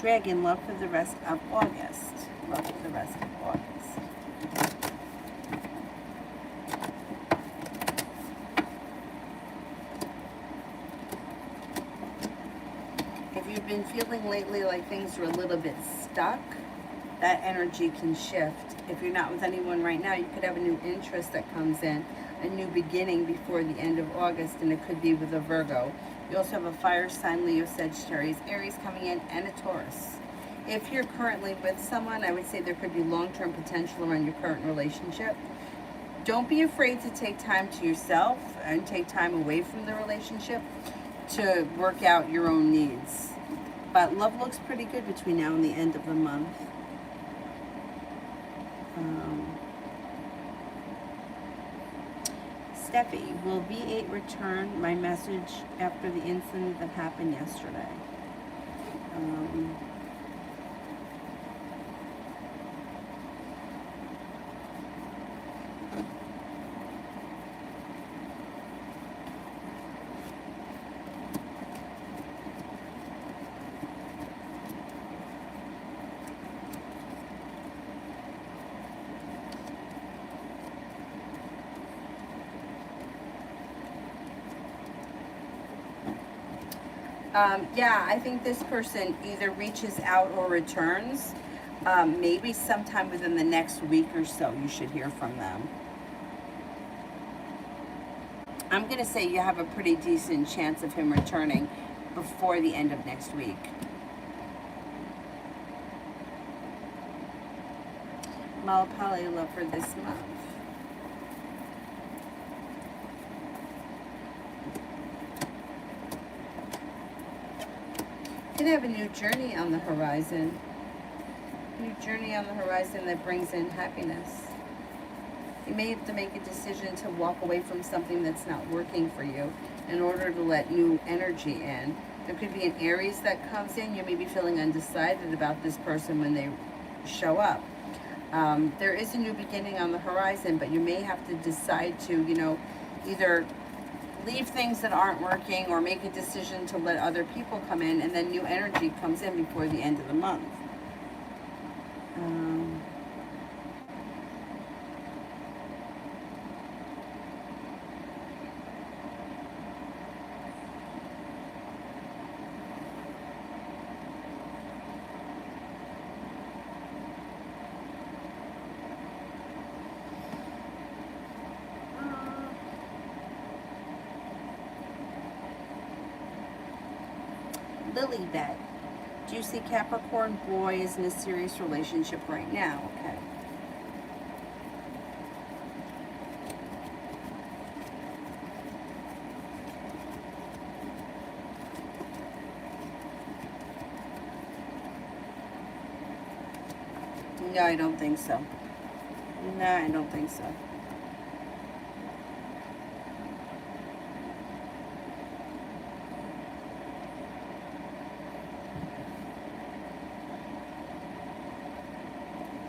A: Dragon, love for the rest of August. Love for the rest of August. If you've been feeling lately like things are a little bit stuck, that energy can shift. If you're not with anyone right now, you could have a new interest that comes in, a new beginning before the end of August, and it could be with a Virgo. You also have a fire sign, Leo, Sagittarius, Aries coming in, and a Taurus. If you're currently with someone, I would say there could be long-term potential around your current relationship. Don't be afraid to take time to yourself and take time away from the relationship to work out your own needs. But love looks pretty good between now and the end of the month. Steffi, will V8 return my message after the incident that happened yesterday? Yeah, I think this person either reaches out or returns. Maybe sometime within the next week or so, you should hear from them. I'm going to say you have a pretty decent chance of him returning before the end of next week. Malapali, love for this month. Could have a new journey on the horizon. new journey on the horizon that brings in happiness. You may have to make a decision to walk away from something that's not working for you in order to let new energy in. There could be an Aries that comes in. You may be feeling undecided about this person when they show up. There is a new beginning on the horizon, but you may have to decide to, either leave things that aren't working or make a decision to let other people come in, and then new energy comes in before the end of the month. Lilybet. Do you see Capricorn boy is in a serious relationship right now? Okay. No, I don't think so. No, I don't think so.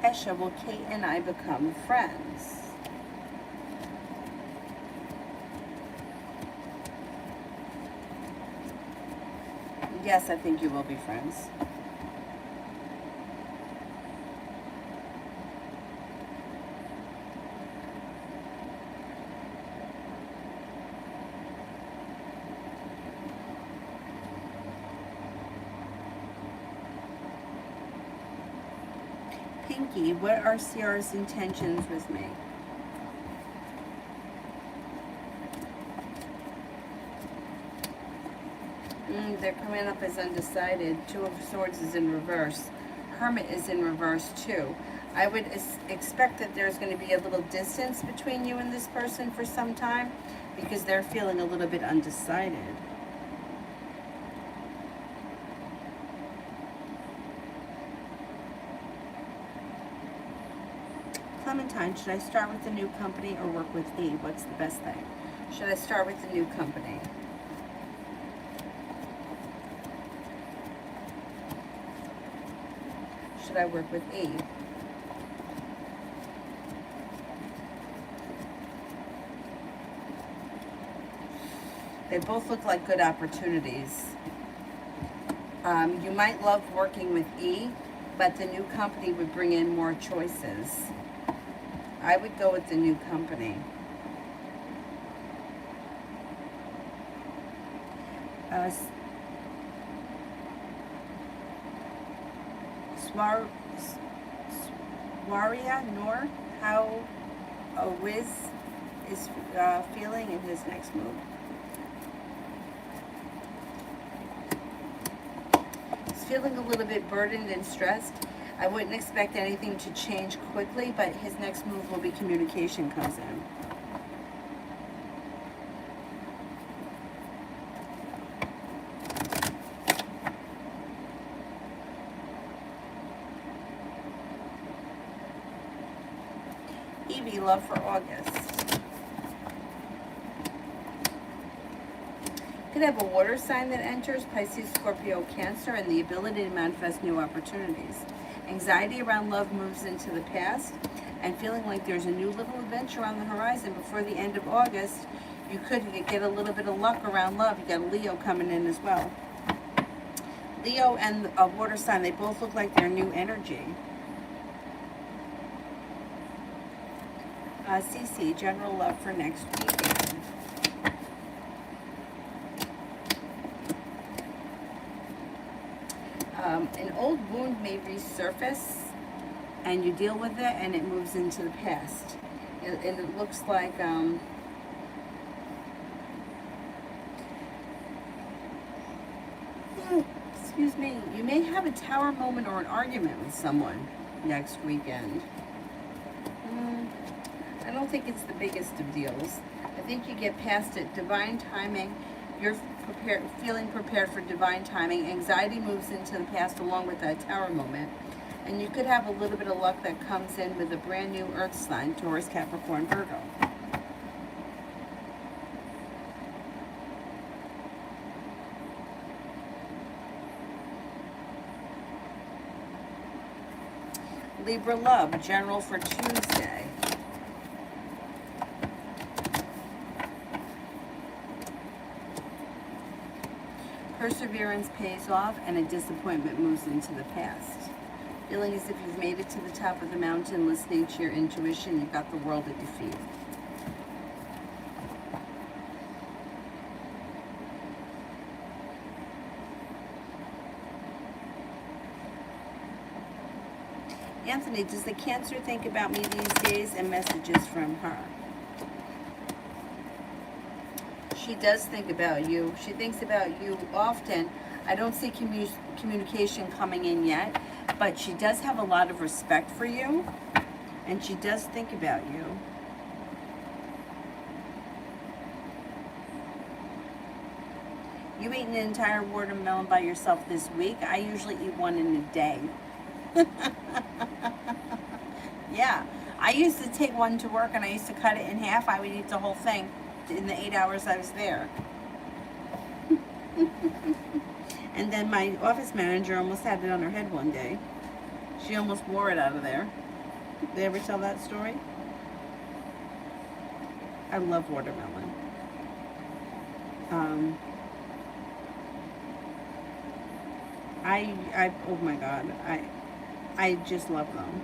A: Esha, will Kate and I become friends? Yes, I think you will be friends. Pinky, what are Ciara's intentions with me? They're coming up as undecided. Two of Swords is in reverse. Hermit is in reverse too. I would expect that there's going to be a little distance between you and this person for some time because they're feeling a little bit undecided. Clementine, should I start with the new company or work with E? What's the best thing? Should I start with the new company? Should I work with E? They both look like good opportunities. You might love working with E, but the new company would bring in more choices. I would go with the new company. Swaria Noor, how Wiz is feeling in his next move. He's feeling a little bit burdened and stressed. I wouldn't expect anything to change quickly, but his next move will be communication comes in. Evie, love for August. Could have a water sign that enters, Pisces, Scorpio, Cancer, and the ability to manifest new opportunities. Anxiety around love moves into the past, and feeling like there's a new little adventure on the horizon before the end of August. You could get a little bit of luck around love. You got a Leo coming in as well. Leo and a water sign, they both look like they're new energy. CC, general love for next weekend. An old wound may resurface, and you deal with it, and it moves into the past. It looks like excuse me, you may have a tower moment or an argument with someone next weekend. I don't think it's the biggest of deals. I think you get past it. Divine timing. You're feeling prepared for divine timing. Anxiety moves into the past along with that tower moment. And you could have a little bit of luck that comes in with a brand new earth sign, Taurus, Capricorn, Virgo. Libra love, general for Tuesday. Perseverance pays off and a disappointment moves into the past. Feeling as if you've made it to the top of the mountain, listening to your intuition, you've got the world at your feet. Anthony, does the Cancer think about me these days? And messages from her. She does think about you. She thinks about you often. I don't see communication coming in yet, but she does have a lot of respect for you, and she does think about you. You ate an entire watermelon by yourself this week. I usually eat one in a day. Yeah, I used to take one to work and I used to cut it in half. I would eat the whole thing in the 8 hours I was there. And then my office manager almost had it on her head one day. She almost wore it out of there. Did they ever tell that story? I love watermelon. Oh my God, I just love them.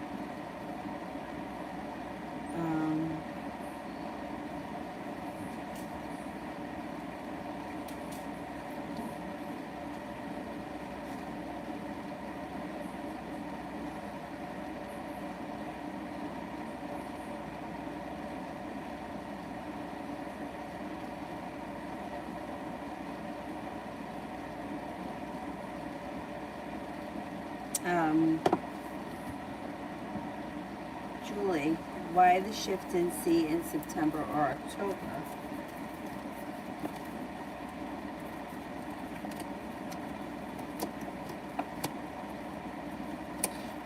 A: Julie, why the shift in C in September or October?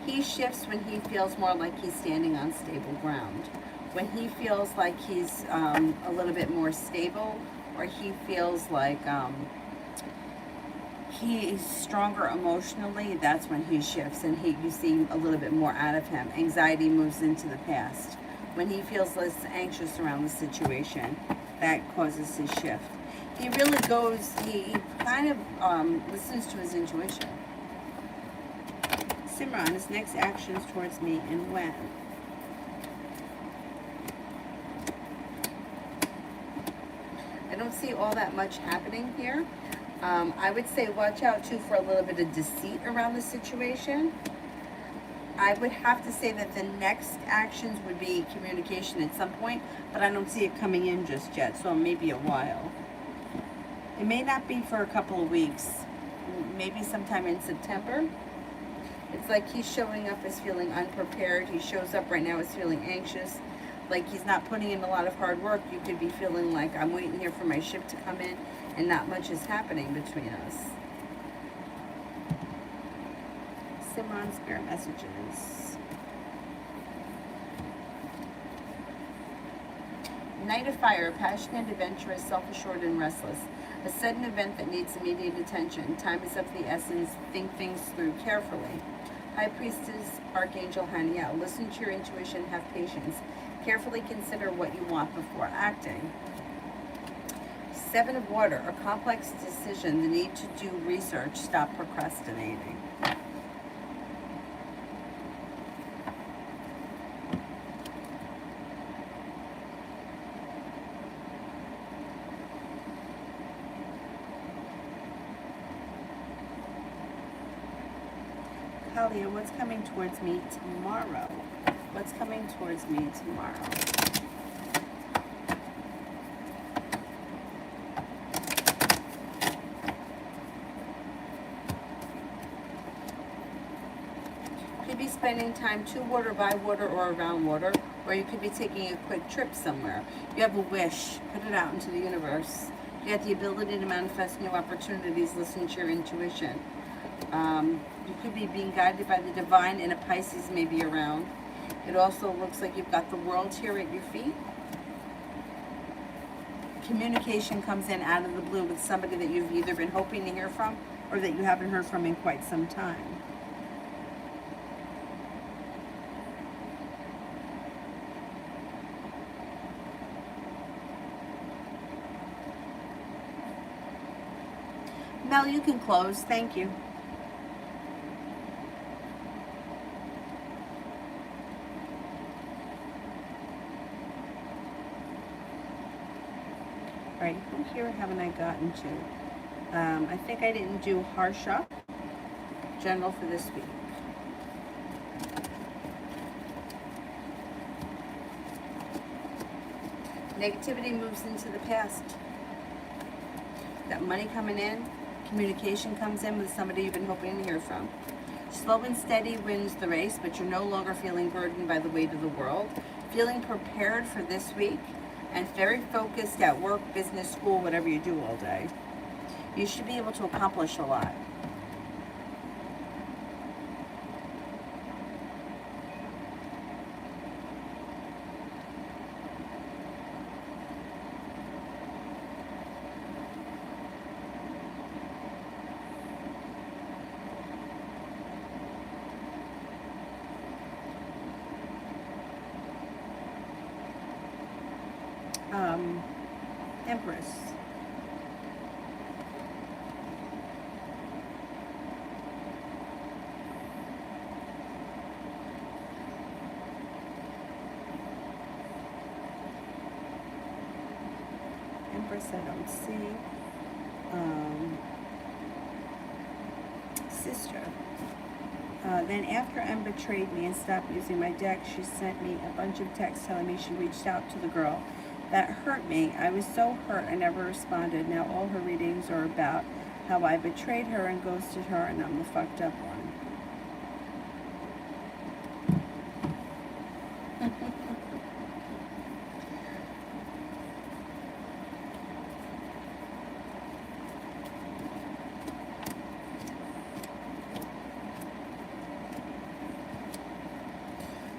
A: He shifts when he feels more like he's standing on stable ground. When he feels like he's a little bit more stable, or he feels like he's stronger emotionally, that's when he shifts and you see a little bit more out of him. Anxiety moves into the past. When he feels less anxious around the situation, that causes his shift. He really goes, he kind of listens to his intuition. Simran, his next actions towards me and when? I don't see all that much happening here. I would say watch out too for a little bit of deceit around the situation. I would have to say that the next actions would be communication at some point, but I don't see it coming in just yet, so maybe a while. It may not be for a couple of weeks, maybe sometime in September. It's like he's showing up as feeling unprepared. He shows up right now as feeling anxious, like he's not putting in a lot of hard work. You could be feeling like, I'm waiting here for my ship to come in, and not much is happening between us. Simran, spirit messages. Knight of Fire, passionate, adventurous, self-assured, and restless. A sudden event that needs immediate attention. Time is of the essence. Think things through carefully. High Priestess, Archangel Haniel. Listen to your intuition. Have patience. Carefully consider what you want before acting. Seven of Water, a complex decision. The need to do research. Stop procrastinating. Kalia, what's coming towards me tomorrow? What's coming towards me tomorrow? You could be spending time to water, by water, or around water, or you could be taking a quick trip somewhere. You have a wish, put it out into the universe. You have the ability to manifest new opportunities. Listen to your intuition. You could be being guided by the divine, and a Pisces may be around. It also looks like you've got the world here at your feet. Communication comes in out of the blue with somebody that you've either been hoping to hear from or that you haven't heard from in quite some time. Mel, you can close. Thank you. All right, who here haven't I gotten to? I think I didn't do Harsha, general for this week. Negativity moves into the past. Got money coming in. Communication comes in with somebody you've been hoping to hear from. Slow and steady wins the race, but you're no longer feeling burdened by the weight of the world. Feeling prepared for this week and very focused at work, business, school, whatever you do all day. You should be able to accomplish a lot. Empress. Empress I don't see. Sister. Then after Em betrayed me and stopped using my deck, she sent me a bunch of texts telling me she reached out to the girl. That hurt me. I was so hurt I never responded. Now all her readings are about how I betrayed her and ghosted her, and I'm the fucked up one.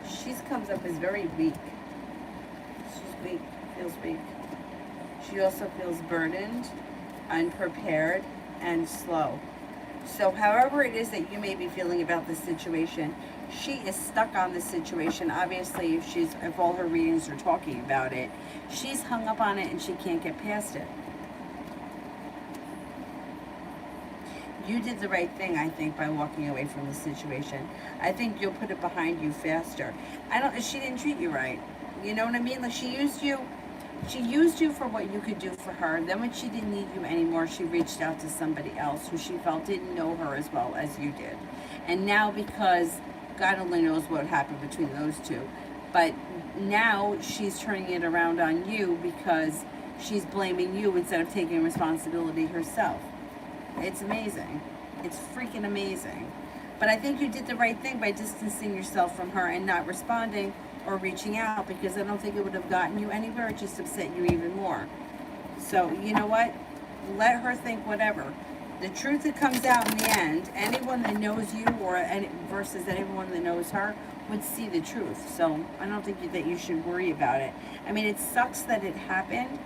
A: She comes up as very weak. She's weak. Feels weak. She also feels burdened, unprepared, and slow. So however it is that you may be feeling about this situation, she is stuck on this situation. Obviously, if all her readings are talking about it, she's hung up on it and she can't get past it. You did the right thing, I think, by walking away from the situation. I think you'll put it behind you faster. She didn't treat you right. You know what I mean? Like, she used you for what you could do for her. Then when she didn't need you anymore, she reached out to somebody else who she felt didn't know her as well as you did. And now, because God only knows what happened between those two, but now she's turning it around on you because she's blaming you instead of taking responsibility herself. It's amazing. It's freaking amazing. But I think you did the right thing by distancing yourself from her and not responding or reaching out, because I don't think it would have gotten you anywhere. It just upset you even more. So, you know what? Let her think whatever. The truth that comes out in the end, anyone that knows you versus anyone that knows her would see the truth. So I don't think that you should worry about it. I mean, it sucks that it happened,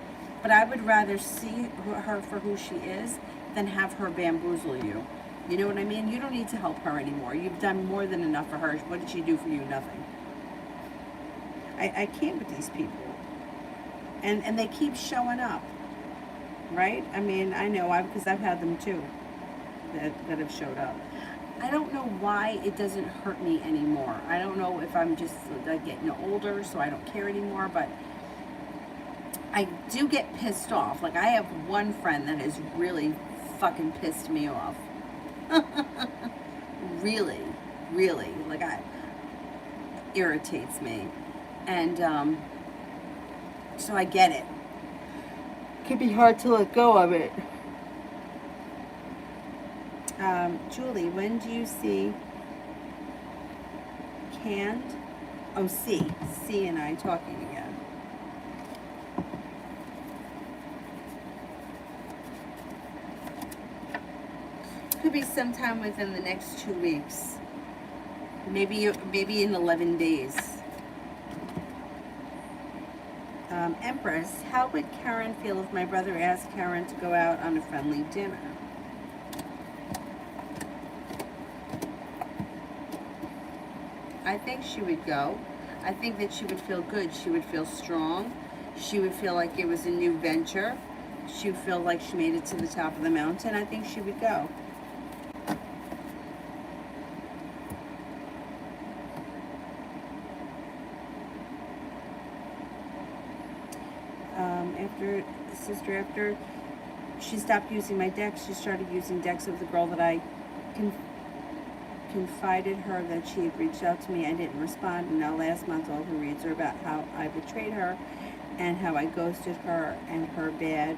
A: but I would rather see her for who she is than have her bamboozle you. You know what I mean? You don't need to help her anymore. You've done more than enough for her. What did she do for you? Nothing. I can't with these people. And they keep showing up. Right? I mean, I know, because I've had them too that have showed up. I don't know why it doesn't hurt me anymore. I don't know if I'm just getting older, so I don't care anymore, but I do get pissed off. Like, I have one friend that has really fucking pissed me off. Really, really. Like, irritates me. And so I get it. Could be hard to let go of it. Julie, when do you see canned? Oh, C and I talking again. Could be be sometime within the next 2 weeks. Maybe in 11 days. Empress, how would Karen feel if my brother asked Karen to go out on a friendly dinner? I think she would go. I think that she would feel good. She would feel strong. She would feel like it was a new venture. She would feel like she made it to the top of the mountain. I think she would go. After she stopped using my decks, she started using decks of the girl that I confided her that she had reached out to me. I didn't respond, and now last month all her reads are about how I betrayed her and how I ghosted her and her bad.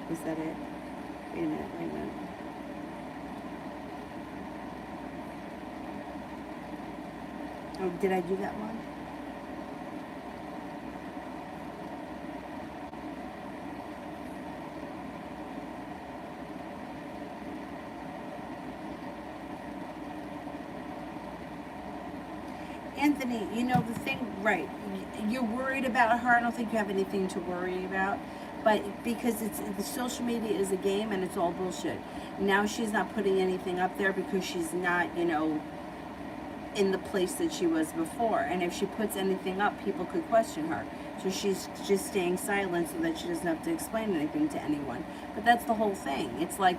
A: Was that it? Wait a minute. Oh, did I do that one? Anthony, you know the thing, right, you're worried about her. I don't think you have anything to worry about, but because the social media is a game and it's all bullshit. Now she's not putting anything up there because she's not, in the place that she was before. And if she puts anything up, people could question her. So she's just staying silent so that she doesn't have to explain anything to anyone. But that's the whole thing. It's like,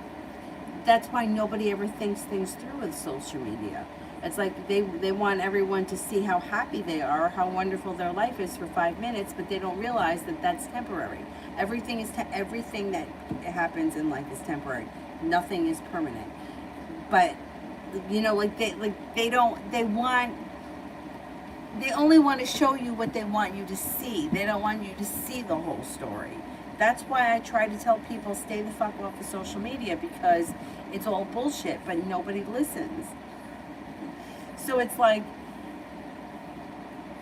A: that's why nobody ever thinks things through with social media. It's like they want everyone to see how happy they are, how wonderful their life is for 5 minutes, but they don't realize that that's temporary. Everything that happens in life is temporary. Nothing is permanent. But they only want to show you what they want you to see. They don't want you to see the whole story. That's why I try to tell people, stay the fuck off of social media, because it's all bullshit, but nobody listens. So it's like,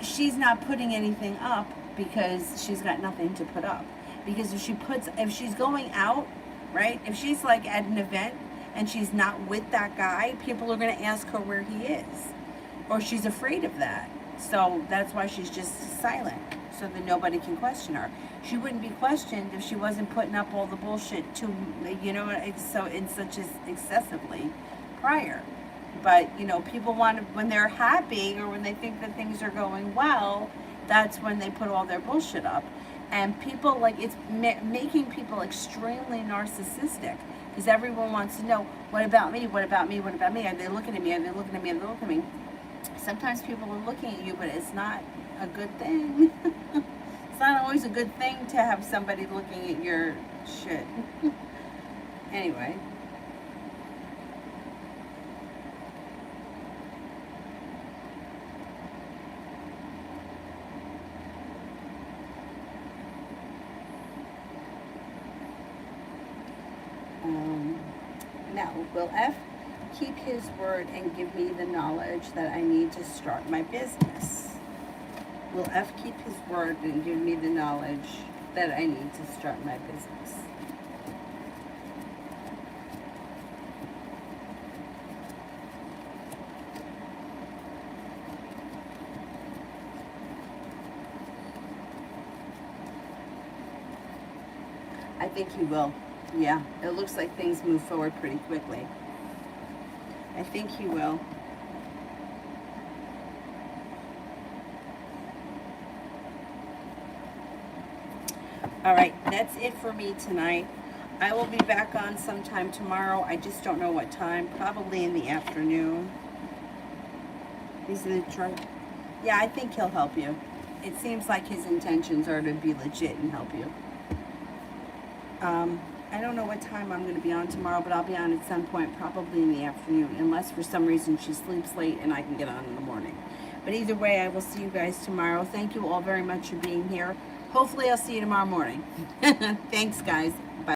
A: she's not putting anything up because she's got nothing to put up. Because if she's going out, right, if she's like at an event and she's not with that guy, people are going to ask her where he is. Or she's afraid of that. So that's why she's just silent, so that nobody can question her. She wouldn't be questioned if she wasn't putting up all the bullshit such as excessively prior. But, people want to, when they're happy or when they think that things are going well, that's when they put all their bullshit up. And people, it's making people extremely narcissistic, because everyone wants to know, what about me? What about me? What about me? Are they looking at me? Are they looking at me? Are they looking at me? Sometimes people are looking at you, but it's not a good thing. It's not always a good thing to have somebody looking at your shit. Anyway. Now, will F keep his word and give me the knowledge that I need to start my business? Will F keep his word and give me the knowledge that I need to start my business? I think he will. Yeah, it looks like things move forward pretty quickly. I think he will. All right, that's it for me tonight. I will be back on sometime tomorrow. I just don't know what time. Probably in the afternoon. These are the chart. Yeah, I think he'll help you. It seems like his intentions are to be legit and help you. I don't know what time I'm going to be on tomorrow, but I'll be on at some point, probably in the afternoon, unless for some reason she sleeps late and I can get on in the morning. But either way, I will see you guys tomorrow. Thank you all very much for being here. Hopefully I'll see you tomorrow morning. Thanks, guys. Bye.